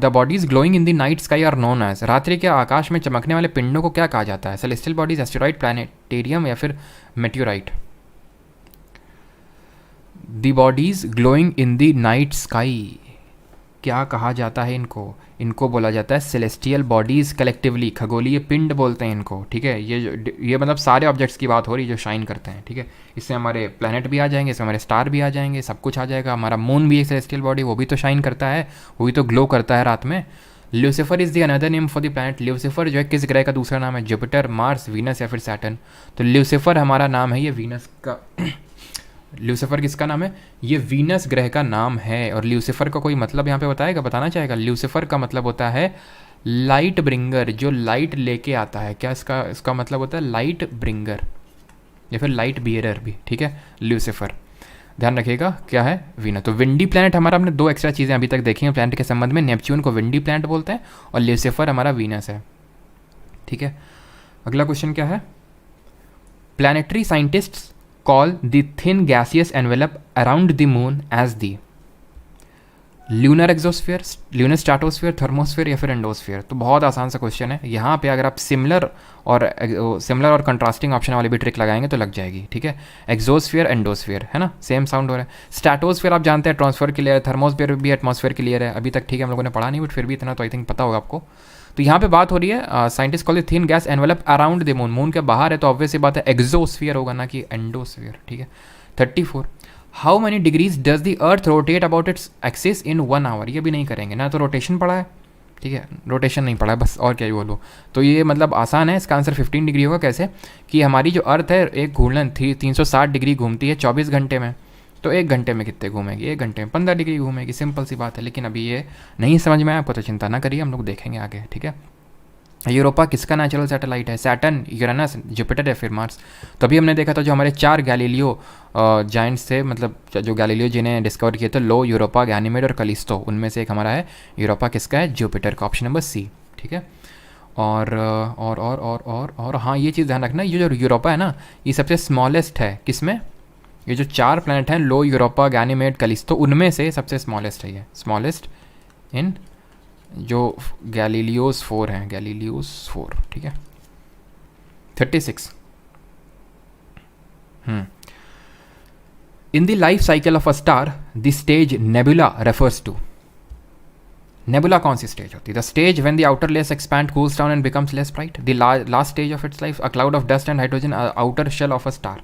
bodies glowing in the night sky are known as, रात्रि के आकाश में चमकने वाले पिंडों को क्या कहा जाता है? सेलेस्टियल बॉडीज, एस्टेरॉइड, प्लैनेटेरियम या फिर meteorite? The bodies glowing in the night sky क्या कहा जाता है इनको? इनको बोला जाता है सेलेस्टियल बॉडीज कलेक्टिवली, खगोलीय पिंड बोलते हैं इनको। ठीक है, ये मतलब सारे ऑब्जेक्ट्स की बात हो रही है जो शाइन करते हैं। ठीक है, इससे हमारे प्लैनेट भी आ जाएंगे, इससे हमारे स्टार भी आ जाएंगे, सब कुछ आ जाएगा। हमारा मून भी एक सेलेस्टियल बॉडी, वो भी तो शाइन करता है, वो भी तो ग्लो करता है रात में। Lucifer is the another name for the planet, Lucifer जो है किस ग्रह का दूसरा नाम है? जुपिटर, मार्स, वीनस या फिर सैटर्न? तो ल्यूसीफर हमारा नाम है, ये वीनस का ल्यूसीफर किसका नाम है? ये वीनस ग्रह का नाम है। और ल्यूसीफर का कोई मतलब यहाँ पे बताएगा, बताना चाहेगा? ल्यूसीफर का मतलब होता है लाइट ब्रिंगर, जो लाइट लेके आता है। क्या इसका मतलब होता है? लाइट ब्रिंगर या फिर लाइट बियरर भी। ठीक है, ल्यूसीफर ध्यान रखिएगा क्या है? वीनस। तो विंडी प्लैनेट हमारा, हमने 2 एक्स्ट्रा चीज़ें अभी तक देखी हैं प्लैनेट के संबंध में। नेपच्यून को विंडी प्लैनेट बोलते हैं और ल्यूसीफर हमारा वीनस है। ठीक है, अगला क्वेश्चन क्या है? Planetary scientists call the thin gaseous envelope around the moon as the lunar exosphere, lunar stratosphere, thermosphere या फिर एंडोस्फीयर? तो बहुत आसान सा क्वेश्चन है। यहाँ पे अगर आप सिमिलर और कंट्रास्टिंग ऑप्शन वाली भी ट्रिक लगाएंगे तो लग जाएगी। ठीक है, एक्सोस्फीयर एंडोस्फीयर है ना, सेम साउंड हो रहा है। स्ट्रैटोस्फीयर आप जानते हैं ट्रांसफर की लेयर, थर्मोस्फीयर भी एटमॉस्फेयर की लेयर है। अभी तक ठीक है हम लोगों ने पढ़ा नहीं, बट फिर भी इतना तो आई थिंक पता होगा आपको। तो यहाँ पे बात हो रही है scientist call the thin gas envelope around the moon, moon के बाहर है तो ऑब्वियस बात है एक्सोस्फीयर होगा ना कि एंडोस्फीयर। ठीक है, 34 how many degrees does the earth rotate about its axis in 1 hour? ये भी नहीं करेंगे ना, तो रोटेशन पढ़ा है। ठीक है, रोटेशन नहीं पढ़ा है बस, और क्या ही बोलूँ। तो ये मतलब आसान है, इसका आंसर 15 डिग्री होगा। कैसे? कि हमारी जो अर्थ है एक घूर्णन 360 डिग्री घूमती है 24 घंटे में, तो 1 घंटे में कितने घूमेगी? 1 घंटे में 15 डिग्री घूमेगी, सिंपल सी बात है। लेकिन अभी ये नहीं समझ में आया आपको तो चिंता ना करिए, हम लोग देखेंगे आगे। ठीक है, यूरोपा किसका नेचुरल सैटेलाइट है? सैटर्न, यूरेनस, जुपिटर या फिर मार्स? तो अभी हमने देखा था जो हमारे 4 गैलीलियो जाइंट्स थे, मतलब जो गैलीलियो जिन्हें डिस्कवर किए थे, लो, यूरोपा, गैनीमेड और कलिस्टो, उनमें से एक हमारा है यूरोपा। किसका है? जुपिटर का, ऑप्शन नंबर सी। ठीक है, और हाँ ये चीज़ ध्यान रखना, ये जो यूरोपा है ना ये सबसे स्मॉलेस्ट है। किसमें? ये जो 4 प्लैनेट हैं, लो, यूरोपा, गैनीमेड, कलिस्टो, उनमें से सबसे स्मॉलेस्ट है ये, स्मॉलेस्ट इन जो गैलीलियोस 4 हैं, गैलीलियोस 4। ठीक है, 36 in the life cycle of a star the stage nebula refers to. Nebula कौन सी स्टेज होती है? The stage when the outer layers expand, cools down and becomes less bright, the last stage of its life, a cloud of dust and hydrogen, outer shell of a star.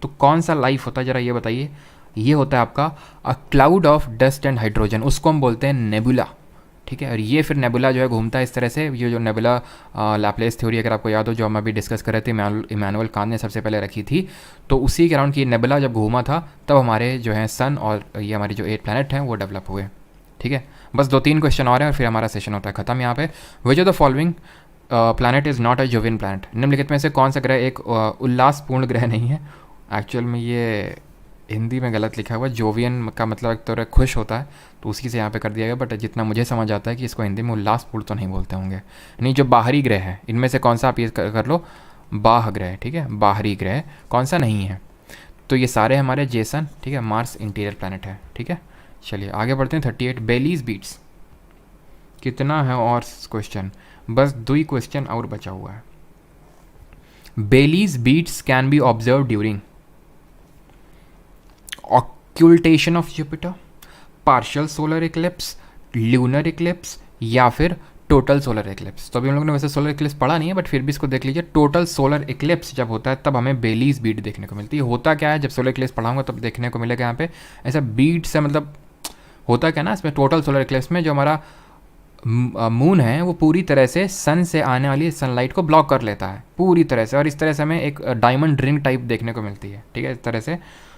तो कौन सा life होता है जरा ये बताइए? ये होता है आपका अ cloud of dust and hydrogen, उसको हम बोलते हैं नेबुला। ठीक है, और ये फिर नेबुला जो है घूमता है इस तरह से। ये जो नेबुला लैप्लेस थ्योरी अगर आपको याद हो, जो हम अभी डिस्कस कर रहे थे, इमैनुअल कांत ने सबसे पहले रखी थी, तो उसी के अराउंड की नेबुला जब घूमा था तब हमारे जो है सन और ये हमारी जो 8 प्लैनेट हैं वो डेवलप हुए। ठीक है, बस 2-3 क्वेश्चन और हैं और फिर हमारा सेशन होता है खत्म यहाँ पे। विच of the following planet is not a Jovian planet? निम्नलिखित में से कौन सा ग्रह एक उल्लासपूर्ण ग्रह नहीं है? एक्चुअल में ये हिंदी में गलत लिखा हुआ है, जोवियन का मतलब एक तरह खुश होता है, तो उसी से यहाँ पे कर दिया गया। बट जितना मुझे समझ आता है कि इसको हिंदी में उल्लासपूर्ण तो नहीं बोलते होंगे। नहीं, जो बाहरी ग्रह है इनमें से कौन सा आप ये कर लो, बाह ग्रह। ठीक है, बाहरी ग्रह कौन सा नहीं है? तो ये सारे हमारे जेसन। ठीक है, मार्स इंटीरियर प्लैनेट है। ठीक है, चलिए आगे बढ़ते हैं। 38 बेलीज बीट्स कितना है और क्वेश्चन, बस 2 क्वेश्चन और बचा हुआ है। Baily's beads can be observe during occultation of Jupiter, partial solar eclipse, lunar eclipse या फिर टोटल सोलर इक्लिप्स। तो अभी हम लोगों ने वैसे सोलर इक्लिप्स पढ़ा नहीं है, बट फिर भी इसको देख लीजिए। टोटल सोलर इक्लिप्स जब होता है तब हमें बेलीज बीट देखने को मिलती है। होता क्या है, जब सोलर इक्लिप्स पढ़ाऊंगा तब देखने को मिलेगा यहाँ पे ऐसा बीट से, मतलब होता क्या ना इसमें टोटल सोलर इक्लिप्स में, जो हमारा मून है वो पूरी तरह से सन से आने वाली सनलाइट को ब्लॉक कर लेता है पूरी तरह से, और इस तरह से हमें एक डायमंड रिंग टाइप देखने को मिलती है, ठीक है, इस तरह से।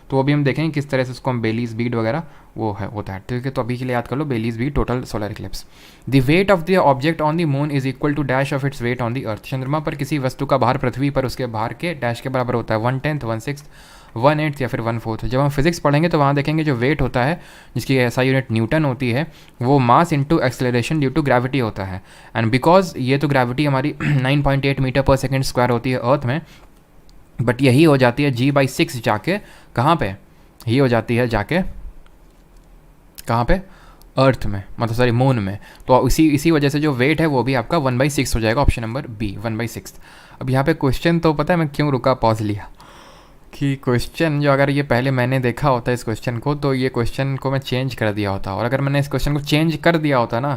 तो अभी हम देखेंगे किस तरह से उसको हम बेलीज बीट वगैरह वो है होता है, ठीक है। तो अभी के लिए याद कर लो Baily's beat total solar eclipse. The weight of the object on the moon is equal to dash of its weight on the अर्थ। चंद्रमा पर किसी वस्तु का भार पृथ्वी पर उसके भार के डैश के बराबर होता है, 1/10, 1/6, 1/8 या फिर 1/4। जब हम फिजिक्स पढ़ेंगे तो वहाँ देखेंगे जो वेट होता है, जिसकी ऐसा यूनिट न्यूटन होती है, वो mass into acceleration due to gravity होता है। एंड बिकॉज ये तो ग्रेविटी हमारी 9.8 मीटर पर सेकेंड स्क्वायर होती है अर्थ में, बट यही हो जाती है G/6 जाके कहाँ पे, ये हो जाती है जाके कहाँ पे, अर्थ में, मतलब सॉरी मून में। तो इसी वजह से जो वेट है वो भी आपका 1/6 हो जाएगा, ऑप्शन नंबर बी 1/6। अब यहाँ पे क्वेश्चन तो पता है मैं क्यों रुका, पॉज लिया, कि क्वेश्चन जो अगर ये पहले मैंने देखा होता इस क्वेश्चन को तो ये क्वेश्चन को मैं चेंज कर दिया होता, और अगर मैंने इस क्वेश्चन को चेंज कर दिया होता ना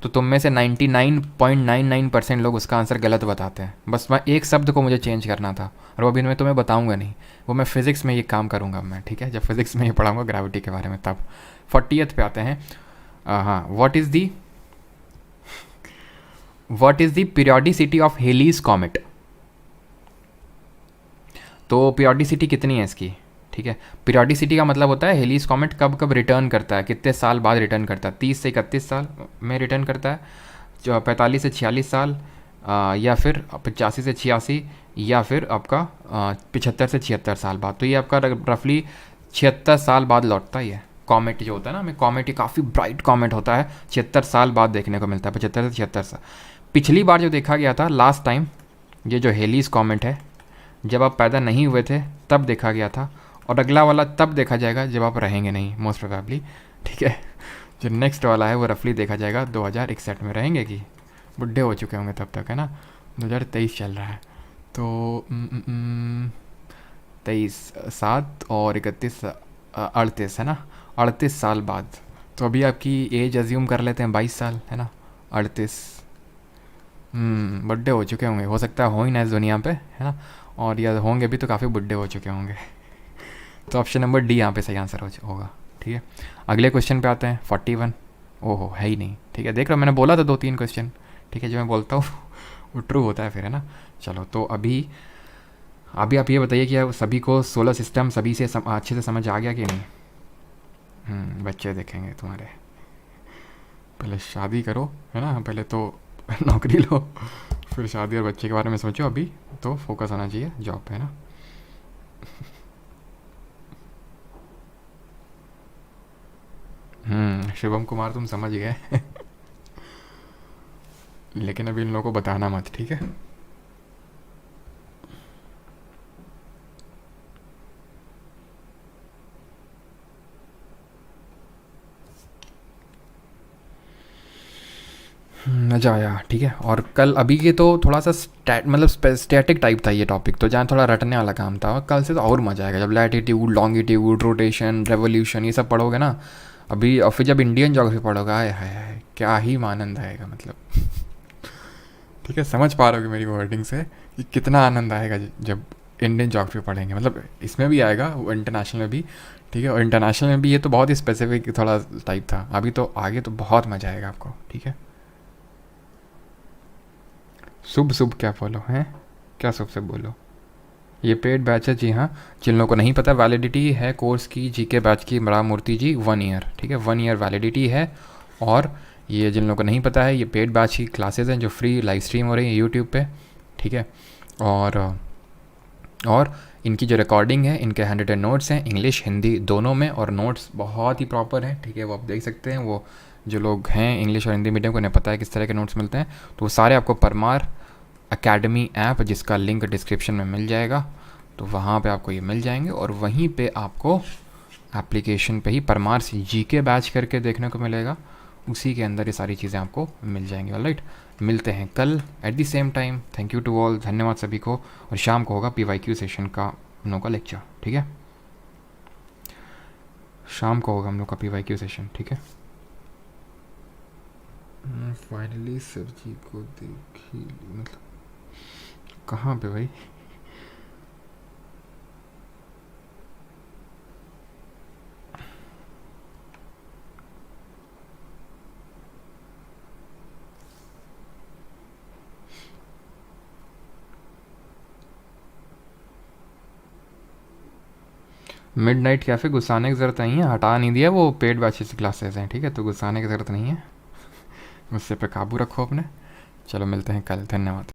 तो तुम में से 99.99% लोग उसका आंसर गलत बताते हैं। बस मैं एक शब्द को मुझे चेंज करना था, और वो अभी मैं तुम्हें बताऊंगा नहीं, वो मैं फिज़िक्स में ये काम करूंगा मैं, ठीक है, जब फिज़िक्स में ये पढ़ाऊंगा ग्रेविटी के बारे में तब। 40th पे आते हैं। हाँ, what is the periodicity of Halley's comet. तो पीरियोडिसिटी कितनी है इसकी, ठीक है। पीरियोडिसिटी का मतलब होता है हेलीज कॉमेट कब कब रिटर्न करता है, कितने साल बाद रिटर्न करता है। 30 से 31 साल में रिटर्न करता है, 45 से 46 साल, या फिर 85 से 86, या फिर आपका 75 से 76 साल बाद। तो ये आपका रफली 76 साल बाद लौटता ही है। कॉमेट जो होता है ना, हमें कॉमेट ये काफ़ी ब्राइट कॉमेट होता है, 76 साल बाद देखने को मिलता है, 75 से 76 साल। पिछली बार जो देखा गया था लास्ट टाइम, ये जो हेलीज कॉमेट है जब आप पैदा नहीं हुए थे तब देखा गया था, और अगला वाला तब देखा जाएगा जब आप रहेंगे नहीं मोस्ट प्रोबेबली, ठीक है। जो नेक्स्ट वाला है वो रफली देखा जाएगा 2061 में, रहेंगे कि बुढ़े हो चुके होंगे तब तक, है ना। 2023 चल रहा है, तो 23, 7 और 31, 38 है ना, 38 साल बाद। तो अभी आपकी एज अज्यूम कर लेते हैं 22 साल, है ना, 38, बुढ़े हो चुके होंगे, हो सकता है हो ही ना इस दुनिया पे, है ना, और या होंगे भी तो काफ़ी बुढ़े हो चुके होंगे। तो ऑप्शन नंबर डी यहाँ पे सही आंसर होगा, ठीक है। अगले क्वेश्चन पे आते हैं 41। ओहो है ही नहीं, ठीक है, देख रहा मैंने बोला था 2-3 क्वेश्चन, ठीक है, जो मैं बोलता हूँ वो ट्रू होता है फिर, है ना। चलो तो अभी आप ये बताइए कि सभी को सोलर सिस्टम सभी से अच्छे से समझ आ गया कि नहीं। बच्चे देखेंगे तुम्हारे, पहले शादी करो, है ना, पहले तो नौकरी लो, फिर शादी और बच्चे के बारे में सोचो। अभी तो फोकस होना चाहिए जॉब पे, है ना। शिवम कुमार तुम समझ गए लेकिन अभी इन लोगों को बताना मत, ठीक है। मज़ा आया, ठीक है। और कल अभी के तो थोड़ा सा मतलब स्टैटिक टाइप था ये टॉपिक, तो जहाँ थोड़ा रटने वाला काम था। कल से तो और मज़ा आएगा जब लैटिट्यूड, लॉन्गिट्यूड, रोटेशन, रेवोल्यूशन ये सब पढ़ोगे ना अभी, और फिर जब इंडियन ज्योग्राफी पढ़ोगे, आए हाय क्या ही आनंद आएगा, मतलब ठीक है, समझ पा रहे हो मेरी वर्डिंग से कि कितना आनंद आएगा जब इंडियन ज्योग्राफी पढ़ेंगे। मतलब इसमें भी आएगा, वो इंटरनेशनल में भी, ठीक है, और इंटरनेशनल में भी ये तो बहुत ही स्पेसिफिक थोड़ा टाइप था। अभी तो आगे तो बहुत मज़ा आएगा आपको, ठीक है। शुभ क्या बोलो हैं, क्या शुभ बोलो। ये पेड बैच है, जी हाँ। जिन लोगों को नहीं पता, वैलिडिटी है कोर्स की जीके बैच की राम मूर्ति जी 1 ईयर, ठीक है, 1 ईयर वैलिडिटी है। और ये जिन लोगों को नहीं पता है, ये पेड बैच की क्लासेस हैं जो फ्री लाइव स्ट्रीम हो रही है यूट्यूब पे, ठीक है। और इनकी जो रिकॉर्डिंग है, इनके 100 नोट्स हैं इंग्लिश हिंदी दोनों में, और नोट्स बहुत ही प्रॉपर हैं, ठीक है, वो आप देख सकते हैं। वो जो लोग हैं इंग्लिश और हिंदी मीडियम को उन्हें पता है किस तरह के नोट्स मिलते हैं, तो वो सारे आपको परमार एकेडमी ऐप, जिसका लिंक डिस्क्रिप्शन में मिल जाएगा, तो वहाँ पे आपको ये मिल जाएंगे। और वहीं पे आपको एप्लीकेशन पे ही परमार से जीके बैच करके देखने को मिलेगा, उसी के अंदर ये सारी चीज़ें आपको मिल जाएंगी। ऑलराइट, मिलते हैं कल at the same time. Thank you to all, धन्यवाद सभी को। और शाम को होगा PYQ सेशन का हम लोग का लेक्चर, ठीक है। शाम को होगा हम लोग का PYQ सेशन, ठीक है। फाइनली सर जी को देखी, मतलब कहाँ पे भाई? मिडनाइट कैफ़े गुस्साने की ज़रूरत नहीं है, हटा नहीं दिया, वो पेड बैचेस क्लासेस हैं, ठीक है, तो गुस्साने की ज़रूरत नहीं है। गुस्से पे काबू रखो अपने। चलो मिलते हैं कल, धन्यवाद।